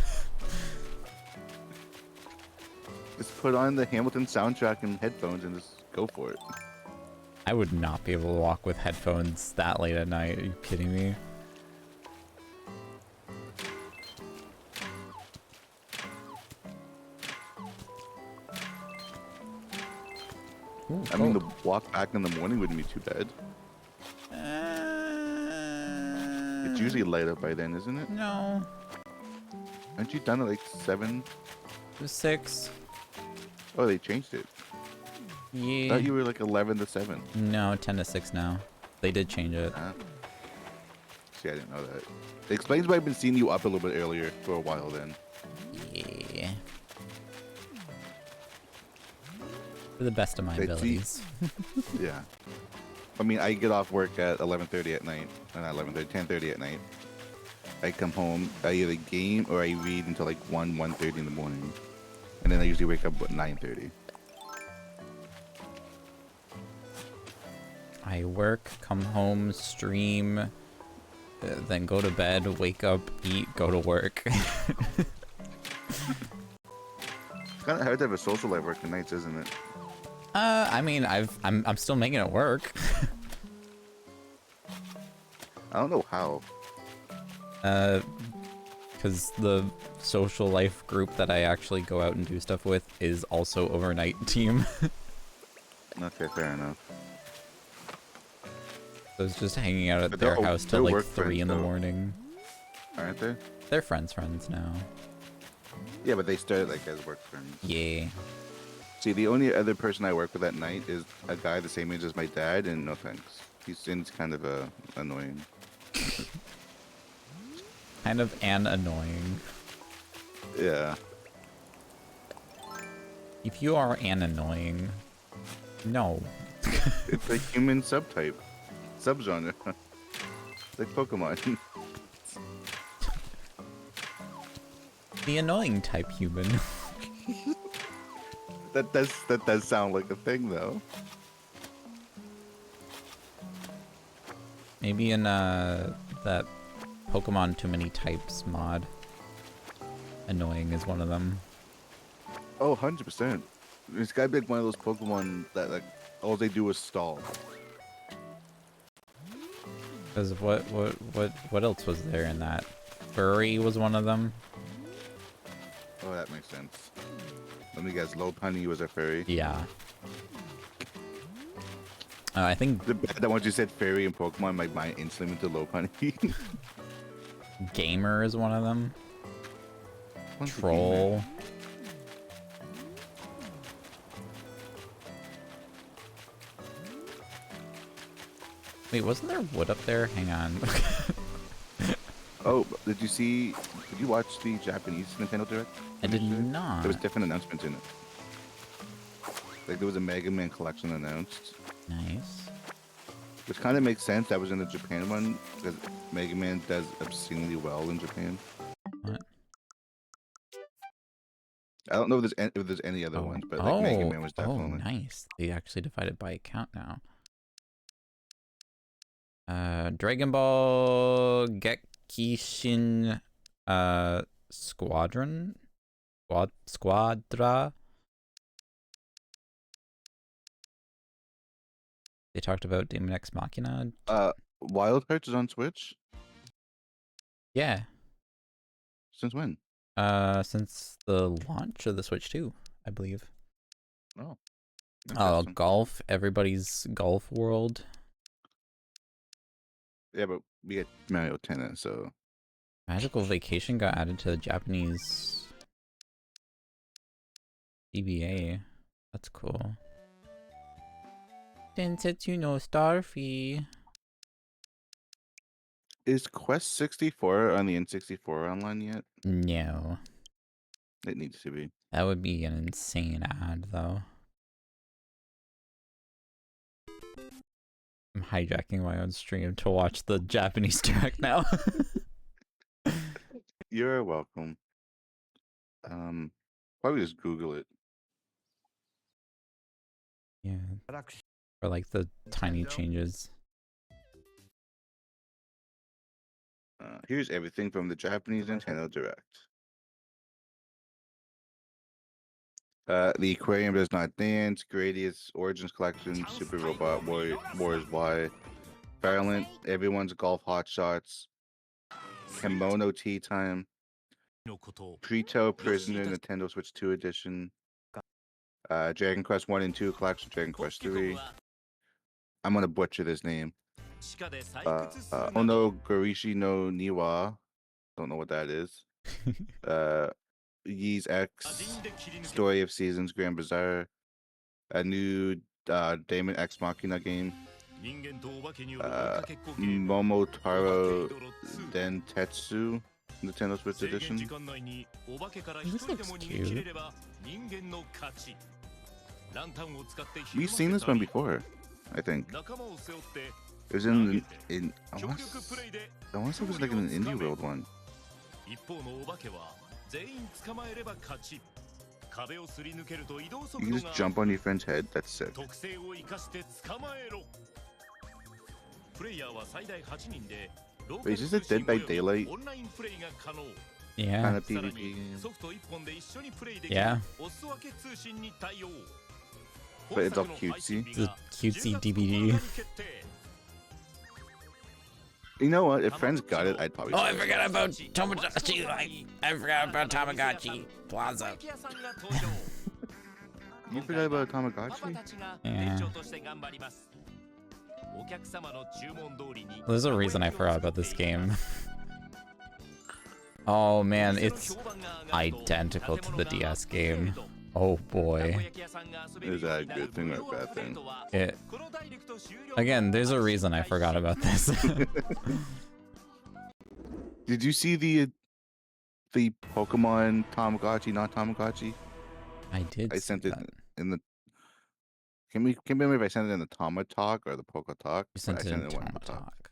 Just put on the Hamilton soundtrack and headphones and just go for it. I would not be able to walk with headphones that late at night. Are you kidding me? Ooh, I mean, the gold. walk back in the morning wouldn't be too bad. It's usually light up by then, isn't it? No. Aren't you done at like 7? It was 6. Oh, they changed it. I Yeah. thought you were like 11 to 7. No, 10 to 6 now. They did change it. See, I didn't know that. It explains why I've been seeing you up a little bit earlier for a while then. Yeah. To the best of my See, abilities. yeah. I mean, I get off work at 11:30 at night. Not 11:30, 10:30 at night. I come home, I either game or I read until like 1:30 in the morning. And then I usually wake up at 9:30. I work, come home, stream, then go to bed, wake up, eat, go to work. It's kind of hard to have a social life working nights, isn't it? I mean, I'm still making it work. I don't know how. Because the social life group that I actually go out and do stuff with is also overnight team. Okay, fair enough. So it's just hanging out at But their house till they're like work 3 in the friends, though, morning. aren't they? They're friends now. Yeah, but they started like as work friends. Yeah. See, the only other person I work with at night is a guy the same age as my dad, and no thanks. He's kind of annoying. Kind of an annoying. Yeah. If you are an annoying, no. It's a human subtype. Subgenre. Like Pokemon. The annoying type human. That does sound like a thing though. Maybe in that Pokemon Too Many Types mod. Annoying is one of them. Oh, 100%. It's gotta be like one of those Pokemon that like all they do is stall. Because what else was there in that? Furry was one of them. Oh, that makes sense. Let me guess, Lopunny was a furry. Yeah. I think That once you said fairy in Pokemon, my mind instantly went to Lopunny. Gamer is one of them. What's the Troll. gamer? Wait, wasn't there wood up there? Hang on. Oh, did you watch the Japanese Nintendo Direct? I did yesterday? not. There was different announcements in it. Like there was a Mega Man collection announced, Nice. which kind of makes sense. That was in the Japan one because Mega Man does obscenely well in Japan. What? I don't know if there's any other ones, but like Mega Man was Oh, definitely. nice. They actually divided by account now. Dragon Ball Gekishin Squadron? Squadra? They talked about Demon X Machina. Wild Hearts is on Switch. Yeah. Since when? Since the launch of the Switch 2, I believe. Oh, Oh, interesting. golf, everybody's golf world. Yeah, but we get Mario Tennis, so Magical Vacation got added to the Japanese DBA. That's cool. Densetsu no Starfy. is Quest 64 on the N64 online yet? No. It needs to be. That would be an insane ad, though. I'm hijacking my own stream to watch the Japanese track now. You're welcome. Probably just Google it. Yeah. Or like the tiny changes. Here's everything from the Japanese Nintendo Direct. The Aquarium Does Not Dance, Gradius Origins Collection, Super Robot Wars Y, Violent, Everyone's Golf Hot Shots, Kimono Tea Time, Preto Prisoner Nintendo Switch 2 Edition, Dragon Quest 1 and 2 Collection, Dragon Quest 3. I'm gonna butcher this name. Ono Gorishi no Niwa. Don't know what that is. Yeez X, Story of Seasons, Grand Bazaar, a new Damon X Machina game, Momotaro Dentetsu, Nintendo Switch Edition. This looks cute. We've seen this one before, I think. It was I want to say it was like in an Indie World one. You can just jump on your friend's head. That's sick. Wait, is this a Dead by Daylight Yeah. kind of PvP? Yeah. But it's all cutesy. It's a cutesy DVD. You know what? If friends got it, I'd probably. Oh, I forgot about Tamagotchi. I forgot about Tamagotchi Plaza. You forgot about Tamagotchi? Yeah. There's a reason I forgot about this game. Oh man, it's identical to the DS game. Oh boy. Is that a good thing or a bad thing? Again, there's a reason I forgot about this. Did you see the Pokemon Tamagotchi, not Tamagotchi? I did. I sent it in the. Can we remember if I sent it in the Tama Talk or the Poke Talk? You sent it in one Tama Talk.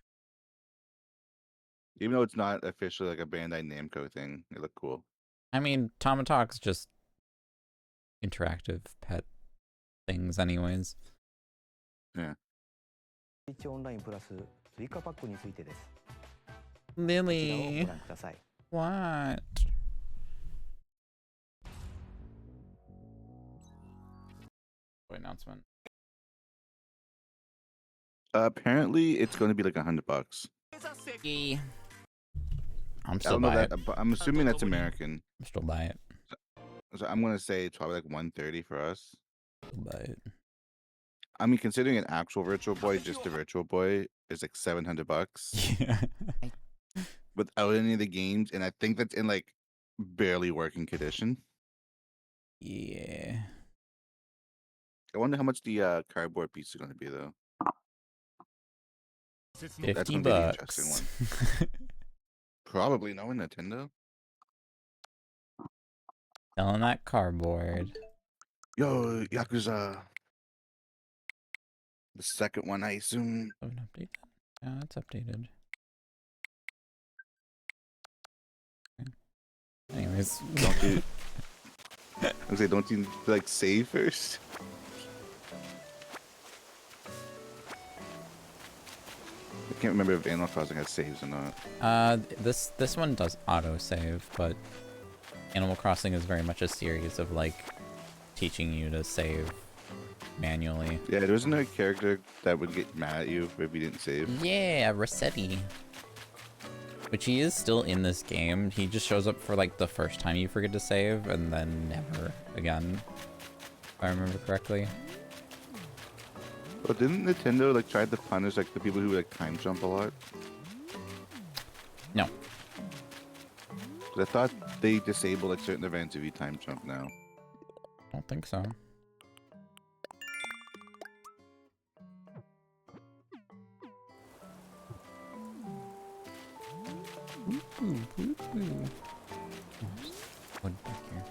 Even though it's not officially like a Bandai Namco thing, it looked cool. I mean, Tama Talk's just interactive pet things anyways. Yeah. Lily, what? Announcement. Apparently, it's going to be like $100. I'm still buy it. I'm assuming that's American. I'm still buy it. So I'm gonna say it's probably like 130 for us. Still buy it. I mean, considering an actual Virtual Boy, just a Virtual Boy, is like $700 Yeah. without any of the games, and I think that's in like barely working condition. Yeah. I wonder how much the cardboard piece is gonna be though. $50. Be the interesting one. Probably no Nintendo. Selling that cardboard. Yo, Yakuza. The second one, I assume. Oh, update. Yeah, it's updated. Okay. Anyways. Don't you? I was say, don't you like save first? I can't remember if Animal Crossing has saves or not. This one does auto save, but Animal Crossing is very much a series of like teaching you to save manually. Yeah, there wasn't a character that would get mad at you if you didn't save. Yeah, Rossetti. Which he is still in this game. He just shows up for like the first time you forget to save and then never again. If I remember correctly. Well, didn't Nintendo like try to punish like the people who like time jump a lot? No. 'Cause I thought they disable like certain events if you time jump now. I don't think so. Wood back here.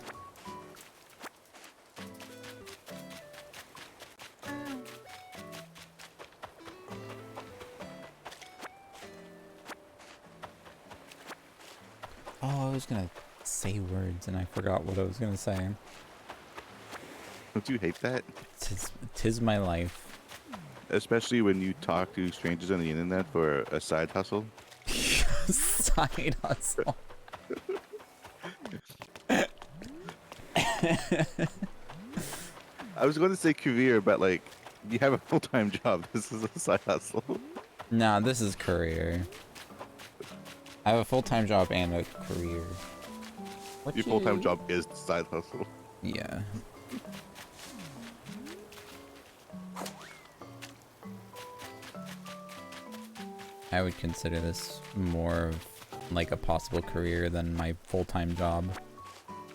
Oh, I was gonna say words and I forgot what I was gonna say. Don't you hate that? Tis my life. Especially when you talk to strangers on the internet for a side hustle. Side hustle. I was going to say career, but like, you have a full-time job. This is a side hustle. Nah, this is career. I have a full-time job and a career. What Your full-time job is the side hustle. Yeah. I would consider this more of like a possible career than my full-time job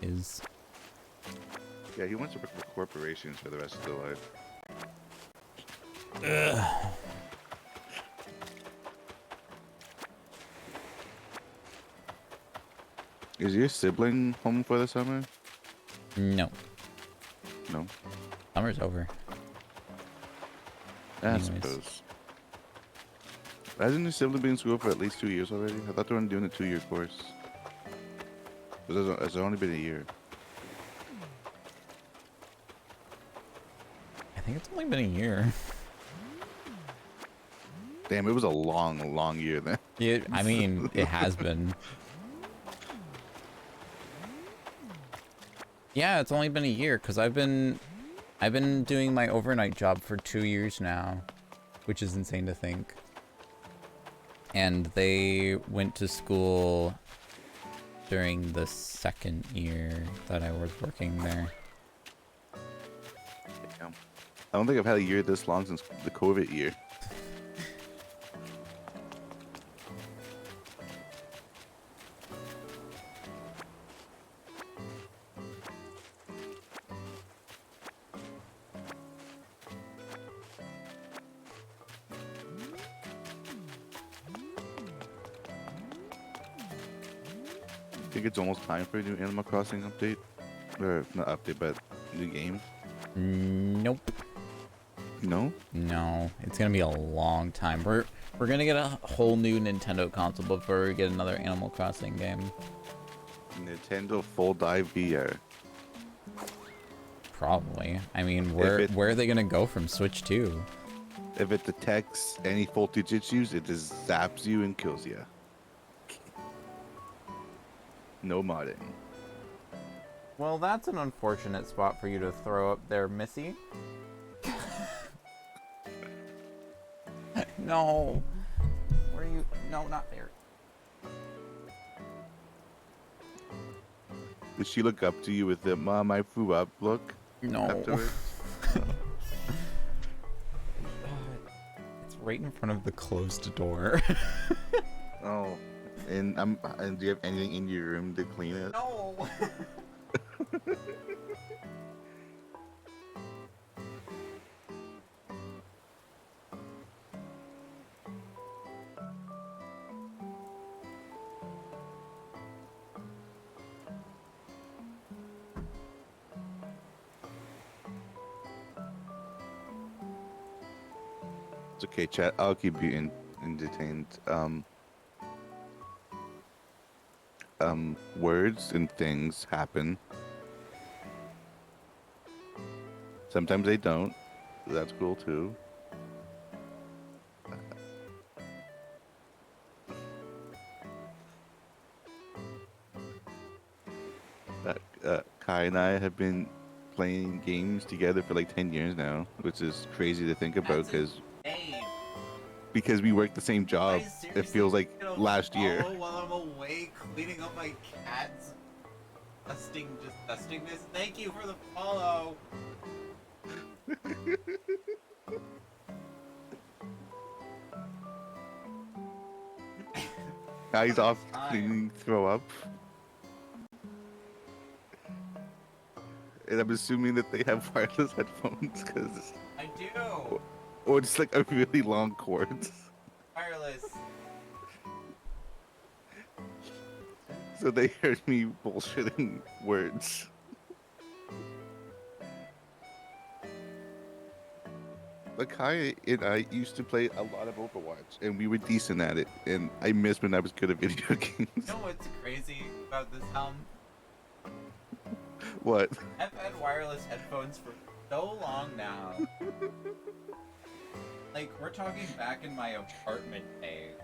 is. Yeah, he wants to work for corporations for the rest of their life. Ugh. Is your sibling home for the summer? No. No. Summer's over. I Anyways. suppose. Hasn't your sibling been in school for at least 2 years already? I thought they were only doing a 2-year course. It's only been a year. I think it's only been a year. Damn, it was a long, long year then. Yeah, I mean, it has been. Yeah, it's only been a year because I've been doing my overnight job for 2 years now, which is insane to think. And they went to school during the second year that I was working there. Yeah. I don't think I've had a year this long since the COVID year. I think it's almost time for a new Animal Crossing update. Or, not update, but new game. Nope. No? No, it's gonna be a long time. We're gonna get a whole new Nintendo console before we get another Animal Crossing game. Nintendo Full Dive VR. Probably. I mean, where are they gonna go from Switch 2? If it detects any voltage issues, it just zaps you and kills you. No modding. Well, that's an unfortunate spot for you to throw up there, Missy. No. Where are you? No, not there. Did she look up to you with the "Mom, I threw up" look? No. Afterwards? It's right in front of the closed door. Oh. And do you have anything in your room to clean it? No. It's okay, chat. I'll keep you entertained. Words and things happen. Sometimes they don't. That's cool too. Kai and I have been playing games together for like 10 years now, which is crazy to think about because we work the same job. It feels like last year. While I'm away cleaning up my cat's disgustingness. Thank you for the follow. Kai's off cleaning throw up. And I'm assuming that they have wireless headphones, because... I do! Or just like a really long cord. Wireless. So they heard me bullshitting words. Like Kai and I used to play a lot of Overwatch, and we were decent at it, and I miss when I was good at video games. You know what's crazy about this, What? I've had wireless headphones for so long now. Like, we're talking back in my apartment days.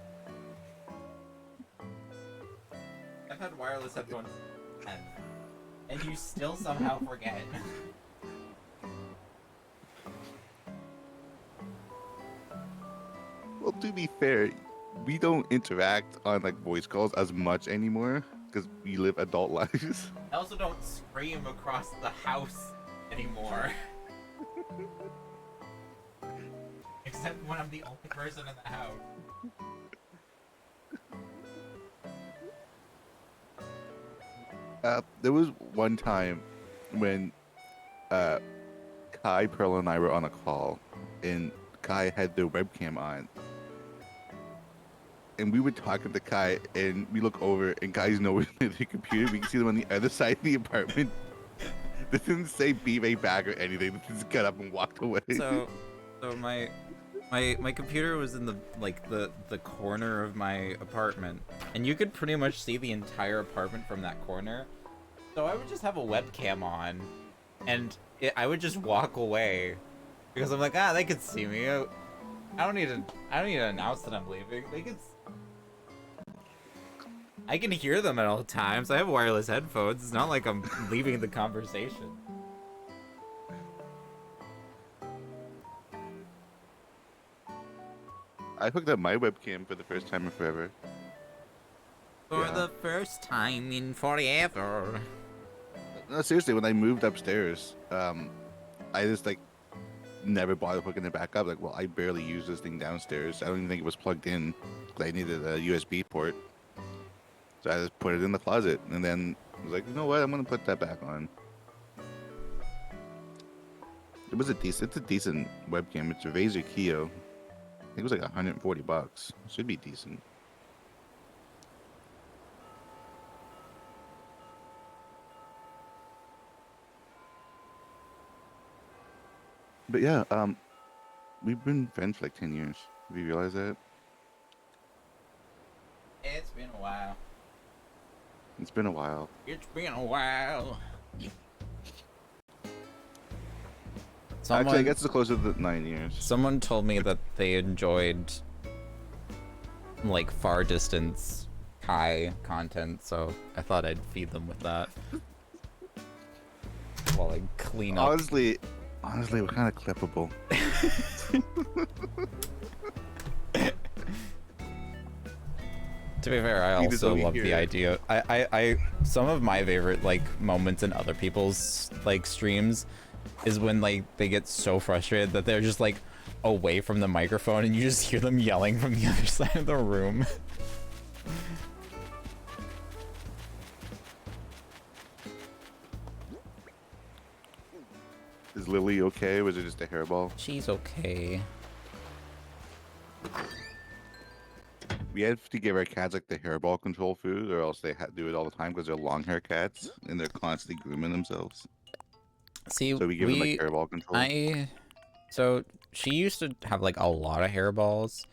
I've had wireless headphones and you still somehow forget. Well, to be fair, we don't interact on like voice calls as much anymore because we live adult lives. I also don't scream across the house anymore. Except when I'm the only person in the house. There was one time when uh, Kai, Pearl, and I were on a call, and Kai had the webcam on, and we were talking to Kai, and we look over, and Kai's nowhere near the computer. We can see them on the other side of the apartment. This didn't say "be right back" or anything. They just got up and walked away. So my computer was in the the corner of my apartment, and you could pretty much see the entire apartment from that corner. So I would just have a webcam on, and I would just walk away because I'm like, they could see me. I don't need to announce that I'm leaving. They could. I can hear them at all times. I have wireless headphones. It's not like I'm leaving the conversation. I hooked up my webcam for the first time in forever. For the first time in forever. No, seriously, when I moved upstairs, I just like never bothered hooking it back up. Like, well, I barely use this thing downstairs. I don't even think it was plugged in. 'Cause I needed a USB port, so I just put it in the closet. And then I was like, you know what? I'm gonna put that back on. It's a decent webcam. It's a Razer Kio. I think it was like $140. Should be decent. But yeah, we've been friends for like 10 years. Have you realized that? It's been a while. It's been a while. It's been a while. Actually, I guess it's closer to 9 years. Someone told me that they enjoyed like far distance Kai content, so I thought I'd feed them with that while I clean up. Honestly, we're kind of clippable. To be fair, I also love the idea. I some of my favorite like moments in other people's like streams is when like they get so frustrated that they're just like away from the microphone and you just hear them yelling from the other side of the room. Is Lily okay? Or was it just a hairball? She's okay. We have to give our cats like the hairball control food, or else they do it all the time because they're long hair cats and they're constantly grooming themselves. See, so we give them like hairball control. So she used to have like a lot of hairballs.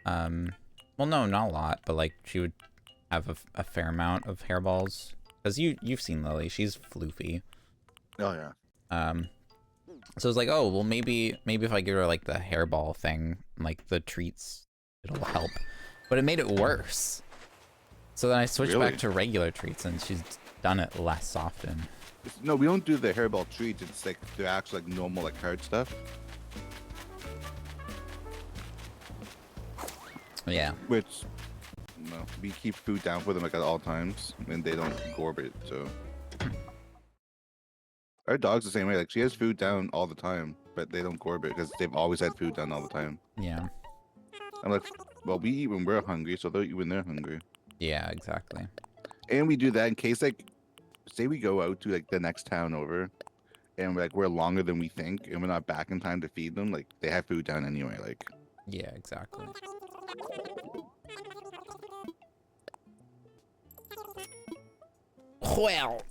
Well, no, not a lot, but like she would have a fair amount of hairballs. Cause you've seen Lily, she's floofy. Oh yeah. So it's like, oh well, maybe if I give her like the hairball thing, like the treats, it'll help. But it made it worse. So then I switched back to regular treats, and she's done it less often. No, we don't do the hairball treats. It's like the actual like normal like hard stuff. Yeah. Which, no, we keep food down for them like at all times, and they don't gorb it. So our dog's the same way. Like she has food down all the time, but they don't gorb it because they've always had food down all the time. Yeah. I'm like, well, we eat when we're hungry, so they'll eat when they're hungry. Yeah, exactly. And we do that in case like, say we go out to like the next town over, and like we're longer than we think, and we're not back in time to feed them. Like they have food down anyway. Like. Yeah, exactly. Well,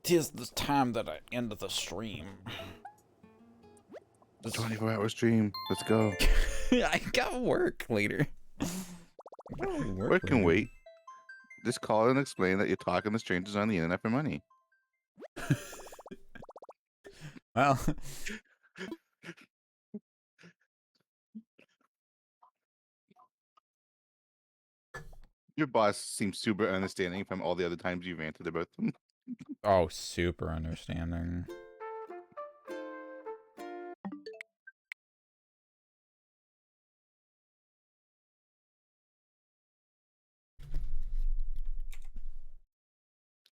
'tis the time that I end the stream. The 24-hour stream. Let's go. I got work later. Work can wait. Just call and explain that you're talking to strangers on the internet for money. Well. Your boss seems super understanding from all the other times you ranted about them. Oh, super understanding.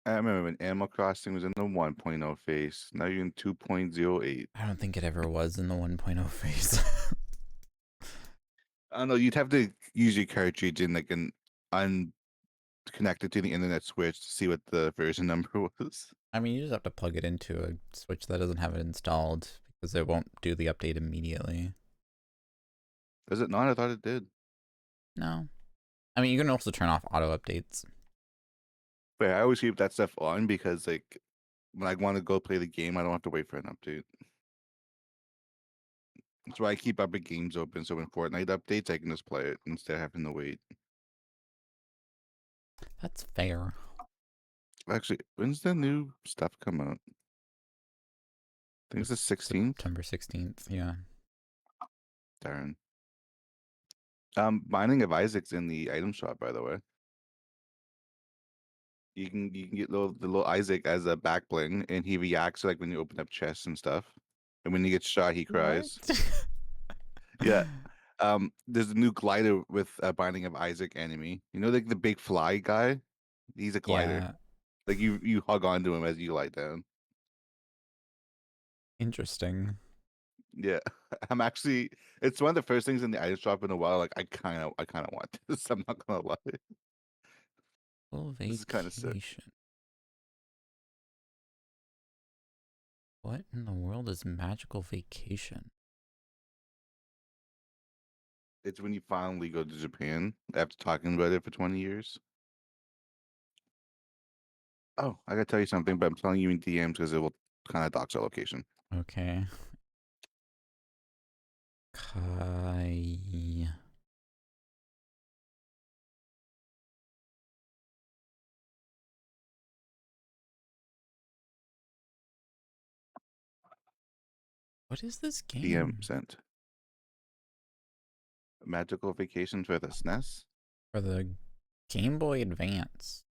I remember when Animal Crossing was in the 1.0 phase. Now you're in 2.08. I don't think it ever was in the 1.0 phase. I don't know. You'd have to use your cartridge in like an unconnected to the internet switch to see what the version number was. I mean, you just have to plug it into a Switch that doesn't have it installed because it won't do the update immediately. Does it not? I thought it did. No. I mean, you can also turn off auto updates. But I always keep that stuff on because like when I want to go play the game, I don't have to wait for an update. That's why I keep Epic Games open so when Fortnite updates, I can just play it instead of having to wait. That's fair. Actually, when's the new stuff come out? I think it's the 16th. September 16th, yeah. Darn. Binding of Isaac's in the item shop, by the way. You can get the little Isaac as a back bling, and he reacts like when you open up chests and stuff. And when he gets shot, he What? cries. Yeah. There's a new glider with a Binding of Isaac enemy. You know, like the big fly guy. He's a glider. Yeah, Like you hug onto him as you lie down. interesting. Yeah, I'm actually. It's one of the first things in the item shop in a while. Like I kind of want this. I'm not gonna lie. Full This is kind of sick. vacation. What in the world is magical vacation? It's when you finally go to Japan after talking about it for 20 years. Oh, I gotta tell you something, but I'm telling you in DMs because it will kind of dox our location. Okay. Kai. What is this DM game? sent. Magical vacation for the SNES. For the Game Boy Advance.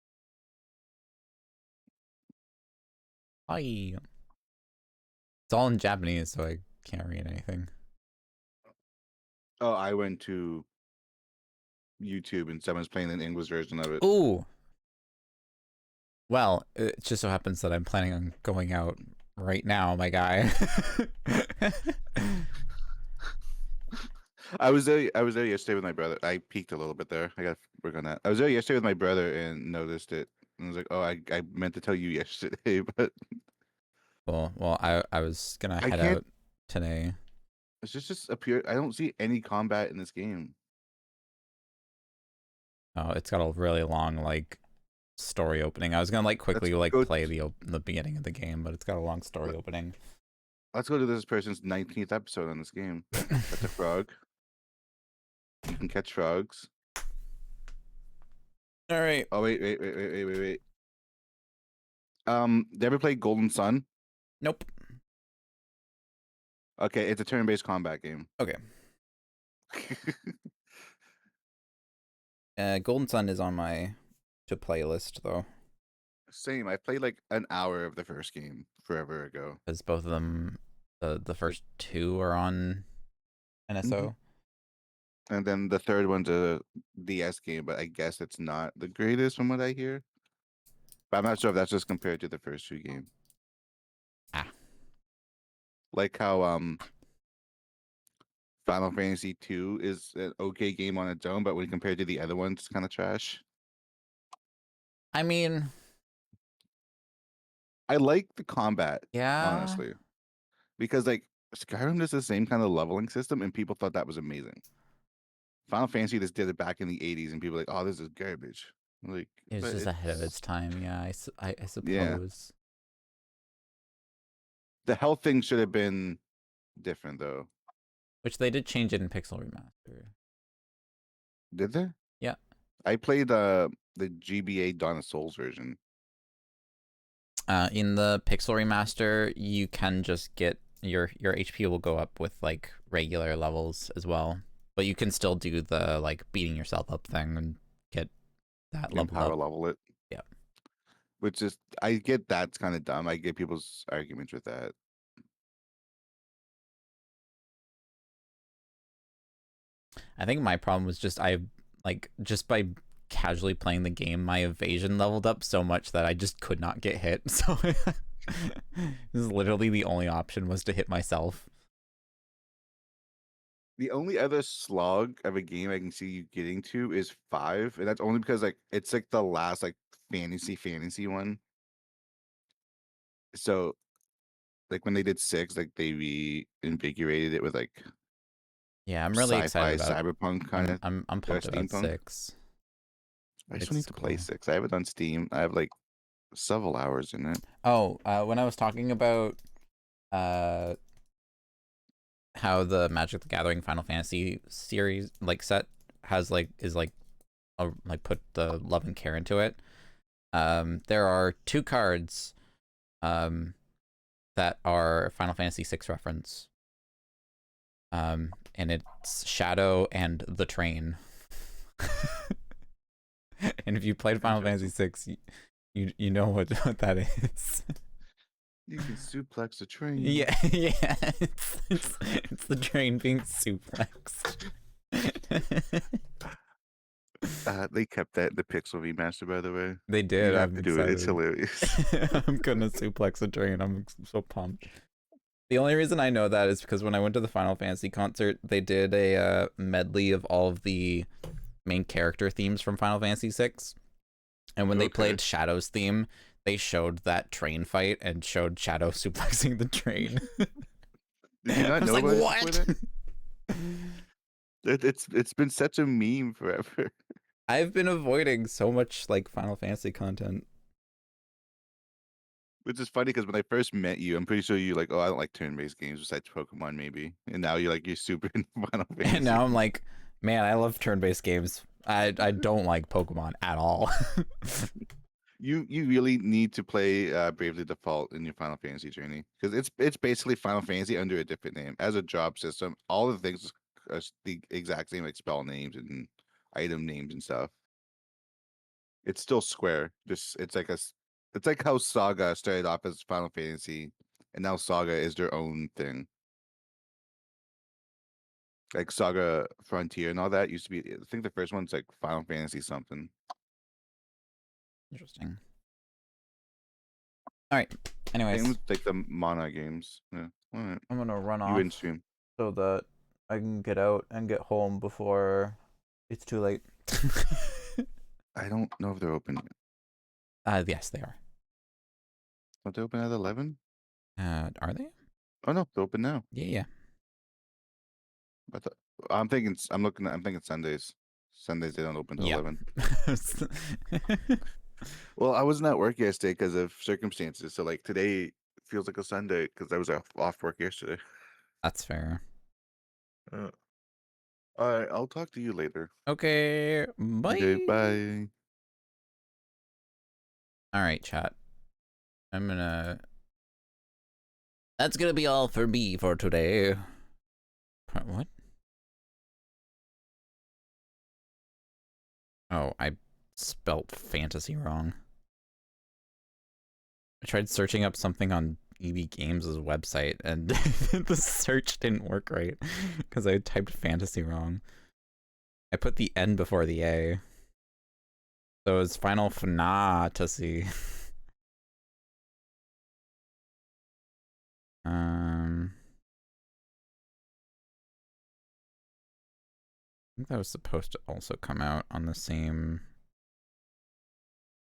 Hi. It's all in Japanese, so I can't read anything. Oh, I went to YouTube and someone's playing an English version of it. Ooh. Well, it just so happens that I'm planning on going out right now, my guy. I was there. I was there yesterday with my brother. I peeked a little bit there. I got to work on that. I was there yesterday with my brother and noticed it. And I was like, "Oh, I meant to tell you yesterday, but Well, I was gonna I head can't." out today. It's just appear. I don't see any combat in this game. Oh, it's got a really long like story opening. I was gonna like Let's quickly like go. play the beginning of the game, but it's got a long story opening. Let's go to this person's 19th episode on this game. That's a frog. You can catch frogs. All right. Oh wait. Did you ever play Golden Sun? Nope. Okay, it's a turn-based combat game. Okay. Golden Sun is on my to play list though, Same. I played like an hour of the first game forever ago. because both of them, the Like, first two are on mhm. NSO. And then the third one's a DS game, but I guess it's not the greatest from what I hear. But I'm not sure if that's just compared to the first two games. Ah, Like how Final Fantasy 2 is an okay game on its own, but when compared to the other ones, it's kind of trash. I mean, I like the combat, yeah, honestly, because like Skyrim does the same kind of leveling system, and people thought that was amazing. Final Fantasy just did it back in the 80s, and people were like, "Oh, this is garbage." Like, it was but just ahead of its it's time. Yeah, I yeah. suppose. The health thing should have been different though. Which they did change it in Pixel Remaster. Did they? Yeah. I played the GBA Dawn of Souls version. In the Pixel Remaster, you can just get your HP will go up with like regular levels as well, but you can still do the like beating yourself up thing and get that You can leveled power up. level it. Yeah. Which is I get that's kind of dumb. I get people's arguments with that. I think my problem was just I like just by casually playing the game, my evasion leveled up so much that I just could not get hit. So this is literally the only option was to hit myself. The only other slog of a game I can see you getting to is 5, and that's only because like it's like the last like fantasy one. So like when they did 6, like they reinvigorated it with like Yeah, I'm really excited sci-fi about. cyberpunk kind of I'm pumped about steampunk. 6. I still need It's to play cool. 6. I have it on Steam. I have like several hours in it. Oh, when I was talking about uh how the Magic the Gathering Final Fantasy series like set has like is like like put the love and care into it. There are 2 cards that are Final Fantasy 6 reference. And it's Shadow and the Train. And if you played Final Fantasy Interesting. 6, you know what that is. You can suplex a train. Yeah, yeah, it's the train being suplexed. They kept that in the Pixel remaster, by the way. They You did. have I'm to do it. It's excited. hilarious. I'm gonna suplex a train. I'm so pumped. The only reason I know that is because when I went to the Final Fantasy concert, they did a medley of all of the main character themes from Final Fantasy 6. And when they Okay. played Shadow's theme, they showed that train fight and showed Shadow suplexing the train. Did you I not was know like, about it before what? that? It's been such a meme forever. I've been avoiding so much like Final Fantasy content. Which is funny because when I first met you, I'm pretty sure you like, oh, I don't like turn-based games besides Pokemon, maybe. And now you're super into Final And Fantasy. now I'm like, man, I love turn-based games. I don't like Pokemon at all. You really need to play Bravely Default in your Final Fantasy journey because it's basically Final Fantasy under a different name as a job system. All the things are the exact same, like spell names and item names and stuff. It's still Square. Just it's like how Saga started off as Final Fantasy, and now Saga is their own thing. Like Saga Frontier and all that used to be. I think the first one's like Final Fantasy something. Interesting. All right. Same Anyways, with like the Mana games. Yeah. All right. I'm gonna run You in off stream. so that I can get out and get home before it's too late. I don't know if they're open yet. Yes, they are. Don't they open at 11? Are they? Oh no, they're open now. Yeah, yeah. I thought, I'm thinking Sundays. Sundays they don't open till Yeah. 11. Well, I wasn't at work yesterday because of circumstances. So like today feels like a Sunday because I was off work yesterday. That's fair. All right, I'll talk to you later. Okay, Okay, bye. bye. All right, chat. I'm gonna. That's gonna be all for me for today. What? Oh, I spelt fantasy wrong. I tried searching up something on EB Games' website and the search didn't work right because I typed fantasy wrong. I put the N before the A. So it's Final Fantasy. I think that was supposed to also come out on the same.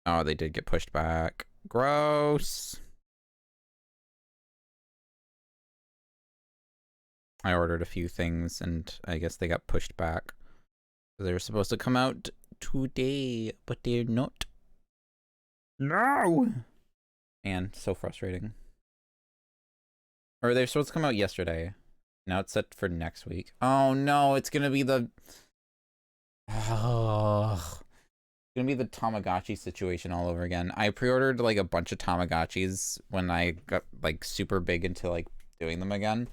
Oh, they did get pushed back. Gross. I ordered a few things and I guess they got pushed back. They were supposed to come out today, but they're not. No! And so frustrating. Or they're supposed to come out yesterday. Now it's set for next week. Oh no, it's gonna be the. Oh. It's gonna be the Tamagotchi situation all over again. I pre-ordered like a bunch of Tamagotchis when I got like super big into like doing them again.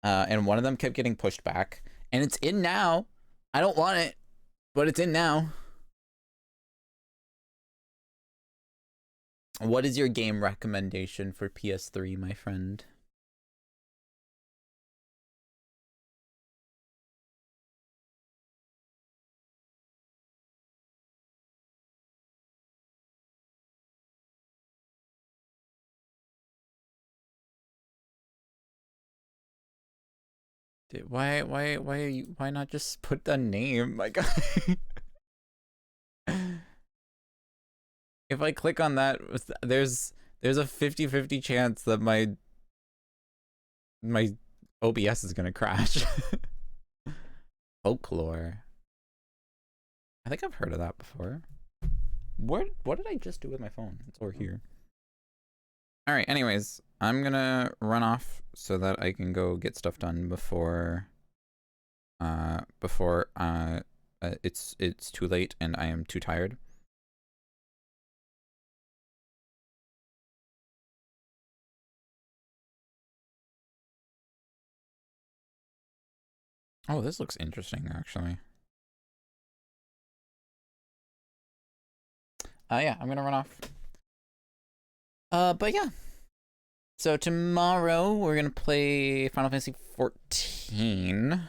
And one of them kept getting pushed back. And it's in now. I don't want it, but it's in now. What is your game recommendation for PS3, my friend? Why not just put the name? My God. If I click on that, there's a 50-50 chance that my OBS is gonna crash. Folklore. I think I've heard of that before. What did I just do with my phone? It's over here. All right. Anyways, I'm gonna run off so that I can go get stuff done before it's too late and I am too tired. Oh, this looks interesting, actually. Yeah, I'm gonna run off. But yeah. So tomorrow we're gonna play Final Fantasy 14.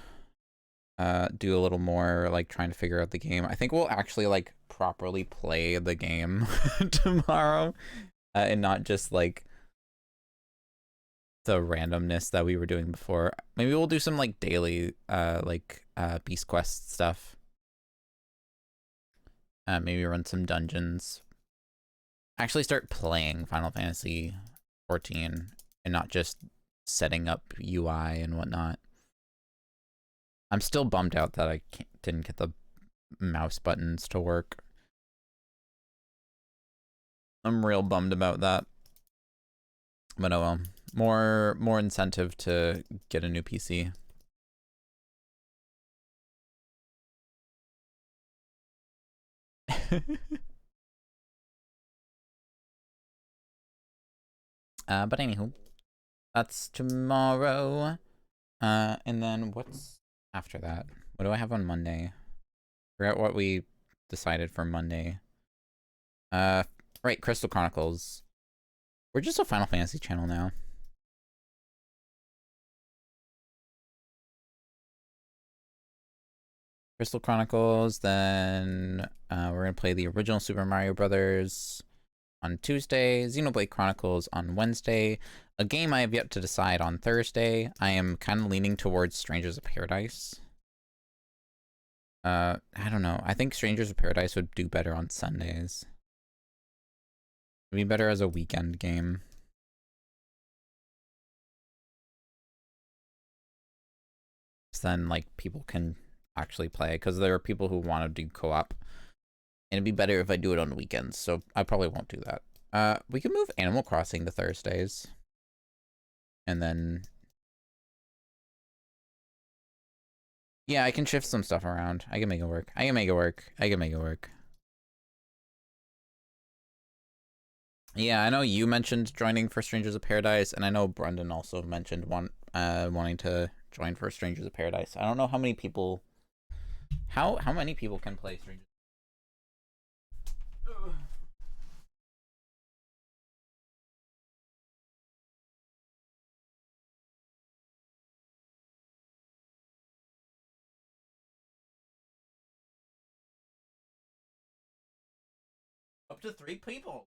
Do a little more like trying to figure out the game. I think we'll actually like properly play the game tomorrow, and not just like the randomness that we were doing before. Maybe we'll do some like daily Beast Quest stuff. Maybe run some dungeons. Actually start playing Final Fantasy 14 and not just setting up UI and whatnot. I'm still bummed out that I didn't get the mouse buttons to work. I'm real bummed about that. But oh well. More incentive to get a new PC. But anywho, that's tomorrow. And then what's after that? What do I have on Monday? Forgot what we decided for Monday. Right, Crystal Chronicles. We're just a Final Fantasy channel now. Crystal Chronicles, then we're gonna play the original Super Mario Brothers on Tuesday, Xenoblade Chronicles on Wednesday, a game I have yet to decide on Thursday. I am kind of leaning towards Strangers of Paradise. I don't know. I think Strangers of Paradise would do better on Sundays. It'd be better as a weekend game. Then like people can actually play, because there are people who want to do co-op. And it'd be better if I do it on weekends, so I probably won't do that. We can move Animal Crossing to Thursdays. And then... yeah, I can shift some stuff around. I can make it work. I can make it work. Yeah, I know you mentioned joining for Strangers of Paradise, and I know Brendan also mentioned wanting to join for Strangers of Paradise. I don't know how many people... How many people can play Strangers? Up to 3 people.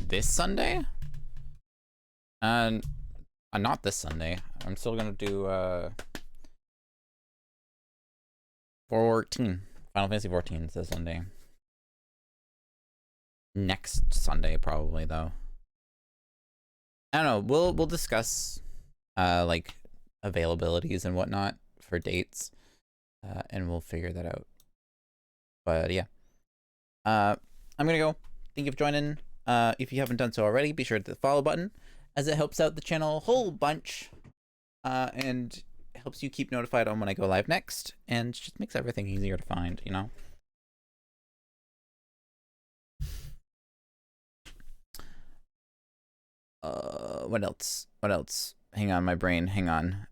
This Sunday? Not this Sunday. I'm still gonna do 14. Final Fantasy 14 is this Sunday. Next Sunday, probably, though. I don't know. We'll discuss like availabilities and whatnot for dates, and we'll figure that out. But yeah, I'm gonna go. Thank you for joining. If you haven't done so already, be sure to hit the follow button, as it helps out the channel a whole bunch, and helps you keep notified on when I go live next, and just makes everything easier to find, you know? What else? What else? Hang on, my brain. Hang on.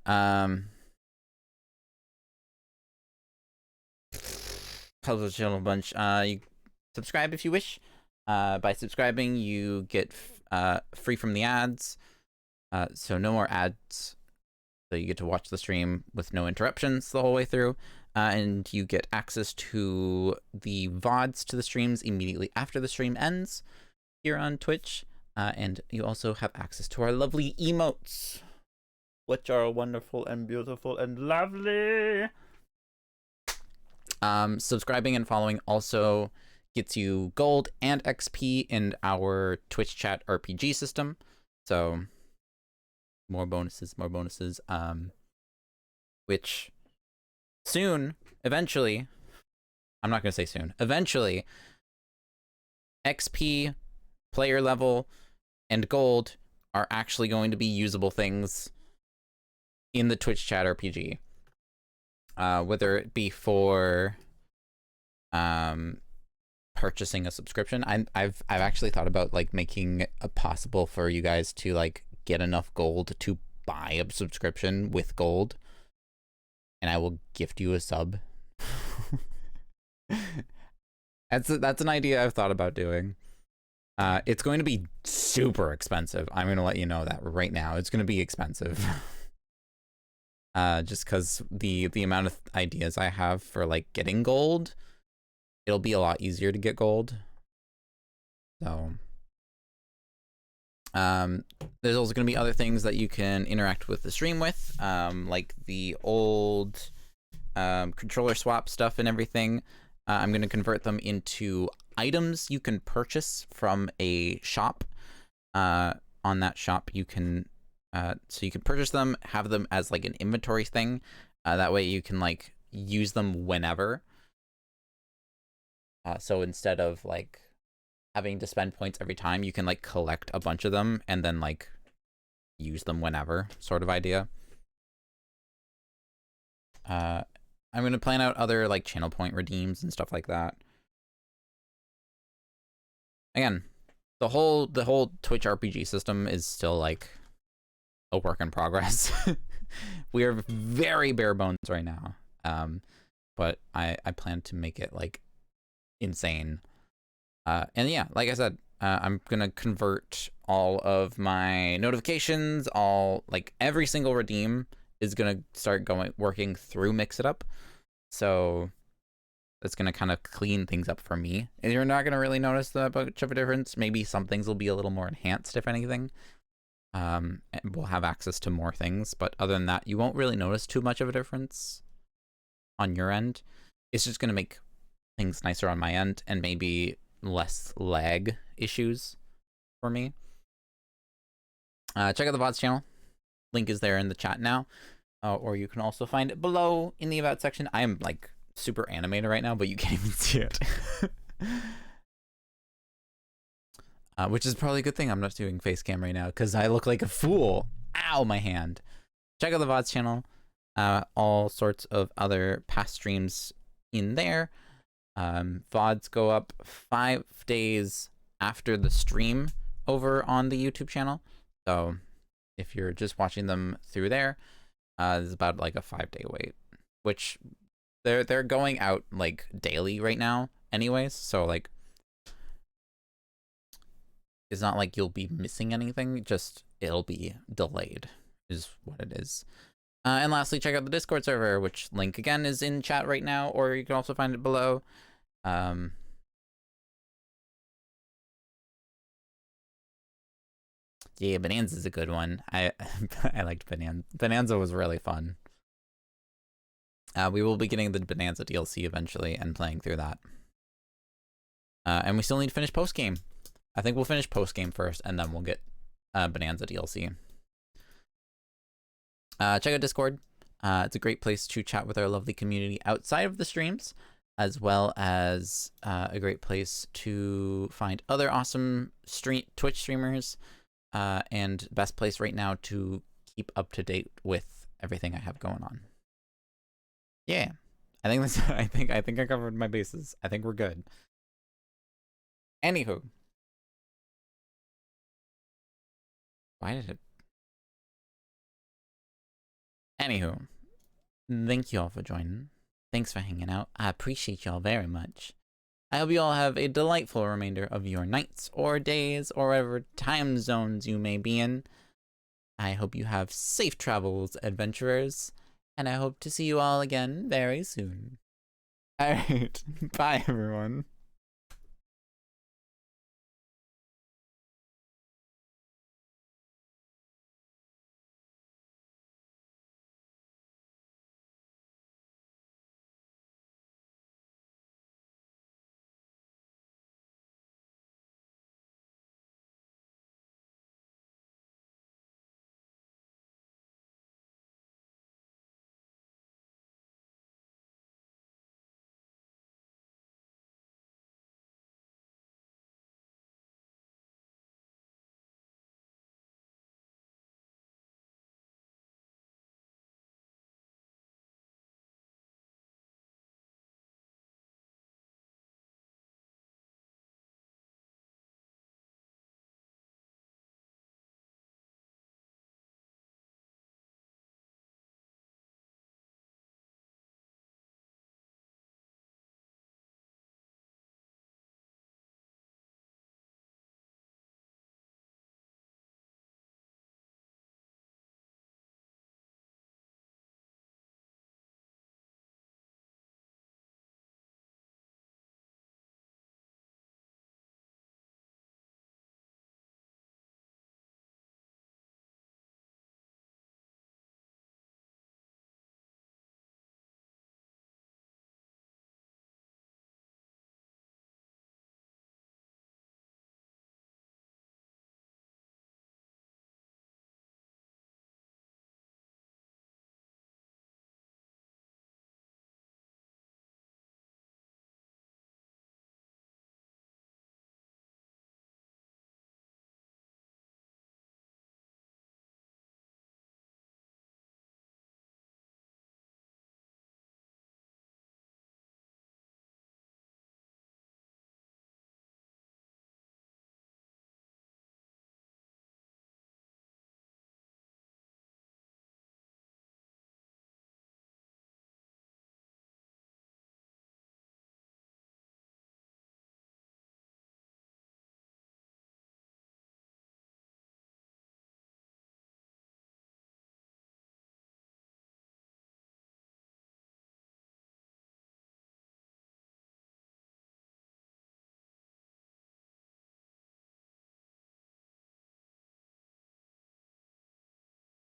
Helps the channel a bunch. You subscribe if you wish. By subscribing, you get free from the ads. So no more ads. So you get to watch the stream with no interruptions the whole way through. and you get access to the VODs to the streams immediately after the stream ends here on Twitch. And you also have access to our lovely emotes, which are wonderful and beautiful and lovely. Subscribing and following also gets you gold and XP in our Twitch chat RPG system. So more bonuses, which soon, eventually, I'm not going to say soon, eventually, XP, player level, and gold are actually going to be usable things in the Twitch chat RPG. Whether it be for purchasing a subscription. I've actually thought about like making it possible for you guys to like get enough gold to buy a subscription with gold, and I will gift you a sub. That's an idea I've thought about doing. It's going to be super expensive. I'm going to let you know that right now. It's going to be expensive. Just because the amount of ideas I have for like getting gold, it'll be a lot easier to get gold. So there's also going to be other things that you can interact with the stream with, like the old controller swap stuff and everything. I'm going to convert them into items you can purchase from a shop. On that shop, you can so you can purchase them, have them as like an inventory thing. That way you can like use them whenever. So instead of like having to spend points every time, you can like collect a bunch of them and then like use them whenever, sort of idea. I'm going to plan out other like channel point redeems and stuff like that. Again, the whole Twitch RPG system is still like a work in progress. We are very bare bones right now. But I plan to make it like insane. And yeah, like I said, I'm gonna convert all of my notifications, like every single redeem is gonna start working through Mix It Up. So that's gonna kind of clean things up for me. And you're not gonna really notice that much of a difference. Maybe some things will be a little more enhanced, if anything. And we'll have access to more things, but other than that, you won't really notice too much of a difference on your end. It's just gonna make things nicer on my end and maybe less lag issues for me. Check out the VODs channel. Link is there in the chat now. Or you can also find it below in the About section. I am like super animated right now, but you can't even see it. Which is probably a good thing I'm not doing face cam right now, because I look like a fool. Ow, my hand. Check out the VODs channel. All sorts of other past streams in there. VODs go up 5 days after the stream over on the YouTube channel. So if you're just watching them through there, there's about like a 5-day wait, which they're going out like daily right now anyways. So like it's not like you'll be missing anything, just it'll be delayed is what it is. And lastly, check out the Discord server, which link again is in chat right now, or you can also find it below. Yeah, Bonanza's a good one. I liked Bonanza. Bonanza was really fun. We will be getting the Bonanza DLC eventually and playing through that. And we still need to finish post game. I think we'll finish post game first, and then we'll get Bonanza DLC. Check out Discord. It's a great place to chat with our lovely community outside of the streams, as well as a great place to find other awesome Twitch streamers, and best place right now to keep up to date with everything I have going on. Yeah, I think that's. I think I covered my bases. I think we're good. Anywho, why did it? Anywho, thank you all for joining. Thanks for hanging out. I appreciate y'all very much. I hope you all have a delightful remainder of your nights or days or whatever time zones you may be in. I hope you have safe travels, adventurers, And I hope to see you all again very soon. Alright, bye everyone.